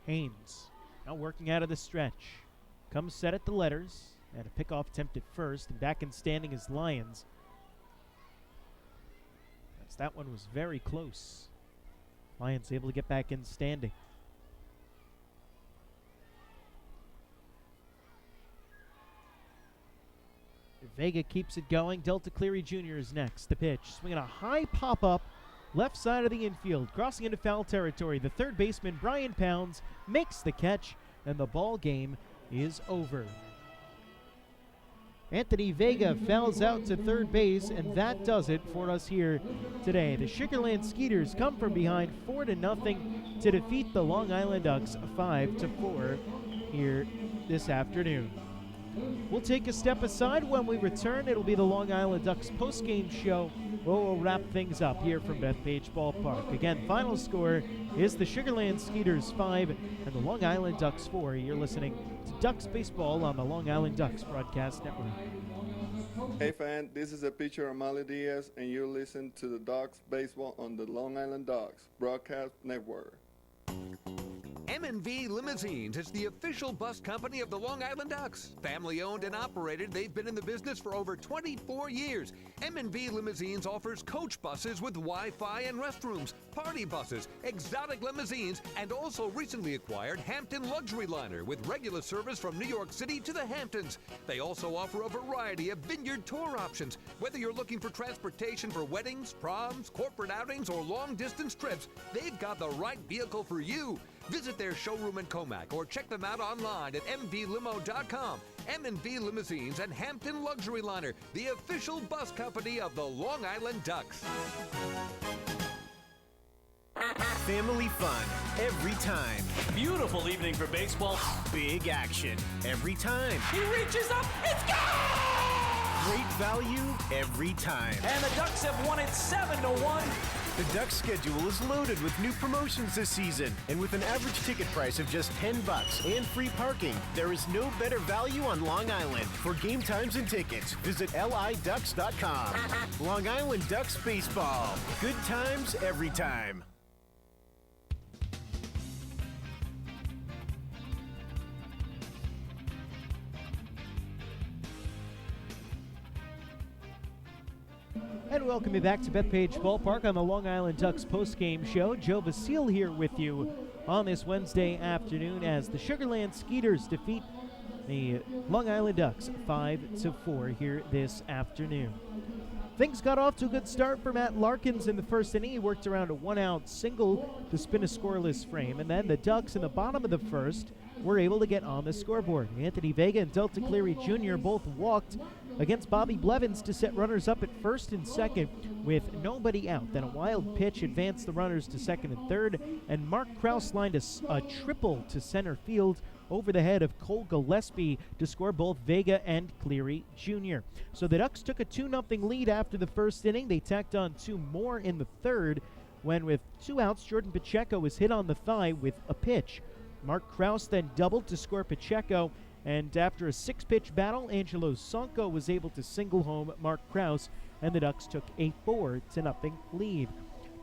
Haynes now working out of the stretch. Comes set at the letters. And a pickoff attempt at first. And back in standing is Lions. As that one was very close. Lions able to get back in standing. Vega keeps it going. Delta Cleary Jr. is next. The pitch. Swinging a high pop-up. Left side of the infield. Crossing into foul territory. The third baseman, Brian Pounds, makes the catch. And the ball game is over. Anthony Vega fouls out to third base, and that does it for us here today. The Sugarland Skeeters come from behind 4-0 to defeat the Long Island Ducks 5-4 here this afternoon. We'll take a step aside. When we return, it'll be the Long Island Ducks postgame show where we'll wrap things up here from Bethpage Ballpark. Again, final score is the Sugarland Skeeters 5 and the Long Island Ducks 4. You're listening to Ducks Baseball on the Long Island Ducks Broadcast Network. Hey fan, this is a pitcher Amali Diaz, and you're listening to the Ducks Baseball on the Long Island Ducks Broadcast Network. M&V Limousines is the official bus company of the Long Island Ducks. Family owned and operated, they've been in the business for over 24 years. M&V Limousines offers coach buses with Wi-Fi and restrooms, party buses, exotic limousines, and also recently acquired Hampton Luxury Liner with regular service from New York City to the Hamptons. They also offer a variety of vineyard tour options. Whether you're looking for transportation for weddings, proms, corporate outings, or long-distance trips, they've got the right vehicle for you. Visit their showroom in Comac or check them out online at mvlimo.com. M&V Limousines and Hampton Luxury Liner, the official bus company of the Long Island Ducks. Family fun every time. Beautiful evening for baseball. Big action every time. He reaches up, it's gone! Great value every time. And the Ducks have won it 7-1. The Ducks schedule is loaded with new promotions this season, and with an average ticket price of just $10 and free parking, there is no better value on Long Island. For game times and tickets, visit liducks.com. Long Island Ducks Baseball. Good times every time. And welcome you back to Bethpage Ballpark on the Long Island Ducks postgame show. Joe Basile here with you on this Wednesday afternoon as the Sugarland Skeeters defeat the Long Island Ducks 5-4 here this afternoon. Things got off to a good start for Matt Larkins in the first inning. He worked around a 1-out single to spin a scoreless frame, and then the Ducks in the bottom of the first were able to get on the scoreboard. Anthony Vega and Delta Cleary Jr. both walked against Bobby Blevins to set runners up at first and second with nobody out. Then a wild pitch advanced the runners to second and third, and Mark Krause lined a triple to center field over the head of Cole Gillespie to score both Vega and Cleary Jr. So the Ducks took a 2-0 lead after the first inning. They tacked on 2 more in the third when, with 2 outs, Jordan Pacheco was hit on the thigh with a pitch. Mark Krause then doubled to score Pacheco, and after a 6-pitch battle, Angelo Sonko was able to single home Mark Krause, and the Ducks took a 4-0 lead.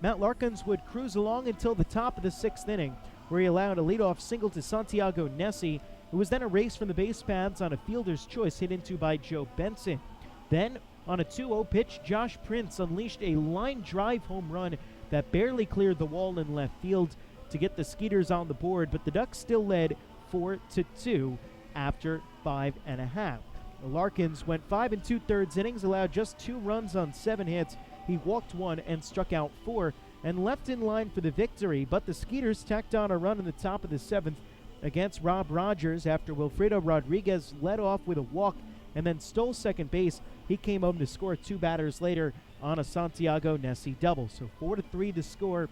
Matt Larkins would cruise along until the top of the 6th inning, where he allowed a leadoff single to Santiago Nessie. It was then a race from the base paths on a fielder's choice hit into by Joe Benson. Then, on a 2-0 pitch, Josh Prince unleashed a line drive home run that barely cleared the wall in left field to get the Skeeters on the board, but the Ducks still led 4-2 after 5.5. Larkins went 5 2/3 innings, allowed just 2 runs on 7 hits. He walked 1 and struck out 4 and left in line for the victory, but the Skeeters tacked on a run in the top of the 7th against Rob Rogers after Wilfredo Rodriguez led off with a walk and then stole second base. He came home to score 2 batters later on a Santiago Nessie double. So 4-3 the score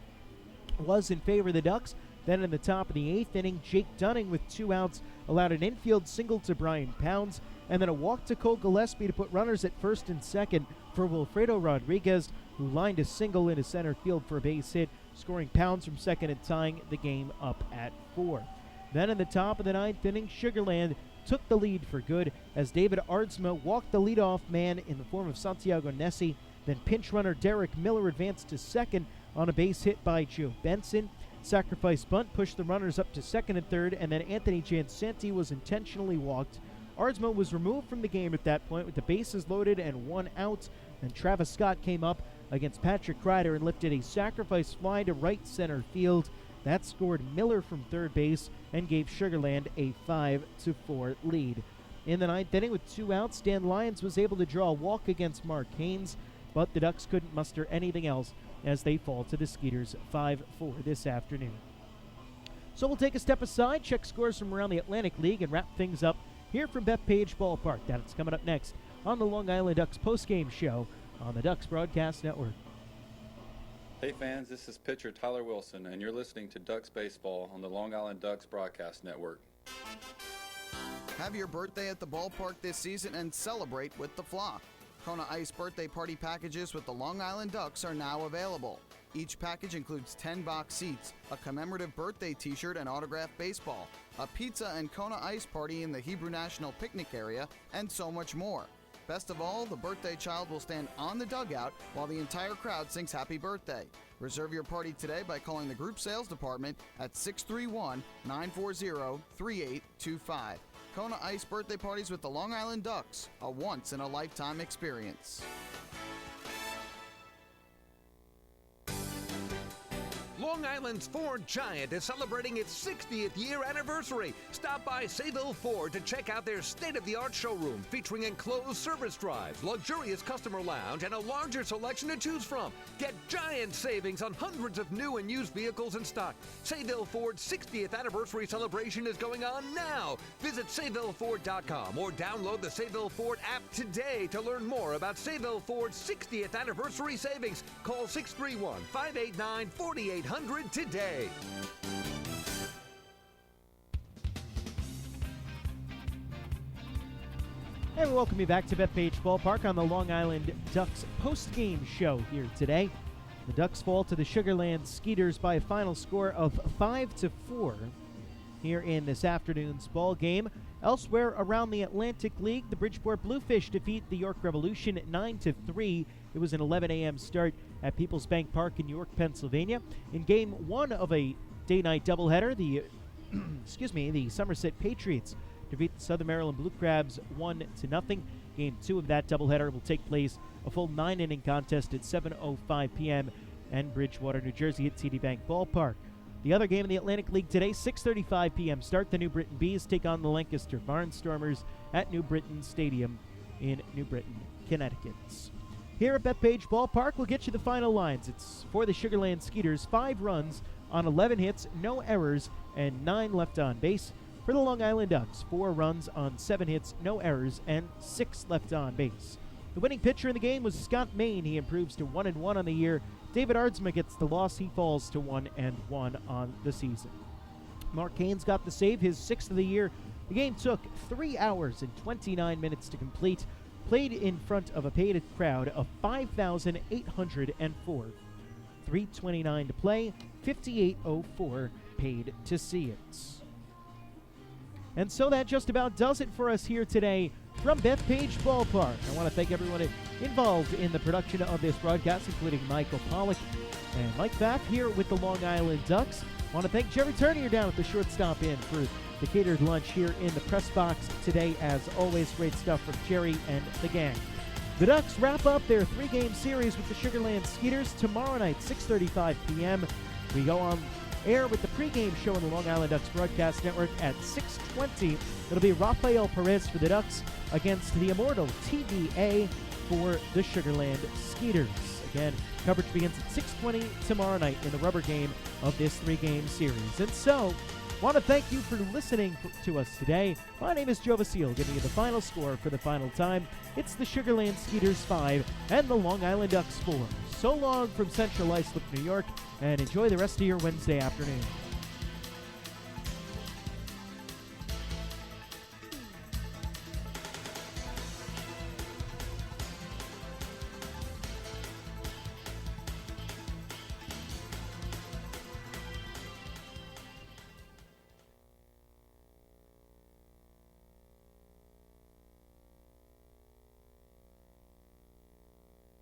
was in favor of the Ducks. Then in the top of the 8th inning, Jake Dunning with 2 outs allowed an infield single to Brian Pounds and then a walk to Cole Gillespie to put runners at first and second for Wilfredo Rodriguez, who lined a single into center field for a base hit, scoring Pounds from second and tying the game up at 4. Then in the top of the 9th inning, Sugarland took the lead for good as David Aardsma walked the leadoff man in the form of Santiago Nessie. Then pinch runner Derek Miller advanced to second on a base hit by Joe Benson. Sacrifice bunt pushed the runners up to second and third, and then Anthony Jansanti was intentionally walked. Aardsma was removed from the game at that point with the bases loaded and 1 out. Then Travis Scott came up against Patrick Kreider and lifted a sacrifice fly to right center field. That scored Miller from third base and gave Sugarland a 5-4 lead. In the 9th inning with 2 outs, Dan Lyons was able to draw a walk against Mark Haynes, but the Ducks couldn't muster anything else as they fall to the Skeeters 5-4 this afternoon. So we'll take a step aside, check scores from around the Atlantic League, and wrap things up here from Bethpage Ballpark. That's coming up next on the Long Island Ducks postgame show on the Ducks Broadcast Network. Hey fans, this is pitcher Tyler Wilson, and you're listening to Ducks Baseball on the Long Island Ducks Broadcast Network. Have your birthday at the ballpark this season and celebrate with the flock. Kona Ice birthday party packages with the Long Island Ducks are now available. Each package includes 10 box seats, a commemorative birthday t-shirt and autographed baseball, a pizza and Kona Ice party in the Hebrew National Picnic area, and so much more. Best of all, the birthday child will stand on the dugout while the entire crowd sings happy birthday. Reserve your party today by calling the group sales department at 631-940-3825. Kona Ice birthday parties with the Long Island Ducks, a once-in-a-lifetime experience. Long Island's Ford Giant is celebrating its 60th year anniversary. Stop by Sayville Ford to check out their state-of-the-art showroom featuring enclosed service drives, luxurious customer lounge, and a larger selection to choose from. Get giant savings on hundreds of new and used vehicles in stock. Sayville Ford's 60th anniversary celebration is going on now. Visit SayvilleFord.com or download the Sayville Ford app today to learn more about Sayville Ford's 60th anniversary savings. Call 631-589-4800 today. And we welcome you back to Bethpage Ballpark on the Long Island Ducks post-game show here today. The Ducks fall to the Sugarland Skeeters by a final score of 5-4 here in this afternoon's ball game. Elsewhere around the Atlantic League, the Bridgeport Bluefish defeat the York Revolution 9-3. It was an 11 a.m. start at Peoples Bank Park in York, Pennsylvania. In Game 1 of a day-night doubleheader, the the Somerset Patriots defeat the Southern Maryland Blue Crabs 1-0. Game 2 of that doubleheader will take place a full 9-inning contest at 7:05 p.m. and Bridgewater, New Jersey at TD Bank Ballpark. The other game in the Atlantic League today, 6:35 p.m. start. The New Britain Bees take on the Lancaster Barnstormers at New Britain Stadium in New Britain, Connecticut. Here at Bethpage Ballpark, we'll get you the final lines. It's for the Sugarland Skeeters, 5 runs on 11 hits, no errors, and 9 left on base. For the Long Island Ducks, 4 runs on 7 hits, no errors, and 6 left on base. The winning pitcher in the game was Scott Main. He improves to 1-1 on the year. David Aardsma gets the loss. He falls to 1-1 on the season. Mark Haynes got the save, his 6th of the year. The game took 3 hours and 29 minutes to complete. Played in front of a paid crowd of 5,804. 3:29 to play, 58:04 paid to see it. And so that just about does it for us here today from Bethpage Ballpark. I want to thank everyone involved in the production of this broadcast, including Michael Pollock and Mike Pfaff here with the Long Island Ducks. Want to thank Jerry Turner down at the shortstop in for the catered lunch here in the press box today. As always, great stuff from Jerry and the gang. The Ducks wrap up their 3-game series with the Sugarland Skeeters tomorrow night, 6:35 p.m. We go on air with the pregame show on the Long Island Ducks Broadcast Network at 6:20. It'll be Rafael Perez for the Ducks against the immortal TVA for the Sugarland Skeeters. Again, coverage begins at 6:20 tomorrow night in the rubber game of this 3-game series. And so, want to thank you for listening to us today. My name is Joe Vasile, giving you the final score for the final time. It's the Sugarland Skeeters 5 and the Long Island Ducks 4. So long from Central Islip, New York, and enjoy the rest of your Wednesday afternoon.